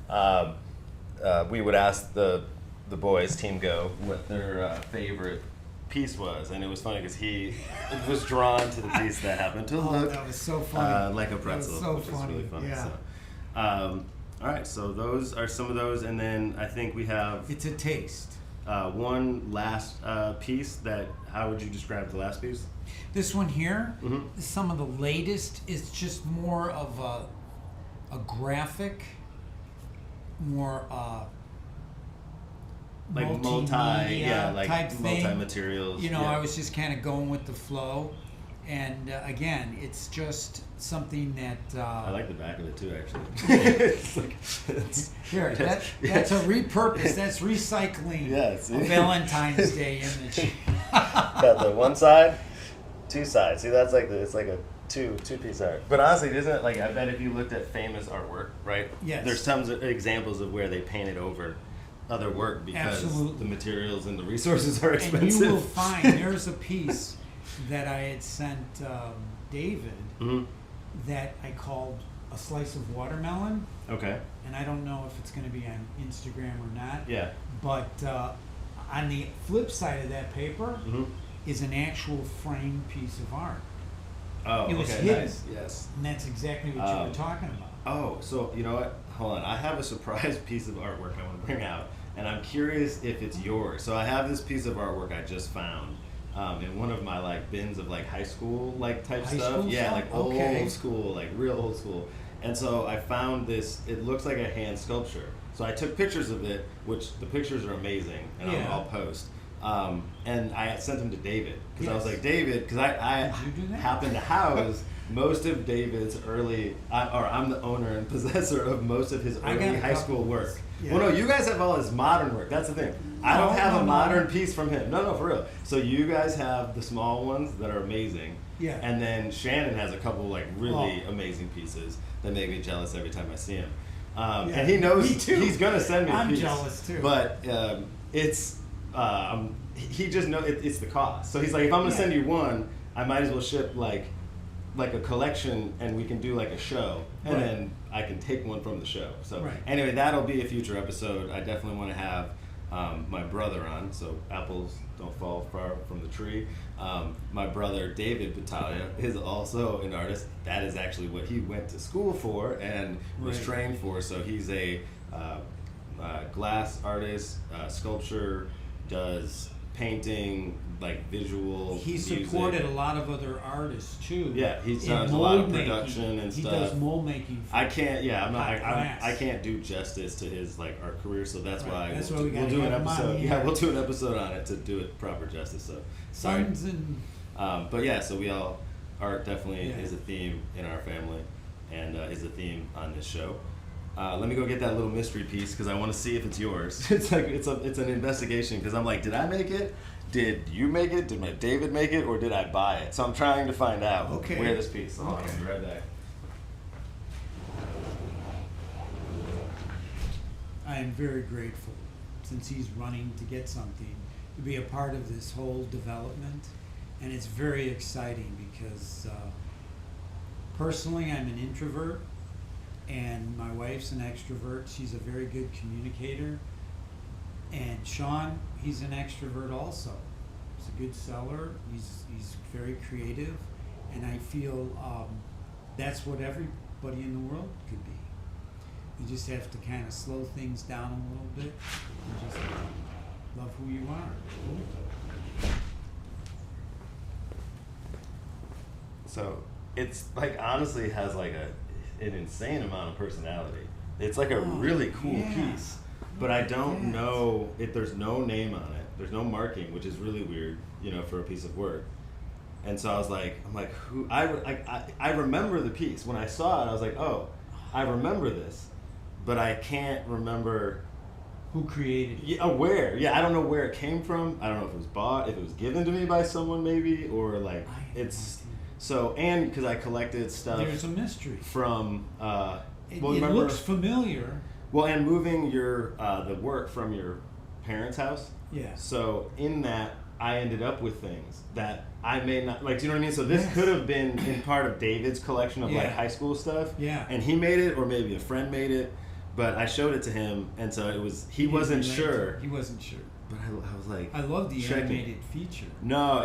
Speaker 3: Unity.
Speaker 1: We would ask the boys, Team Go, what their favorite piece was, and it was funny because he was drawn to the piece that happened to
Speaker 3: Oh,
Speaker 1: look
Speaker 3: that was so funny.
Speaker 1: like a
Speaker 3: That was
Speaker 1: pretzel,
Speaker 3: so
Speaker 1: which is
Speaker 3: funny,
Speaker 1: really funny.
Speaker 3: yeah.
Speaker 1: So, all right, so those are some of those, and then I think we have
Speaker 3: It's a taste.
Speaker 1: one last piece. That, how would you describe the last piece?
Speaker 3: This one here,
Speaker 1: Mhm.
Speaker 3: is some of the latest. It's just more of a graphic, more
Speaker 1: Like
Speaker 3: multimedia
Speaker 1: like
Speaker 3: type thing.
Speaker 1: multi-materials.
Speaker 3: You know,
Speaker 1: yeah.
Speaker 3: I was just kind of going with the flow, and again, it's just something that.
Speaker 1: I like the back of it too, actually. It's like,
Speaker 3: Here, that's a repurpose. That's recycling
Speaker 1: Yeah, see?
Speaker 3: a Valentine's Day image.
Speaker 1: Got the one side, two sides. See, that's like it's like a two-piece art. But honestly, isn't it like, I bet if you looked at famous artwork, right?
Speaker 3: Yes.
Speaker 1: There's tons of examples of where they painted over other work because
Speaker 3: Absolutely.
Speaker 1: the materials and the resources are expensive.
Speaker 3: And you will find there's a piece that I had sent David
Speaker 1: Mhm.
Speaker 3: that I called a slice of watermelon,
Speaker 1: Okay.
Speaker 3: and I don't know if it's going to be on Instagram or not.
Speaker 1: Yeah.
Speaker 3: But on the flip side of that paper
Speaker 1: Mhm.
Speaker 3: is an actual framed piece of art,
Speaker 1: Oh,
Speaker 3: It was
Speaker 1: okay.
Speaker 3: hidden.
Speaker 1: Nice. Yes.
Speaker 3: and that's exactly what you were talking about.
Speaker 1: Oh, so you know what? Hold on. I have a surprise piece of artwork I want to bring out, and I'm curious if it's yours. So I have this piece of artwork I just found in one of my like bins of like high school like type
Speaker 3: High
Speaker 1: stuff.
Speaker 3: school
Speaker 1: Yeah,
Speaker 3: stuff?
Speaker 1: like
Speaker 3: Okay.
Speaker 1: old school, like real old school. And so I found this. It looks like a hand sculpture. So I took pictures of it, which the pictures are amazing, and
Speaker 3: Yeah.
Speaker 1: I'll post. And I sent them to David because I was
Speaker 3: Yes.
Speaker 1: like, David, because I
Speaker 3: Did you do that?
Speaker 1: happen to house most of David's early, or I'm the owner and possessor of most of his
Speaker 3: I got
Speaker 1: early
Speaker 3: a
Speaker 1: high
Speaker 3: couple
Speaker 1: school
Speaker 3: of
Speaker 1: work.
Speaker 3: those. Yeah.
Speaker 1: Well, no, you guys have all his modern work. That's the thing. I don't have a
Speaker 3: No.
Speaker 1: modern piece from him. No, for real. So you guys have the small ones that are amazing.
Speaker 3: Yeah.
Speaker 1: And then Shannon has a couple like really
Speaker 3: Oh.
Speaker 1: amazing pieces that make me jealous every time I see him.
Speaker 3: Yeah,
Speaker 1: And he knows
Speaker 3: me too.
Speaker 1: he's gonna send me a
Speaker 3: I'm
Speaker 1: piece.
Speaker 3: jealous too.
Speaker 1: But it's he just knows it's the cost. So he's like, if I'm gonna
Speaker 3: Yeah.
Speaker 1: send you one, I might as well ship like a collection, and we can do like a show, and
Speaker 3: Right.
Speaker 1: then I can take one from the show. So
Speaker 3: Right.
Speaker 1: anyway, that'll be a future episode. I definitely want to have my brother on, so apples don't fall far from the tree. My brother David Battaglia is also an artist. That is actually what he went to school for and was
Speaker 3: Right.
Speaker 1: trained for. So he's a glass artist, sculpture, does painting, like visual
Speaker 3: He
Speaker 1: music.
Speaker 3: supported a lot of other artists too.
Speaker 1: Yeah, he
Speaker 3: in
Speaker 1: does a lot of
Speaker 3: mold making.
Speaker 1: production and
Speaker 3: he
Speaker 1: stuff.
Speaker 3: does mold making.
Speaker 1: I can't. Yeah, I'm not.
Speaker 3: Hot glass.
Speaker 1: I can't do justice to his like art career. So that's
Speaker 3: Right,
Speaker 1: why
Speaker 3: that's
Speaker 1: we'll,
Speaker 3: why we
Speaker 1: we'll
Speaker 3: gotta
Speaker 1: do an
Speaker 3: have him on
Speaker 1: episode.
Speaker 3: here.
Speaker 1: Yeah, we'll do an episode on it to do it proper justice. So sorry.
Speaker 3: Sons and
Speaker 1: But yeah, so we all art definitely
Speaker 3: Yeah.
Speaker 1: is a theme in our family, and is the theme on this show. Let me go get that little mystery piece because I want to see if it's yours. It's like it's an investigation because I'm like, did I make it? Did you make it? Did my David make it, or did I buy it? So I'm trying to find out where this piece. Hold on, I'll be right back.
Speaker 3: I am very grateful, since he's running to get something, to be a part of this whole development. And it's very exciting because personally I'm an introvert and my wife's an extrovert. She's a very good communicator. And Sean, he's an extrovert also. He's a good seller. He's very creative. And I feel that's what everybody in the world could be. You just have to kind of slow things down a little bit and just love who you are.
Speaker 1: So it's like honestly has like an insane amount of personality. It's like a really cool piece, but I don't know if there's no name on it. There's no marking, which is really weird, for a piece of work. And so I'm like, who? I remember the piece when I saw it. I was like, oh, I remember this, but I can't remember
Speaker 3: who created it.
Speaker 1: Yeah, where? Yeah, I don't know where it came from. I don't know if it was bought, if it was given to me by someone maybe, or like it's. So, and because I collected stuff.
Speaker 3: There's a mystery.
Speaker 1: From,
Speaker 3: it looks familiar.
Speaker 1: Well, and moving the work from your parents' house.
Speaker 3: Yeah.
Speaker 1: So, in that, I ended up with things that I may not, do you know what I mean? So, this could have been in part of David's collection of, high school stuff.
Speaker 3: Yeah.
Speaker 1: And he made it, or maybe a friend made it, but I showed it to him, and so he wasn't sure.
Speaker 3: He wasn't sure.
Speaker 1: But I was like,
Speaker 3: I love the animated feature.
Speaker 1: No,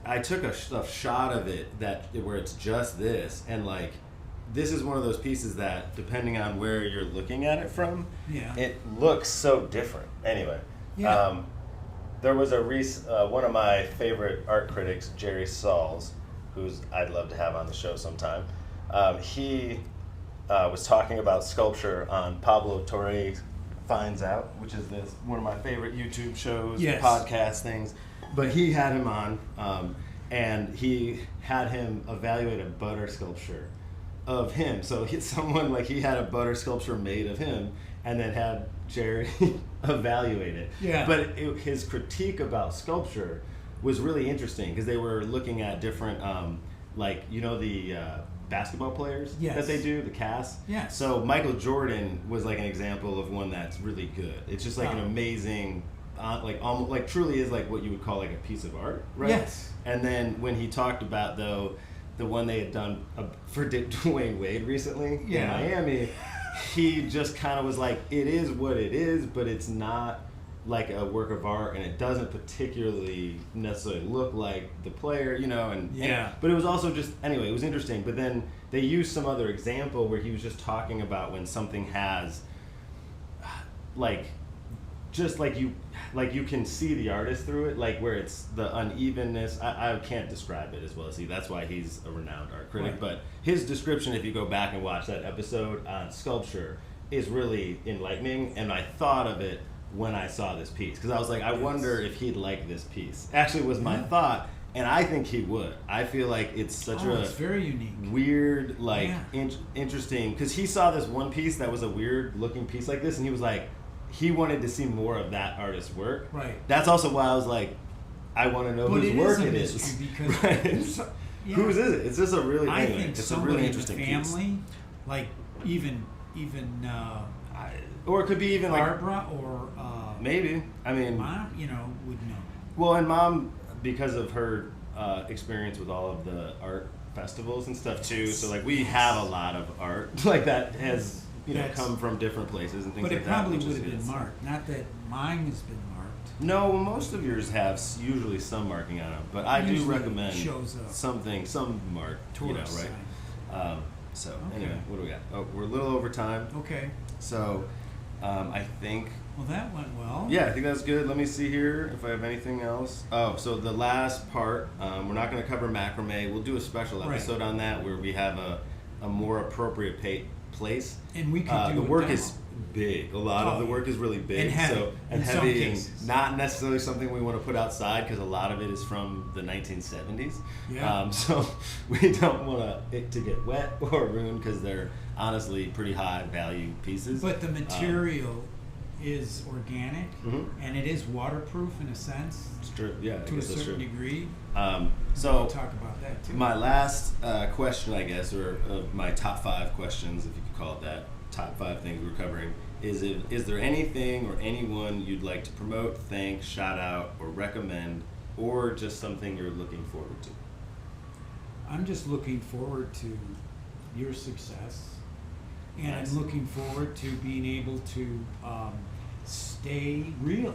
Speaker 1: I took a shot of it where it's just this, and this is one of those pieces that, depending on where you're looking at it from, it looks so different. Anyway, there was one of my favorite art critics, Jerry Sauls, who's I'd love to have on the show sometime. He was talking about sculpture on Pablo Torre Finds Out, which is one of my favorite YouTube shows, podcast things. But he had him on, and he had him evaluate a butter sculpture of him. So he had a butter sculpture made of him, and then had Jerry evaluate it. Yeah. But his critique about sculpture was really interesting because they were looking at different, the basketball players that they do, the cast.
Speaker 3: Yes.
Speaker 1: So Michael Jordan was an example of one that's really good. It's just an amazing, almost truly is what you would call a piece of art, right?
Speaker 3: Yes.
Speaker 1: And then when he talked about the one they had done for Dwayne Wade recently in Miami, he just kind of was like, it is what it is, but it's not like a work of art, and it doesn't particularly necessarily look like the player, but it was also just, anyway, it was interesting. But then they used some other example where he was just talking about when something has you can see the artist through it, where it's the unevenness. I can't describe it as well as he. That's why he's a renowned art critic. Right. But his description, if you go back and watch that episode on sculpture, is really enlightening, and I thought of it when I saw this piece, because I was like, I wonder if he'd like this piece. Actually, was my thought, and I think he would. I feel like it's such
Speaker 3: it's very unique,
Speaker 1: weird, interesting, because he saw this one piece that was a weird looking piece like this, and he was like, he wanted to see more of that artist's work.
Speaker 3: Right.
Speaker 1: That's also why I was like, I want to know whose work it is.
Speaker 3: Because
Speaker 1: whose is it? It's just a really,
Speaker 3: I think
Speaker 1: it's
Speaker 3: somebody
Speaker 1: a really interesting
Speaker 3: in the family,
Speaker 1: piece.
Speaker 3: even
Speaker 1: or it could be even
Speaker 3: Barbara or
Speaker 1: maybe. I mean,
Speaker 3: Mom, would know.
Speaker 1: Well, and Mom, because of her experience with all of the art festivals and stuff too, so we have a lot of art that has come from different places and things like that.
Speaker 3: But it probably would have been marked. Not that mine has been marked.
Speaker 1: No, most of yours have usually some marking on them, but I do recommend some mark.
Speaker 3: Tourist
Speaker 1: right? Anyway, what do we got? Oh, we're a little over time.
Speaker 3: Okay.
Speaker 1: So, I think.
Speaker 3: Well, that went well.
Speaker 1: Yeah, I think that's good. Let me see here if I have anything else. Oh, so the last part, we're not going to cover macrame. We'll do a special episode on that where we have a more appropriate place.
Speaker 3: And we could do
Speaker 1: the
Speaker 3: a
Speaker 1: work
Speaker 3: demo.
Speaker 1: is big. A lot of the work is really big,
Speaker 3: And heavy,
Speaker 1: and
Speaker 3: in some
Speaker 1: heavy,
Speaker 3: cases.
Speaker 1: and not necessarily something we want to put outside because a lot of it is from the 1970s.
Speaker 3: Yeah.
Speaker 1: So we don't want it to get wet or ruined because they're honestly pretty high value pieces.
Speaker 3: But the material is organic,
Speaker 1: Mhm.
Speaker 3: and it is waterproof in a sense,
Speaker 1: It's true. Yeah, I
Speaker 3: to a
Speaker 1: guess that's
Speaker 3: certain
Speaker 1: true.
Speaker 3: degree.
Speaker 1: So
Speaker 3: We'll talk about that too.
Speaker 1: my last question, I guess, or my top 5 questions, if you could call it that, top 5 things we're covering, is there anything or anyone you'd like to promote, thank, shout out, or recommend, or just something you're looking forward to?
Speaker 3: I'm just looking forward to your success, and
Speaker 1: Nice.
Speaker 3: I'm looking forward to being able to stay real.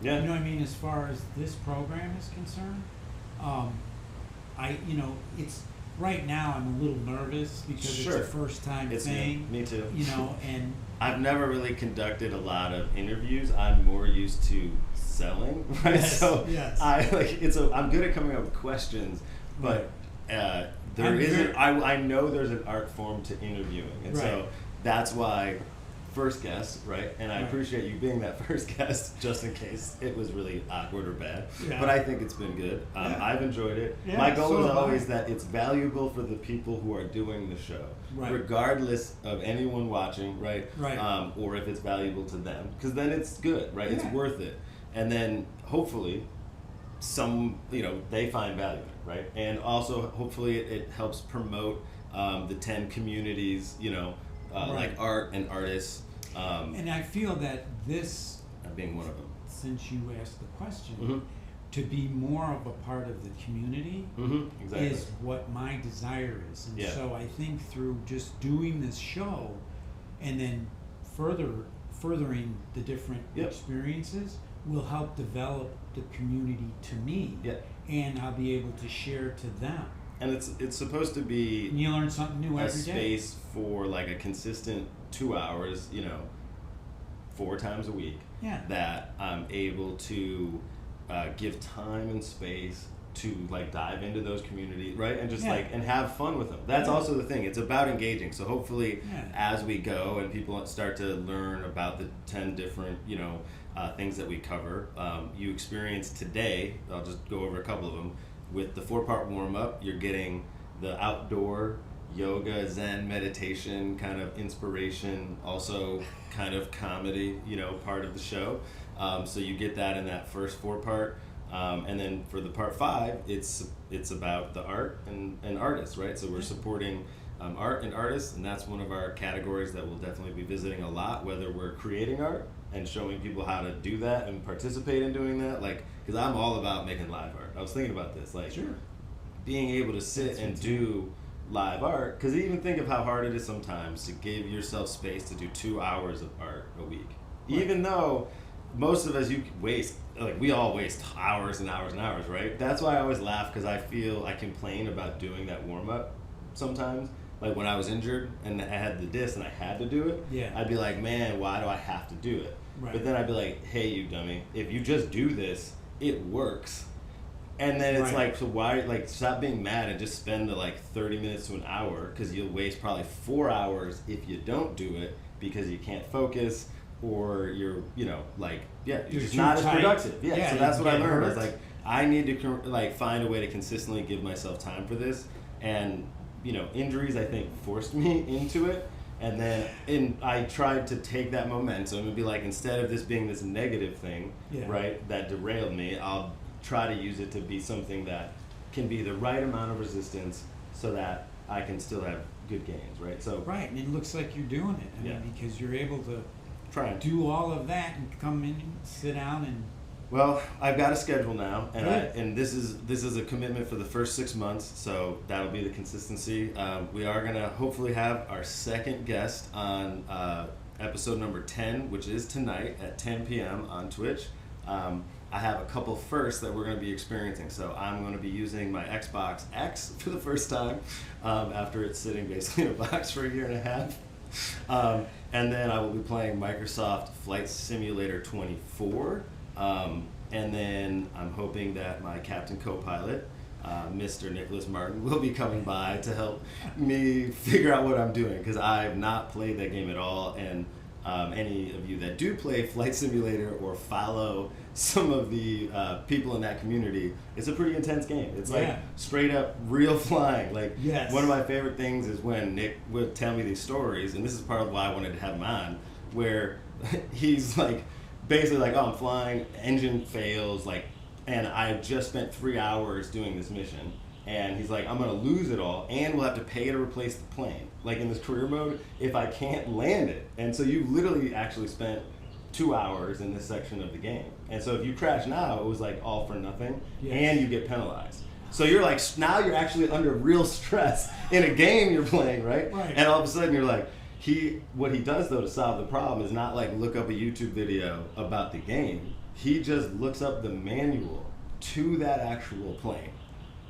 Speaker 1: Yeah.
Speaker 3: You know what I mean, as far as this program is concerned. It's right now I'm a little nervous because
Speaker 1: Sure.
Speaker 3: it's a first time
Speaker 1: It's
Speaker 3: thing.
Speaker 1: me too.
Speaker 3: And
Speaker 1: I've never really conducted a lot of interviews. I'm more used to selling, right?
Speaker 3: Yes,
Speaker 1: So
Speaker 3: yes.
Speaker 1: I'm good at coming up with questions, but I know there's an art form to interviewing, and so
Speaker 3: Right.
Speaker 1: that's why first guest, right? And I
Speaker 3: Right.
Speaker 1: appreciate you being that first guest, just in case it was really awkward or bad.
Speaker 3: Yeah.
Speaker 1: But I think it's been good.
Speaker 3: Yeah.
Speaker 1: I've enjoyed it.
Speaker 3: Yeah,
Speaker 1: My goal
Speaker 3: so
Speaker 1: is
Speaker 3: have I.
Speaker 1: always that it's valuable for the people who are doing the show,
Speaker 3: Right.
Speaker 1: regardless of anyone watching, right?
Speaker 3: Right.
Speaker 1: Or if it's valuable to them, because then it's good, right? It's
Speaker 3: Yeah.
Speaker 1: worth it, and then hopefully they find value in it, right? And also hopefully it helps promote the 10 communities,
Speaker 3: Right.
Speaker 1: like art and artists,
Speaker 3: and I feel that this,
Speaker 1: being one of them.
Speaker 3: since you asked the question,
Speaker 1: Mhm.
Speaker 3: to be more of a part of the community
Speaker 1: Exactly.
Speaker 3: is what my desire is. And
Speaker 1: Yeah.
Speaker 3: so I think through just doing this show and then furthering the different
Speaker 1: Yep.
Speaker 3: experiences will help develop the community to me.
Speaker 1: Yeah.
Speaker 3: And I'll be able to share to them.
Speaker 1: And it's supposed to be
Speaker 3: And you learn something new
Speaker 1: a
Speaker 3: every day.
Speaker 1: space for like a consistent 2 hours, 4 times a week,
Speaker 3: Yeah.
Speaker 1: that I'm able to give time and space to like dive into those communities, right? And just
Speaker 3: Yeah.
Speaker 1: and have fun with them. That's
Speaker 3: Yeah.
Speaker 1: also the thing. It's about engaging. So hopefully
Speaker 3: Yeah.
Speaker 1: as we go and people start to learn about the 10 different, things that we cover, you experience today, I'll just go over a couple of them. With the 4-part warm-up, you're getting the outdoor yoga, Zen, meditation, kind of inspiration, also kind of comedy, part of the show. So you get that in that first 4-part. And then for the part 5, it's about the art and artists, right? So we're supporting art and artists, and that's one of our categories that we'll definitely be visiting a lot, whether we're creating art and showing people how to do that and participate in doing that. Because I'm all about making live art. I was thinking about this,
Speaker 3: Sure.
Speaker 1: being able to sit
Speaker 3: That's
Speaker 1: and
Speaker 3: fantastic.
Speaker 1: do live art, because even think of how hard it is sometimes to give yourself space to do 2 hours of art a week.
Speaker 3: Right.
Speaker 1: Even though most of us, we all waste hours and hours and hours, right? That's why I always laugh, because I feel I complain about doing that warm-up sometimes. Like when I was injured and I had the disc and I had to do it,
Speaker 3: Yeah.
Speaker 1: I'd be like, man, why do I have to do it?
Speaker 3: Right.
Speaker 1: But then I'd be like, hey, you dummy, if you just do this, it works. And then it's
Speaker 3: Right.
Speaker 1: like, so why, stop being mad and just spend the 30 minutes to an hour, because you'll waste probably 4 hours if you don't do it because you can't focus, or you're, you're
Speaker 3: You're
Speaker 1: just
Speaker 3: too
Speaker 1: not as
Speaker 3: tight.
Speaker 1: productive. Yeah,
Speaker 3: Yeah,
Speaker 1: so that's
Speaker 3: you
Speaker 1: what I
Speaker 3: get
Speaker 1: learned. I was
Speaker 3: hurt.
Speaker 1: like, I need to find a way to consistently give myself time for this. And, injuries, I think, forced me into it. And then I tried to take that momentum and be like, instead of this being this negative thing,
Speaker 3: Yeah.
Speaker 1: right, that derailed me, I'll try to use it to be something that can be the right amount of resistance so that I can still have good gains, right? So
Speaker 3: Right, and it looks like you're doing it. I
Speaker 1: Yeah.
Speaker 3: mean, because you're able to
Speaker 1: trying.
Speaker 3: do all of that and come in, sit down, and
Speaker 1: Well, I've got a schedule now, and
Speaker 3: Good.
Speaker 1: this is a commitment for the first 6 months, so that'll be the consistency. We are gonna hopefully have our second guest on episode number 10, which is tonight at 10 p.m. on Twitch. I have a couple firsts that we're going to be experiencing. So I'm going to be using my Xbox X for the first time after it's sitting basically in a box for a year and a half. And then I will be playing Microsoft Flight Simulator 24. And then I'm hoping that my Captain Co-Pilot Mr. Nicholas Martin will be coming by to help me figure out what I'm doing, because I've not played that game at all. And any of you that do play Flight Simulator or follow some of the people in that community, it's a pretty intense game. It's like straight up real flying. Like one of my favorite things is when Nick would tell me these stories, and this is part of why I wanted to have him on, where he's like basically like, oh, I'm flying, engine fails, like, and I just spent 3 hours doing this mission, and he's like, I'm gonna lose it all, and we'll have to pay to replace the plane, like in this career mode, if I can't land it. And so you literally actually spent 2 hours in this section of the game. And so if you crash now, it was like all for nothing, and you get penalized. So you're like, now you're actually under real stress in a game you're playing, right? And all of a sudden you're like, what he does though to solve the problem is not like look up a YouTube video about the game. He just looks up the manual to that actual plane.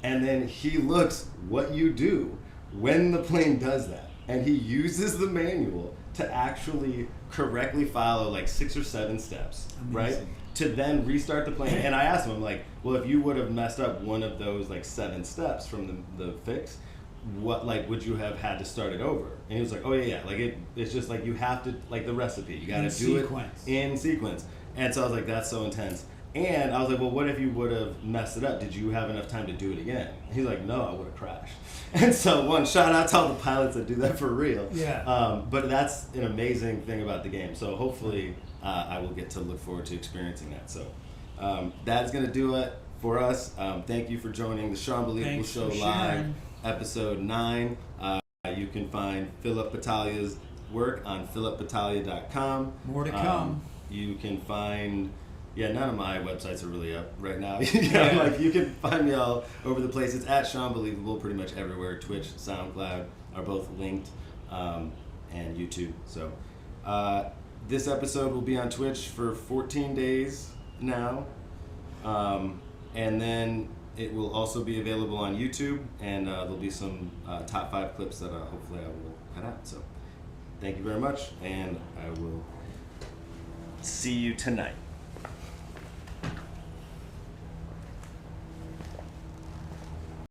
Speaker 1: And then he looks what you do when the plane does that. And he uses the manual to actually correctly follow like 6 or 7 steps, right? To then restart the plane. And I asked him, I'm like, well, if you would have messed up one of those like 7 steps from the fix, what, like, would you have had to start it over? And he was like, oh yeah, like it's just like you have to, like the recipe, you got to do it in sequence. And so I was like, that's so intense. And I was like, well, what if you would have messed it up? Did you have enough time to do it again? He's like, no, I would have crashed. And so one, shout out to all the pilots that do that for real. But that's an amazing thing about the game. So hopefully I will get to look forward to experiencing that. So that's going to do it for us. Thank you for joining the Sean Believable Show Live, episode 9. You can find Philip Battaglia's work on philipbattaglia.com.
Speaker 3: More to come.
Speaker 1: You can find, none of my websites are really up right now. Like you can find me all over the place. It's at Sean Believable pretty much everywhere. Twitch, SoundCloud are both linked, and YouTube. So this episode will be on Twitch for 14 days now, and then it will also be available on YouTube, and there'll be some top 5 clips that hopefully I will cut out. So thank you very much, and I will see you tonight.